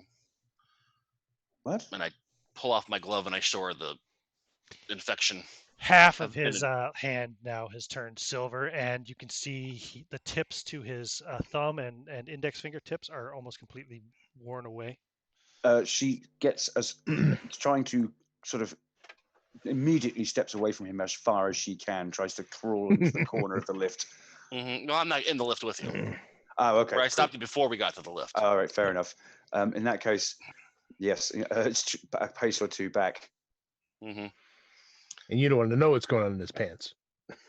What? And I pull off my glove and I show her the infection. Half of his hand now has turned silver, and you can see the tips to his thumb and index fingertips are almost completely worn away. She gets as trying to sort of immediately steps away from him as far as she can, tries to crawl into the corner of the lift. Mm-hmm. No, I'm not in the lift with you. Oh, okay. Where I stopped you before we got to the lift. All right, fair enough. In that case, yes, it's a pace or two back. Mm-hmm. And you don't want to know what's going on in his pants.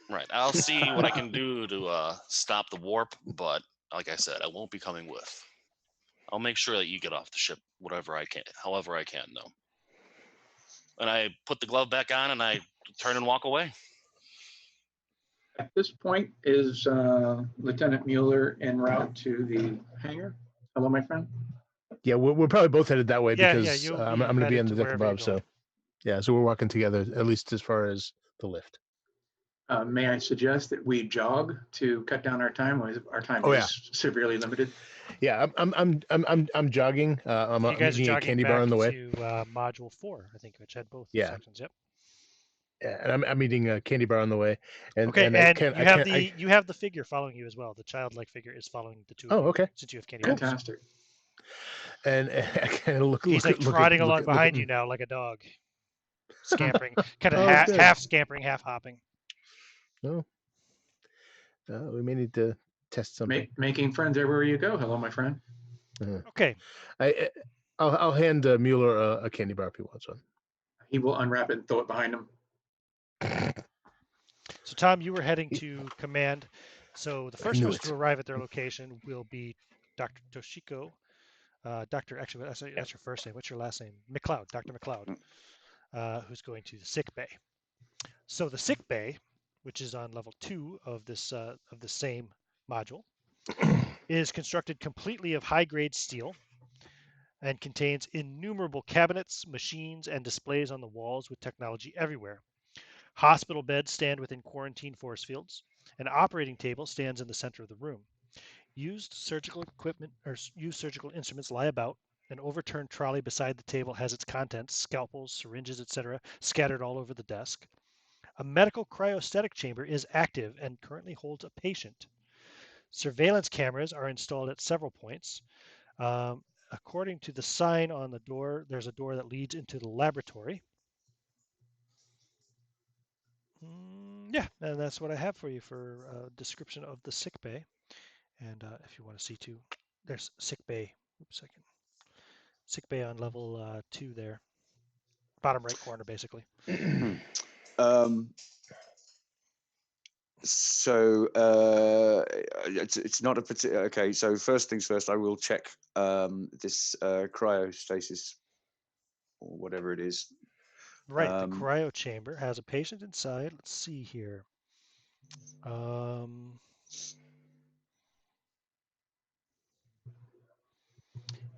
Right. I'll see what I can do to stop the warp, but like I said, I won't be coming with. I'll make sure that you get off the ship, whatever I can, however I can, though. And I put the glove back on, and I turn and walk away. At this point, is Lieutenant Mueller en route to the hangar? Hello, my friend. Yeah, we're probably both headed that way because I'm going to be on the deck above. So yeah, so we're walking together, at least as far as the lift. May I suggest that we jog to cut down our time? Our time Oh, is severely limited. Yeah, I'm jogging. I'm You guys are eating a jogging candy back bar on the way. to module 4, I think, which had both Yeah. sections. Yep. Yeah, and I'm eating a candy bar on the way. Okay, and and you have the figure following you as well. The childlike figure is following the two of Oh, you, okay. since you have candy bars. Fantastic. And I kind of look. He's look like at, look trotting at, look along at, look behind at, you now, like a dog, scampering, kind of Oh, good. half scampering, half hopping. No, we may need to test something. Making friends everywhere you go. Hello, my friend. Okay. I'll hand Mueller a candy bar if he wants one. He will unwrap it and throw it behind him. So, Tom, you were heading to command. So the first knew ones it. to arrive at their location will be Dr. Toshiko. Actually, that's your first name. What's your last name? McLeod. Dr. McLeod, who's going to the sick bay. So the sick bay, which is on level 2 of the same module, is constructed completely of high-grade steel and contains innumerable cabinets, machines, and displays on the walls with technology everywhere. Hospital beds stand within quarantine force fields. An operating table stands in the center of the room. Used surgical instruments lie about. An overturned trolley beside the table has its contents, scalpels, syringes, etc., scattered all over the desk. A medical cryostatic chamber is active and currently holds a patient. Surveillance cameras are installed at several points. According to the sign on the door, there's a door that leads into the laboratory. Yeah, and that's what I have for you for a description of the sick bay. And if you want to see too, there's sick bay. Oops, second. Sick bay on level 2 there. Bottom right corner, basically. So it's not a particular. Okay, so first things first, I will check this cryostasis or whatever it is. Right, the cryo chamber has a patient inside. Let's see here.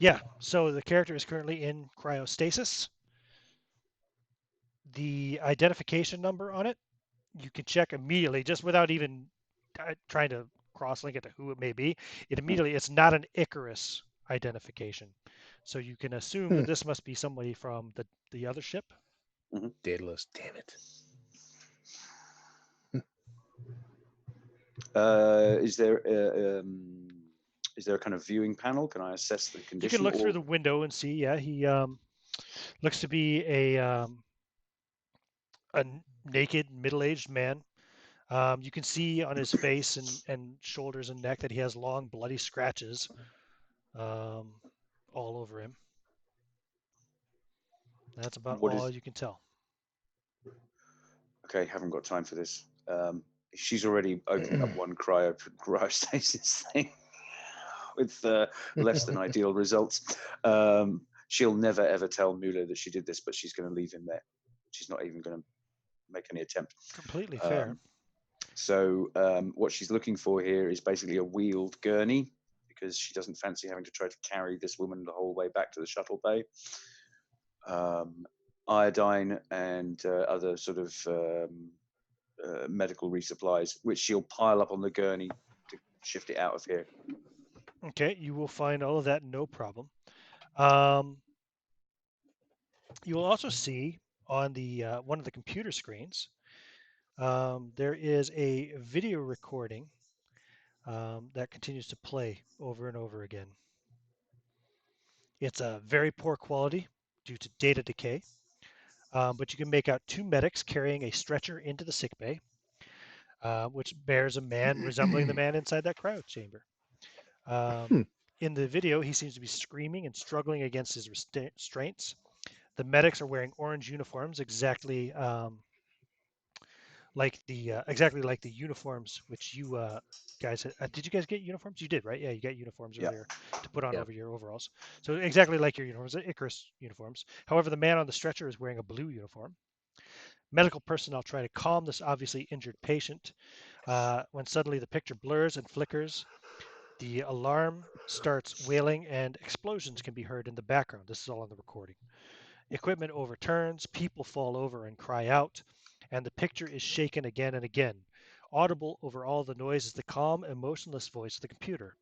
Yeah, so the character is currently in cryostasis. The identification number on it, you can check immediately, just without even trying to cross-link it to who it may be. It's not an Icarus identification. So you can assume that this must be somebody from the other ship. Daedalus, damn it. Is there a kind of viewing panel? Can I assess the condition? You can look through the window and see. Yeah, he looks to be a naked, middle-aged man. You can see on his face and shoulders and neck that he has long, bloody scratches all over him. That's about all you can tell. Okay, haven't got time for this. She's already opened up one cryostasis thing with less than ideal results. She'll never ever tell Mueller that she did this, but she's going to leave him there. She's not even going to make any attempt. Completely fair. So what she's looking for here is basically a wheeled gurney, because she doesn't fancy having to try to carry this woman the whole way back to the shuttle bay. Iodine and other sort of medical resupplies, which she'll pile up on the gurney to shift it out of here. Okay, you will find all of that, no problem. You will also see on the one of the computer screens, there is a video recording that continues to play over and over again. It's a very poor quality due to data decay, but you can make out two medics carrying a stretcher into the sickbay, which bears a man resembling the man inside that cryo chamber. In the video, he seems to be screaming and struggling against his restraints. The medics are wearing orange uniforms, exactly like the uniforms which you guys had. Did you guys get uniforms? You did, right? Yeah, you got uniforms earlier to put on over your overalls. So exactly like your uniforms, the Icarus uniforms. However, the man on the stretcher is wearing a blue uniform. Medical personnel try to calm this obviously injured patient when suddenly the picture blurs and flickers. The alarm starts wailing and explosions can be heard in the background. This is all on the recording. Equipment overturns, people fall over and cry out, and the picture is shaken again and again. Audible over all the noise is the calm, emotionless voice of the computer.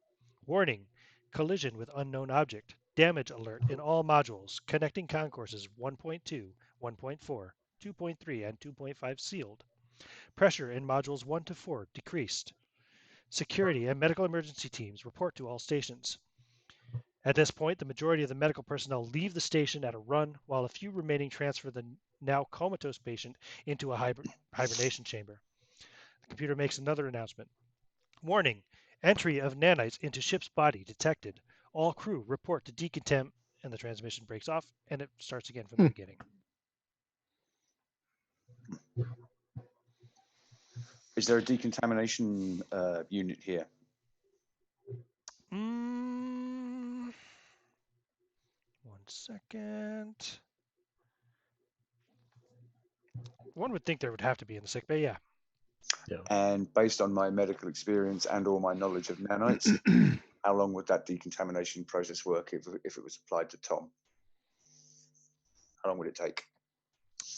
Warning, collision with unknown object. Damage alert in all modules. Connecting concourses 1.2, 1.4, 2.3, and 2.5 sealed. Pressure in modules 1 to 4 decreased. Security and medical emergency teams report to all stations. At this point, the majority of the medical personnel leave the station at a run, while a few remaining transfer the now comatose patient into a hibernation chamber. The computer makes another announcement. Warning, entry of nanites into ship's body detected. All crew report to decontam, and the transmission breaks off, and it starts again from the beginning. Is there a decontamination unit here? One second. One would think there would have to be in the sick bay, yeah. And based on my medical experience and all my knowledge of nanites, how long would that decontamination process work if it was applied to Tom? How long would it take?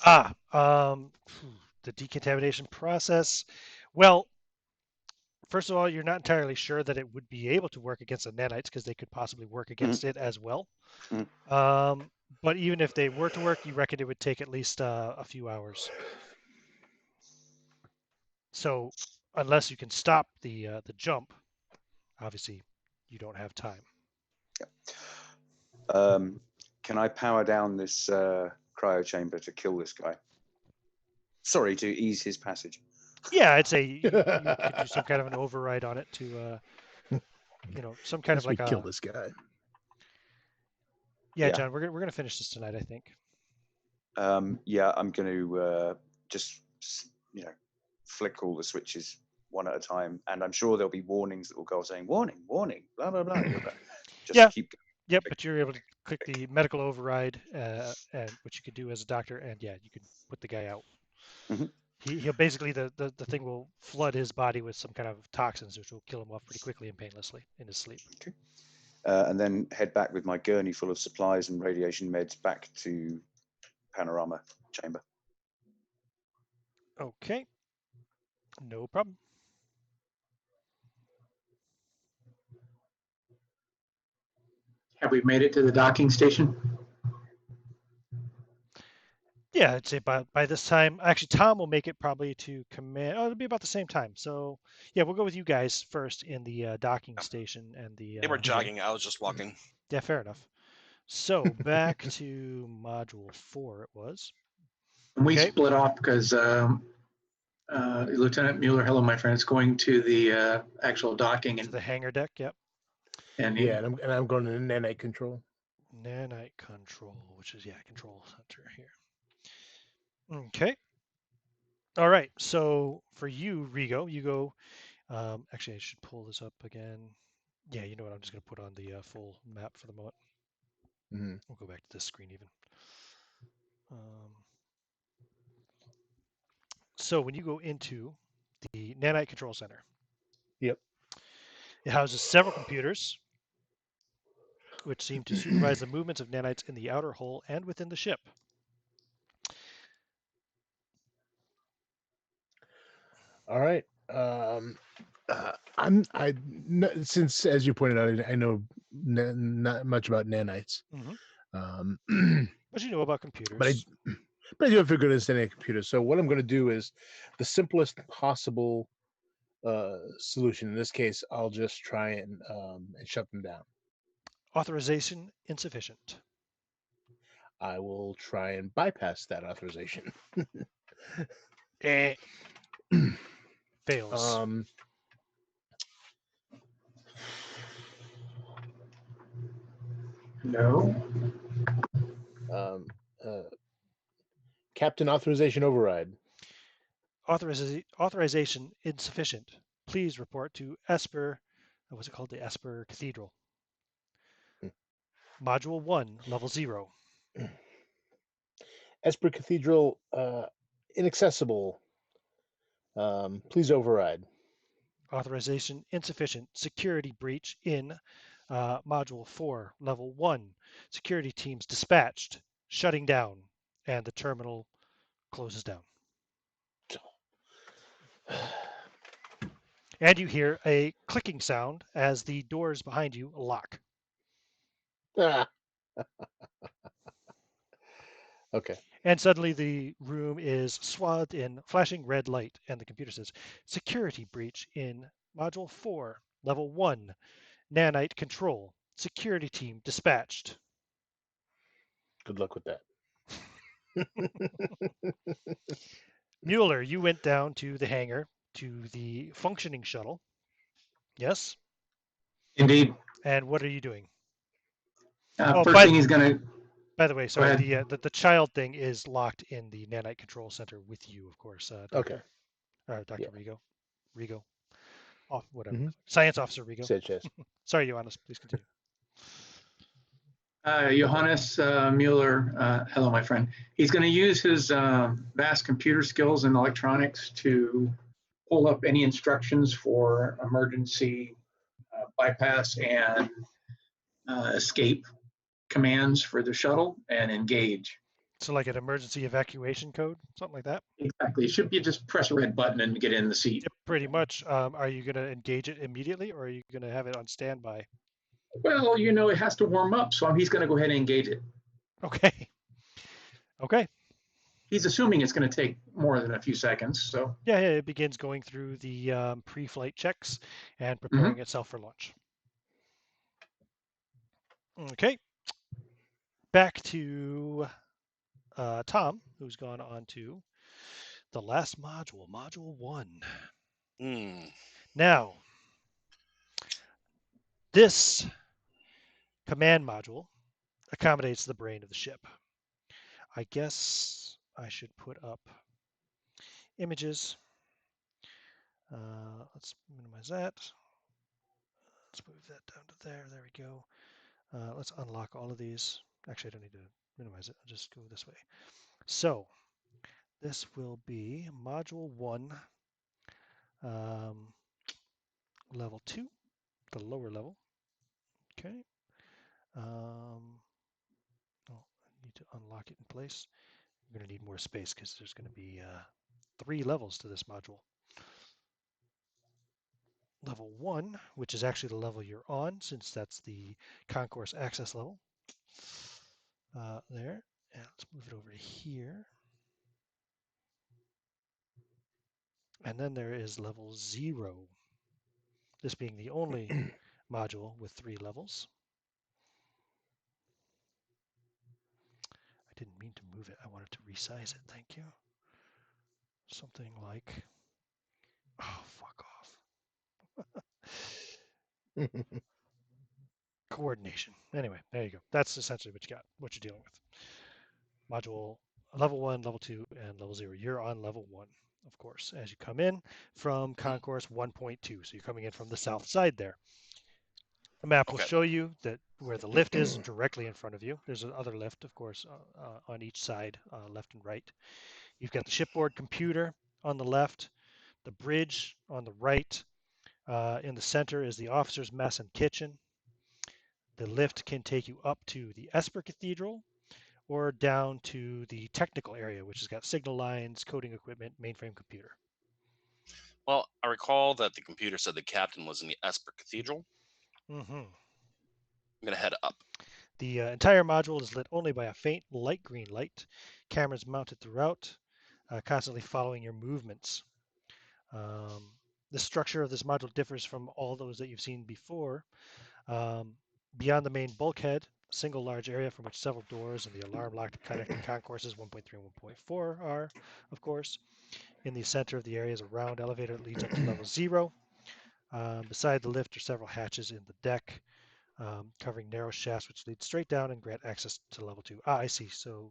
The decontamination process. Well, first of all, you're not entirely sure that it would be able to work against the nanites because they could possibly work against it as well. But even if they were to work, you reckon it would take at least a few hours. So unless you can stop the jump, obviously you don't have time. Can I power down this cryo chamber to kill this guy? Sorry, to ease his passage. Yeah, I'd say you could do some kind of an override on it to, some kind of like kill this guy. Yeah, John, we're gonna finish this tonight, I think. Yeah, I'm going to just flick all the switches one at a time, and I'm sure there'll be warnings that will go saying warning, warning, blah blah blah. Just keep. Yep, but you're able to click the medical override, and what you could do as a doctor, and yeah, you could put the guy out. Mm-hmm. He'll basically the thing will flood his body with some kind of toxins, which will kill him off pretty quickly and painlessly in his sleep. Okay. And then head back with my gurney full of supplies and radiation meds back to Panorama Chamber. Okay. No problem. Have we made it to the docking station? Yeah, I'd say by this time, actually, Tom will make it probably to command. Oh, it'll be about the same time. So, yeah, we'll go with you guys first in the docking station and the. They were jogging. I was just walking. Yeah, fair enough. So back to module 4, it was. And we split off because Lieutenant Mueller, hello, my friend, is going to the actual docking and the hangar deck. Yep. And I'm going to the nanite control. Nanite control, which is control center here. Okay. All right. So for you, Rigo, you go. Actually, I should pull this up again. Yeah, you know what? I'm just going to put on the full map for the moment. Mm-hmm. We'll go back to this screen even. So when you go into the Nanite Control Center, yep, it houses several computers, which seem to supervise the movements of nanites in the outer hull and within the ship. All right. Since, as you pointed out, I know not much about nanites. Mm-hmm. But you know about computers. But I do have a good understanding of computers. So what I'm going to do is the simplest possible solution. In this case, I'll just try and shut them down. Authorization insufficient. I will try and bypass that authorization. Fails. No. Captain authorization override. Authorization insufficient. Please report to Esper. What's it called? The Esper Cathedral. Module 1, level 0. Esper Cathedral, inaccessible. Please override. Authorization insufficient. Security breach in Module 4, level 1. Security teams dispatched, shutting down, and the terminal closes down. And you hear a clicking sound as the doors behind you lock. Ah. Okay. And suddenly the room is swathed in flashing red light, and the computer says, security breach in Module 4, Level 1, Nanite Control. Security team dispatched. Good luck with that. Mueller, you went down to the hangar to the functioning shuttle. Yes? Indeed. And what are you doing? First by, thing he's going to by the way, go sorry, ahead. the child thing is locked in the Nanite Control Center with you, of course, Okay. Dr. Yeah. Rigo. Oh, whatever. Mhm. Science Officer Rigo. Said yes. Sorry, Johannes, please continue. Johannes Mueller, hello, my friend. He's going to use his vast computer skills in electronics to pull up any instructions for emergency bypass and escape commands for the shuttle and engage. So like an emergency evacuation code, something like that? Exactly. It should be just press a red button and get in the seat. Yep, pretty much. Are you going to engage it immediately, or are you going to have it on standby? Well, it has to warm up, so he's going to go ahead and engage it. Okay. Okay. He's assuming it's going to take more than a few seconds, so. Yeah, it begins going through the pre-flight checks and preparing itself for launch. Okay. Back to Tom, who's gone on to the last module, Module 1. Now, this command module accommodates the brain of the ship. I guess I should put up images. Let's minimize that. Let's move that down to there. There we go. Let's unlock all of these. Actually, I don't need to minimize it. I'll just go this way. So this will be Module 1, Level 2, the lower level. Okay. Oh, I need to unlock it in place. I'm going to need more space because there's going to be 3 levels to this module. Level 1, which is actually the level you're on, since that's the concourse access level. There. And let's move it over to here. And then there is level 0, this being the only module with 3 levels. I didn't mean to move it. I wanted to resize it. Thank you. Something like, oh, fuck off. Coordination. Anyway, there you go. That's essentially what you got, what you're dealing with. Module level 1, level 2, and level 0. You're on level 1, of course, as you come in from concourse 1.2. So you're coming in from the south side there. The map will show you that where the lift is directly in front of you. There's another lift, of course, on each side, left and right. You've got the shipboard computer on the left, the bridge on the right. In the center is the officer's mess and kitchen. The lift can take you up to the Esper Cathedral or down to the technical area, which has got signal lines, coding equipment, mainframe computer. Well, I recall that the computer said the captain was in the Esper Cathedral. Mm-hmm. I'm going to head up. The entire module is lit only by a faint light green light. Cameras mounted throughout, constantly following your movements. The structure of this module differs from all those that you've seen before. Beyond the main bulkhead, a single large area from which several doors and the alarm-locked connecting concourses 1.3 and 1.4 are, of course. In the center of the area is a round elevator that leads up to level 0. Beside the lift are several hatches in the deck, covering narrow shafts which lead straight down and grant access to level 2. Ah, I see. So,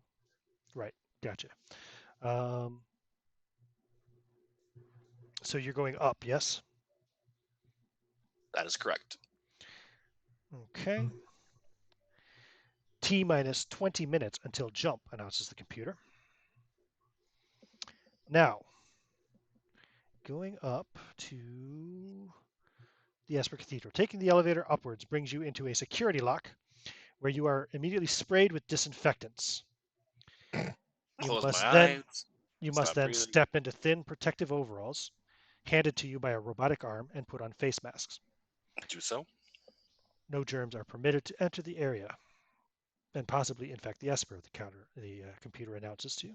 right. Gotcha. So you're going up, yes? That is correct. Okay. T minus 20 minutes until jump, announces the computer. Now, going up to the Esper Cathedral. Taking the elevator upwards brings you into a security lock where you are immediately sprayed with disinfectants. You Close must my then eyes. You must Stop then breathing. step into thin protective overalls. handed to you by a robotic arm, and put on face masks. Do so. No germs are permitted to enter the area, and possibly infect the Esper, the computer announces to you.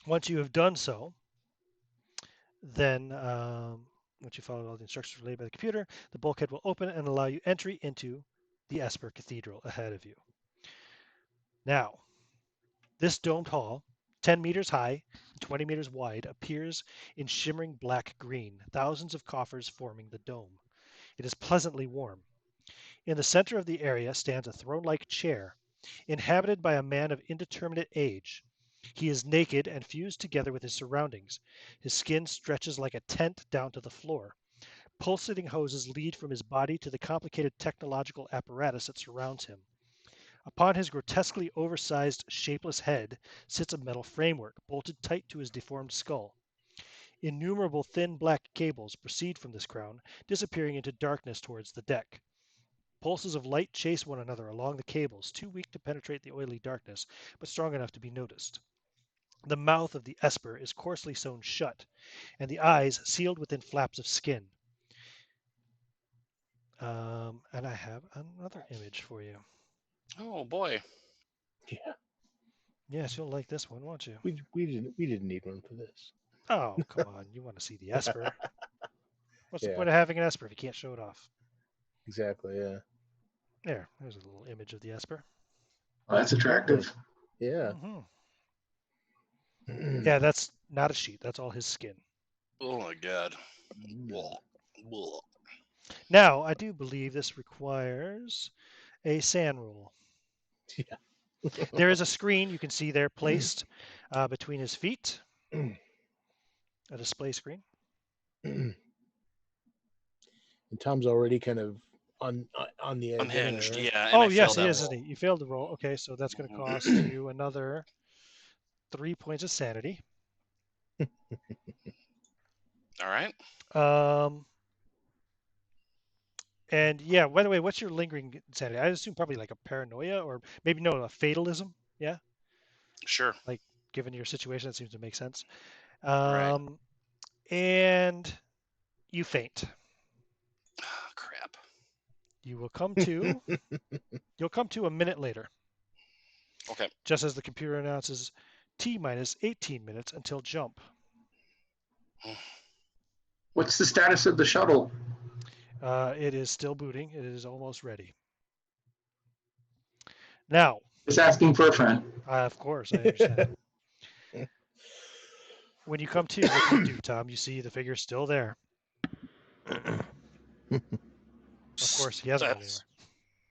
Once you have done so, then once you follow all the instructions relayed by the computer, the bulkhead will open and allow you entry into the Esper Cathedral ahead of you. Now, this domed hall, 10 meters high and 20 meters wide, appears in shimmering black-green, thousands of coffers forming the dome. It is pleasantly warm. In the center of the area stands a throne-like chair, inhabited by a man of indeterminate age. He is naked and fused together with his surroundings. His skin stretches like a tent down to the floor. Pulsating hoses lead from his body to the complicated technological apparatus that surrounds him. Upon his grotesquely oversized, shapeless head sits a metal framework bolted tight to his deformed skull. Innumerable thin black cables proceed from this crown, disappearing into darkness towards the deck. Pulses of light chase one another along the cables, too weak to penetrate the oily darkness, but strong enough to be noticed. The mouth of the Esper is coarsely sewn shut, and the eyes sealed within flaps of skin. And I have another image for you. Oh boy. Yeah. Yes, you'll like this one, won't you? We didn't need one for this. Oh, come on. You want to see the Esper. What's the Yeah. point of having an Esper if you can't show it off? Exactly. Yeah. There's a little image of the Esper. Well, that's attractive. Yeah. Yeah, that's not a sheet. That's all his skin. Oh my god. Blah. Blah. Now, I do believe this requires a sand roll. Yeah. There is a screen you can see there placed between his feet. A display screen. And Tom's already kind of on the edge. Unhinged. Anyway, right? Yeah. And Oh, I yes, failed he that is, roll. isn't he? You failed the roll. Okay, so that's going to cost you another 3 points of sanity. All right. And yeah, by the way, what's your lingering insanity? I assume probably like a paranoia or maybe no, a fatalism. Yeah, Sure. like given your situation, that seems to make sense. Right. And you faint. Oh, crap. You will come to. You'll come to a minute later. Okay. Just as the computer announces T minus 18 minutes until jump. What's the status of the shuttle? It is still booting. It is almost ready. Now, Just asking for a friend. of course, I understand. When you come to, what do you do, Tom? You see the figure still there. Of course, he hasn't gone anywhere.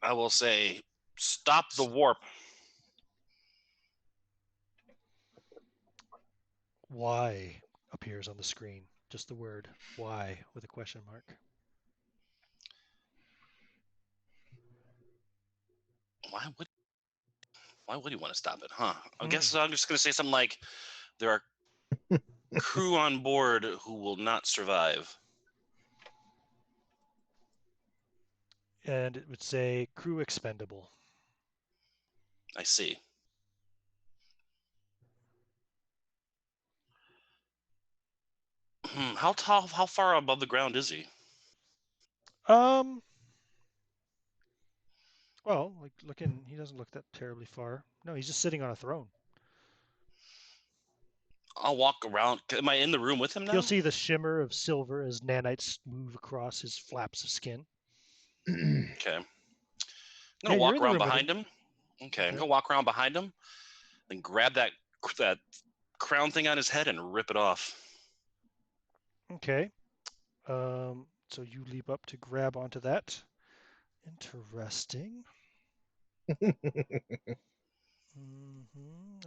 I will say, stop the warp. Y appears on the screen. Just the word Y with a question mark. Why would he want to stop it, huh? I guess I'm just going to say something like, there are crew on board who will not survive. And it would say crew expendable. I see. How far above the ground is he? Well, like he doesn't look that terribly far. No, he's just sitting on a throne. I'll walk around. Am I in the room with him now? You'll see the shimmer of silver as nanites move across his flaps of skin. Okay. I'm Yeah, gonna you're walk in the around room with behind him. Okay, I'm gonna walk around behind him, then grab that crown thing on his head and rip it off. Okay. So you leap up to grab onto that. Interesting. Let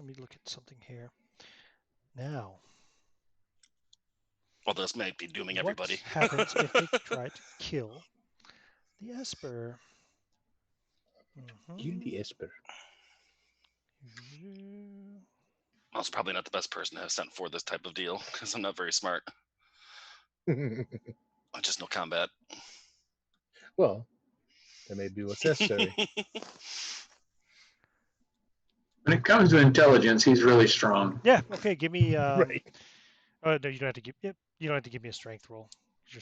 me look at something here. Now, Well, this might be dooming everybody. what happens if they try to kill the Esper? Kill the Esper. I was probably not the best person to have sent for this type of deal because I'm not very smart. I just know combat. Well, that may be what's necessary. When it comes to intelligence, he's really strong. Yeah. Okay. Give me. Right. Oh no, you don't have to give. Yep. You don't have to give me a strength roll.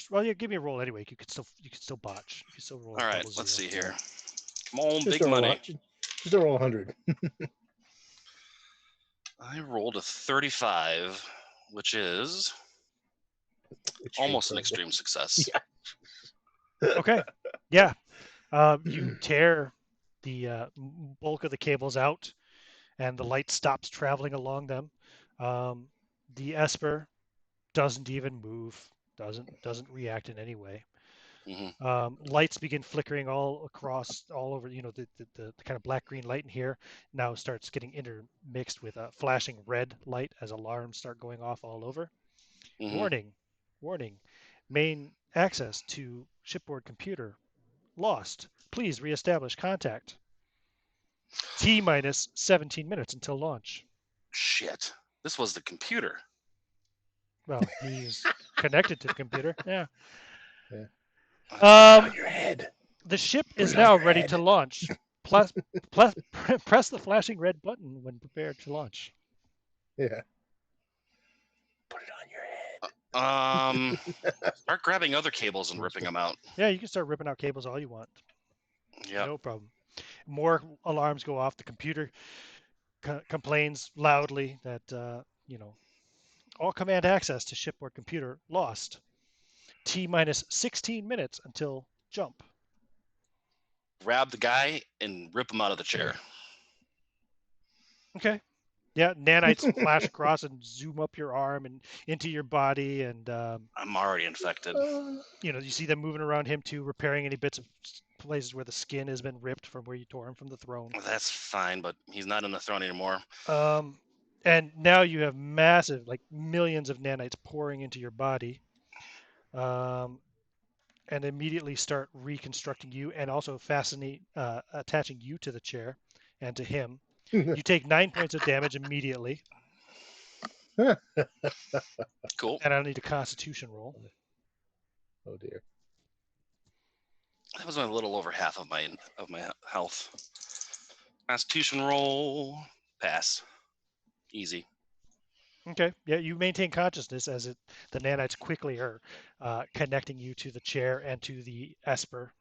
Well, yeah, give me a roll anyway. You could still botch. You could still roll. All right, double let's zero. see here. Come on, Just big money. Just roll 100. I rolled a 35, which is almost an extreme success. Yeah. Okay. Yeah. You tear the bulk of the cables out, and the light stops traveling along them. The Esper doesn't even move. Doesn't react in any way. Lights begin flickering all across, all over. The kind of black-green light in here now starts getting intermixed with a flashing red light as alarms start going off all over. Warning, warning. Main access to shipboard computer lost. Please reestablish contact. T minus 17 minutes until launch. Shit. This was the computer. Well, he's connected to the computer. Yeah. On your head. The ship is now ready to launch. Press the flashing red button when prepared to launch. Yeah. Put it on your head. Start grabbing other cables and ripping them out. Yeah, you can start ripping out cables all you want. Yeah. No problem. More alarms go off. The computer complains loudly that, all command access to shipboard computer lost. T minus 16 minutes until jump. Grab the guy and rip him out of the chair. Okay. Yeah, nanites flash across and zoom up your arm and into your body, and I'm already infected. You see them moving around him too, repairing any bits of places where the skin has been ripped from where you tore him from the throne. That's fine, but he's not in the throne anymore. And now you have massive, like millions of nanites pouring into your body, and immediately start reconstructing you and also attaching you to the chair and to him. You take 9 points of damage immediately. Cool. And I need a Constitution roll. Oh dear. That was a little over half of my health. Constitution roll. Pass. Easy. Okay. Yeah, you maintain consciousness as the nanites quickly are connecting you to the chair and to the Esper.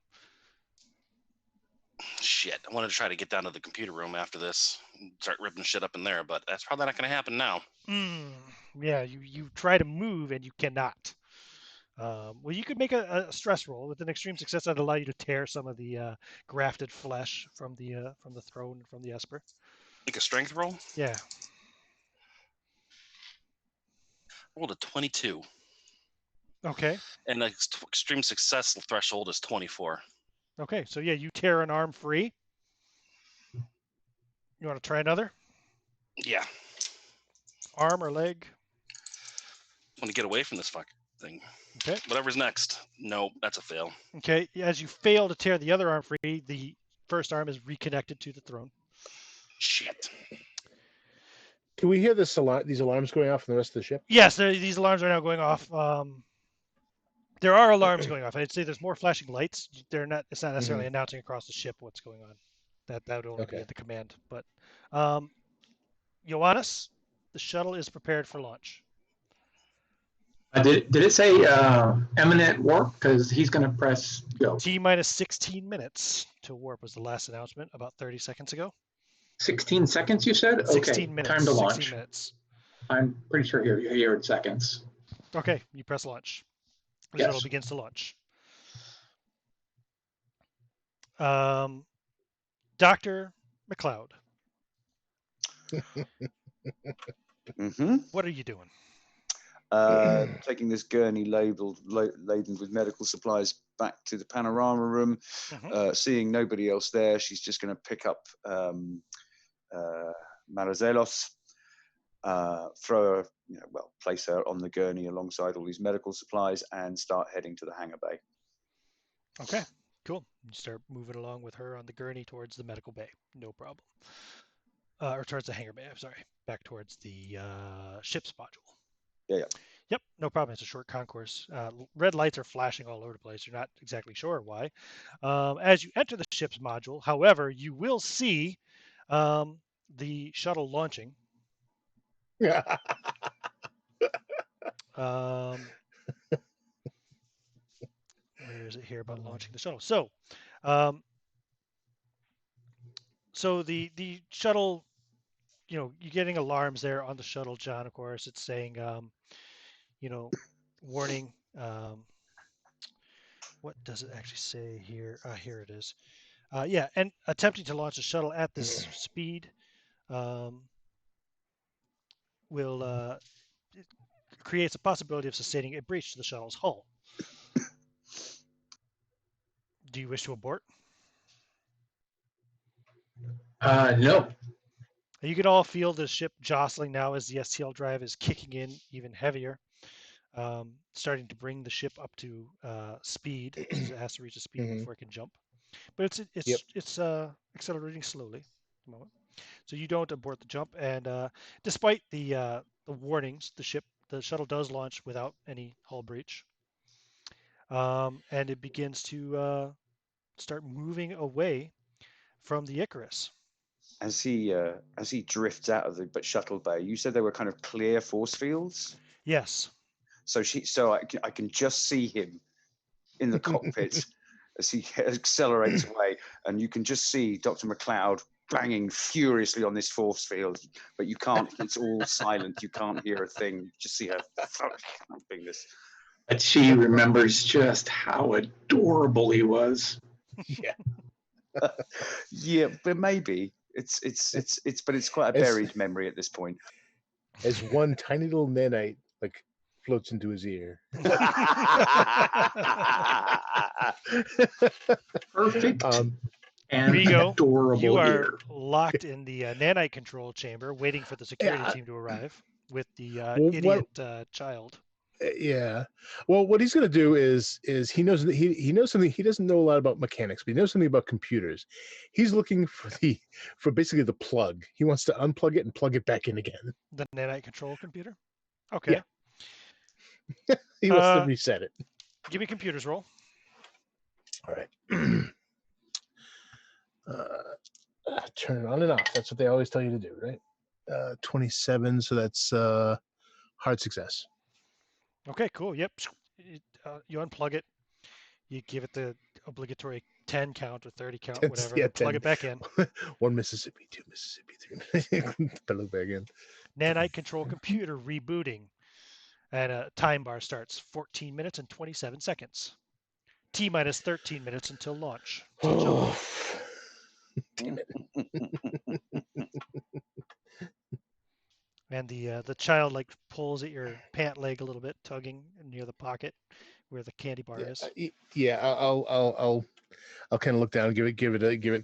Shit. I wanted to try to get down to the computer room after this and start ripping shit up in there, but that's probably not going to happen now. Yeah, you try to move and you cannot. Well, you could make a stress roll with an extreme success that'd allow you to tear some of the grafted flesh from the throne and from the Esper. Like a strength roll? Yeah. Rolled a 22. Okay. And the extreme success threshold is 24. Okay, so yeah, you tear an arm free. You want to try another? Yeah. Arm or leg? I want to get away from this fucking thing. Okay. Whatever's next. No, that's a fail. Okay, as you fail to tear the other arm free, the first arm is reconnected to the throne. Shit. Can we hear these alarms going off in the rest of the ship? Yes, these alarms are now going off. There are alarms going off. I'd say there's more flashing lights. It's not necessarily announcing across the ship what's going on. That would only be at the command. But Ioannis, the shuttle is prepared for launch. Did it say imminent warp? Because he's going to press go. T minus 16 minutes to warp was the last announcement about 30 seconds ago. 16 seconds, you said? 16 minutes. Time to launch. 16 minutes. I'm pretty sure you're in seconds. Okay, you press launch. The shuttle begins to launch. Dr. McLeod. What are you doing? Taking this gurney laden with medical supplies back to the panorama room, seeing nobody else there, she's just going to pick up Marazelos, place her on the gurney alongside all these medical supplies and start heading to the hangar bay. Okay, cool. You start moving along with her on the gurney towards the medical bay. No problem. Or towards the hangar bay, I'm sorry. Back towards the ship's module. Yeah. Yep, no problem. It's a short concourse. Red lights are flashing all over the place. You're not exactly sure why. As you enter the ship's module, however, you will see the shuttle launching. here about launching the shuttle. So the shuttle, you're getting alarms there on the shuttle, John. Of course, it's saying, warning. What does it actually say here? Here it is. Yeah, and attempting to launch the shuttle at this speed will it creates a possibility of sustaining a breach to the shuttle's hull. Do you wish to abort? No. You can all feel the ship jostling now as the STL drive is kicking in even heavier, starting to bring the ship up to speed, because it has to reach a speed before it can jump. But it's accelerating slowly at the moment. So you don't abort the jump, and despite the warnings, the shuttle does launch without any hull breach, and it begins to start moving away from the Icarus. As he drifts out of the shuttle bay, you said there were kind of clear force fields. Yes. So I can just see him in the cockpit as he accelerates away, and you can just see Dr. McLeod banging furiously on this force field, but you can't. It's all silent. You can't hear a thing. You just see her thumping this. But she remembers just how adorable he was. Yeah. Yeah, but maybe but it's quite a buried memory at this point. As one tiny little nanite floats into his ear. Perfect and Rigo, adorable you are ear. locked in the nanite control chamber, waiting for the security team to arrive with the idiot child. Yeah. Well, what he's going to do is he knows something. He doesn't know a lot about mechanics, but he knows something about computers. He's looking for basically the plug. He wants to unplug it and plug it back in again. The nanite control computer. Okay. Yeah. He wants to reset it. Give me computers roll. All right. Turn it on and off. That's what they always tell you to do, right? 27. So that's hard success. Okay, cool. Yep. You unplug it. You give it the obligatory 10 count or 30 count, whatever. Yeah, plug it back in. 1 Mississippi, 2 Mississippi, 3. Plug back in. Nanite control computer rebooting. And a time bar starts 14 minutes and 27 seconds. T minus 13 minutes until launch. Oh, damn it. And the child pulls at your pant leg a little bit, tugging near the pocket where the candy bar is. Yeah, I'll kind of look down, give it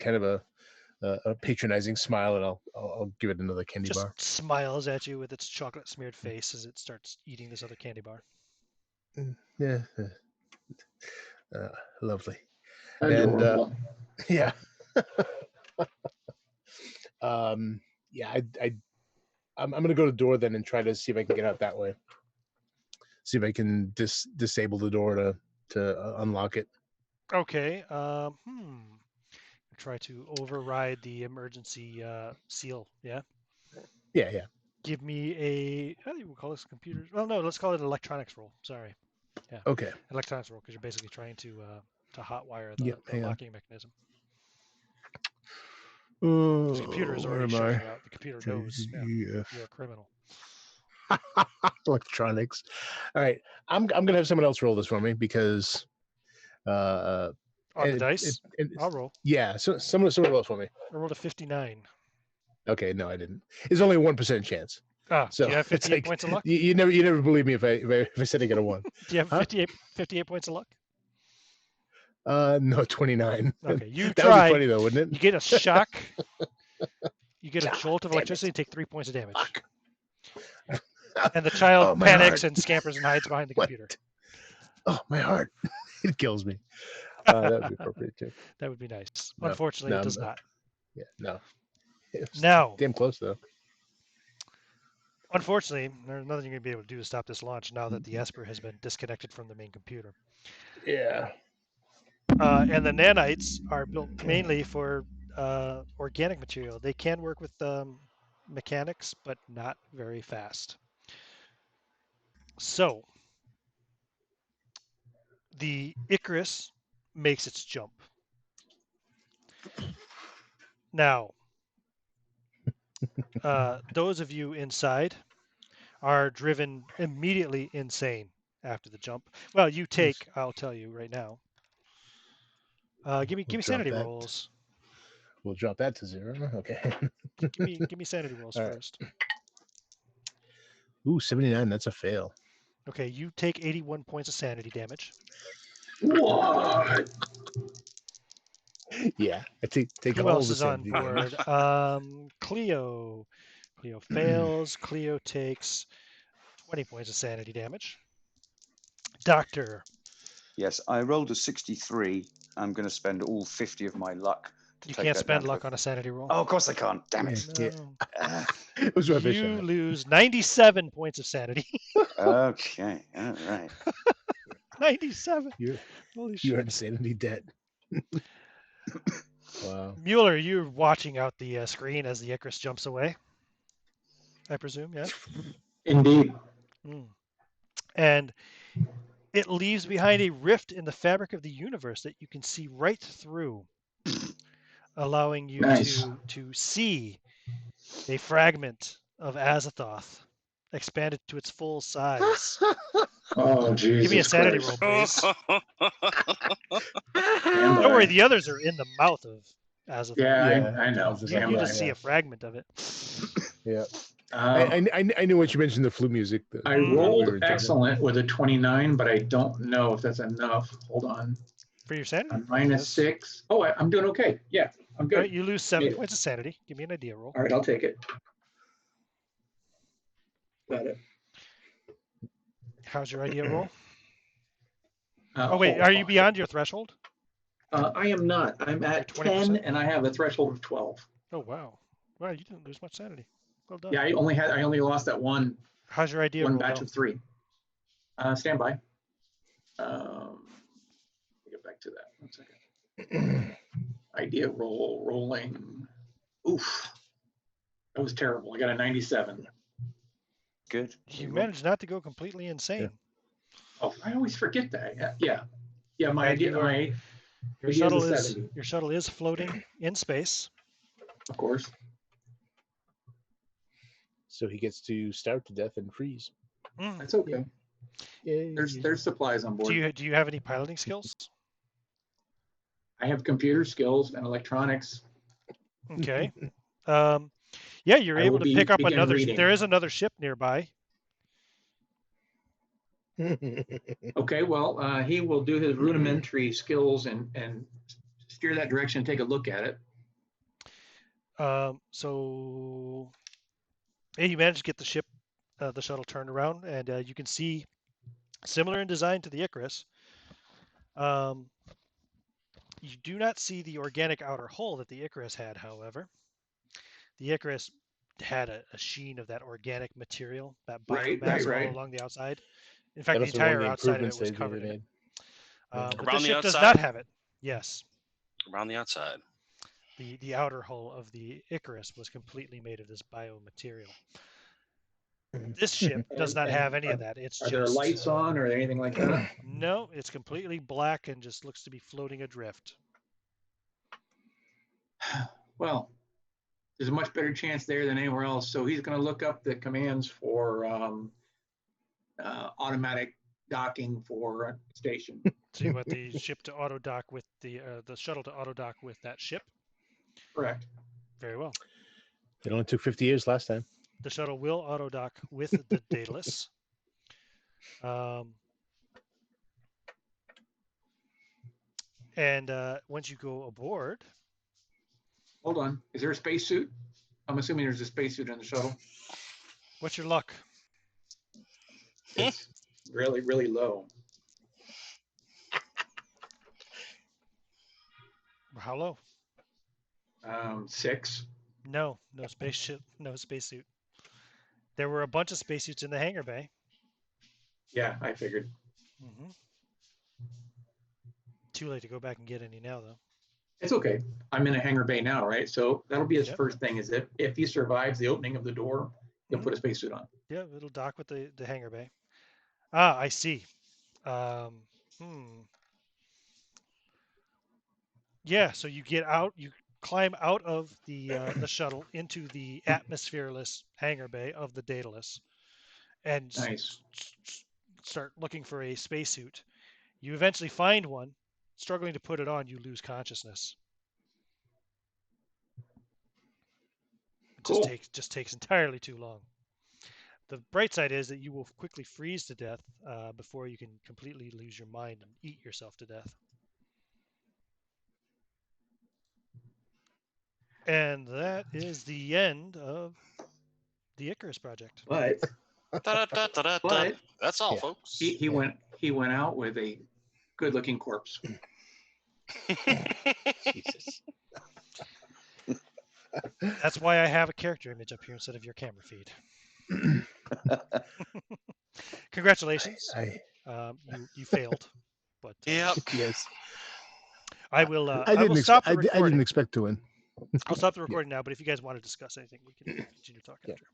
kind of a patronizing smile, and I'll give it another candy bar. Just smiles at you with its chocolate smeared face as it starts eating this other candy bar. Yeah, lovely. Adorable. And yeah, yeah, I'm gonna go to the door then and try to see if I can get out that way. See if I can disable the door to unlock it. Okay. Try to override the emergency seal. Yeah. Yeah. Give me a. I think we'll call this computers. Well, no, let's call it an electronics roll. Sorry. Yeah. Okay. Electronics roll, because you're basically trying to hotwire the locking mechanism. The computer is already shutting you out. The computer knows you're a criminal. Electronics. All right, I'm gonna have someone else roll this for me because on the dice. I'll roll. Yeah, so someone else for me. I rolled a 59. Okay, no, I didn't. It's only a 1% chance. So you have 58 points of luck. You never believe me if I said I got a 1. Do you have 58 points of luck? No, 29. Okay, that try. Would be funny though, wouldn't it? You get a shock. You get a jolt of electricity and take 3 points of damage. And the child panics and scampers and hides behind the computer. Oh, my heart. It kills me. That would be appropriate too. That would be nice. No, unfortunately, it does not. Yeah, no. Now, damn close though. Unfortunately, there's nothing you're going to be able to do to stop this launch now that the Esper has been disconnected from the main computer. Yeah. And the nanites are built mainly for organic material. They can work with mechanics, but not very fast. So, the Icarus makes its jump. Now, those of you inside are driven immediately insane after the jump. Well, you take, I'll tell you right now. Give me We'll sanity drop that. rolls. We'll drop that to 0. Okay. Give me sanity rolls All right. first. Ooh, 79. That's a fail. Okay, you take 81 points of sanity damage. What? Yeah, I take Who all else the is on sanity damage. board? Cleo. Cleo fails. Cleo takes 20 points of sanity damage. Doctor. Yes, I rolled a 63. I'm going to spend all 50 of my luck to You take can't that spend down luck to... on a sanity roll. Oh, of course I can't. Damn it. Yeah. No. It was worth a You shot. lose 97 points of sanity. Okay, all right. 97. You're Holy you're shit. in sanity debt. Wow. Mueller, you're watching out the screen as the Icarus jumps away. I presume, yes? Indeed. And it leaves behind a rift in the fabric of the universe that you can see right through, allowing you Nice. to see a fragment of Azathoth expanded to its full size. Oh, Jesus Give me a sanity Christ. roll, please. Stand Don't worry, by. the others are in the mouth of Azathoth. Yeah, Yeah, I know. Azathoth, Stand You by. just see a fragment of it. Yeah. Um, I knew when you mentioned the flu music. I Mhm. we rolled were jumping. excellent with a 29, but I don't know if that's enough. Hold on. For your sanity? I'm Probably minus is. 6. Oh, I'm doing okay. Yeah, I'm All good. right, you lose 7 Made it. points of sanity. Give me an idea roll. All right, I'll take it. Got it. How's your idea roll? Uh, Oh, wait, oh, are you oh, beyond your threshold? I am not. I'm at 20%? 10 and I have a threshold of 12. Oh, wow. Wow, you didn't lose much sanity. Well done. Yeah, I only lost that one How's your idea roll, batch though? of 3. Stand by. Let me get back to that. 1 second. Idea rolling. Oof. That was terrible. I got a 97. Good. You managed not to go completely insane. Yeah. Oh, I always forget that. Yeah. My And idea, you are- my Your idea shuttle is a is 70, your shuttle is floating in space. of course. So he gets to starve to death and freeze. That's okay. Yay. There's supplies on board. Do you have any piloting skills? I have computer skills and electronics. Okay. Yeah, you're I able will to pick up begin another. reading. There is another ship nearby. Okay, well, he will do his rudimentary skills and steer that direction and take a look at it. So yeah, you managed to get the ship, the shuttle turned around, and you can see, similar in design to the Icarus. You do not see the organic outer hull that the Icarus had, however. The Icarus had a sheen of that organic material, that biomass all along the outside. In fact, the That must have been one of entire the outside of it improvements was they covered in it. made. But Around this the ship does outside? not have it. Yes. Around the outside. The outer hull of the Icarus was completely made of this biomaterial. This ship does not have any of that. It's Are just there lights on or anything like that? No, it's completely black and just looks to be floating adrift. Well, there's a much better chance there than anywhere else. So he's going to look up the commands for automatic docking for a station. So you want the ship to auto dock with the shuttle to auto dock with that ship? Correct. Very well. It only took 50 years last time. The shuttle will auto dock with the Daedalus. And once you go aboard. Hold on. Is there a spacesuit? I'm assuming there's a spacesuit in the shuttle. What's your luck? It's really, really low. How low? 6. No spaceship, no spacesuit. There were a bunch of spacesuits in the hangar bay. Yeah, I figured. Mm-hmm. Too late to go back and get any now, though. It's okay. I'm in a hangar bay now, right? So that'll be his Yep. first thing is if he survives the opening of the door, he'll Mhm. put a spacesuit on. Yeah, it'll dock with the hangar bay. Ah, I see. Yeah, so you get out, you climb out of the shuttle into the atmosphereless hangar bay of the Daedalus, and Nice. start looking for a spacesuit. You eventually find one. Struggling to put it on, you lose consciousness. It Cool. just takes entirely too long. The bright side is that you will quickly freeze to death before you can completely lose your mind and eat yourself to death. And that is the end of the Icarus project. But Da-da-da-da-da-da. But- That's all, Yeah. folks. he went out with a good-looking corpse. Jesus. That's why I have a character image up here instead of your camera feed. Congratulations. You failed, but Yep. Yes. I will. I I will didn't. stop the I recording. didn't expect to win. I'll stop the recording now. But if you guys want to discuss anything, we can continue talking Yeah. after.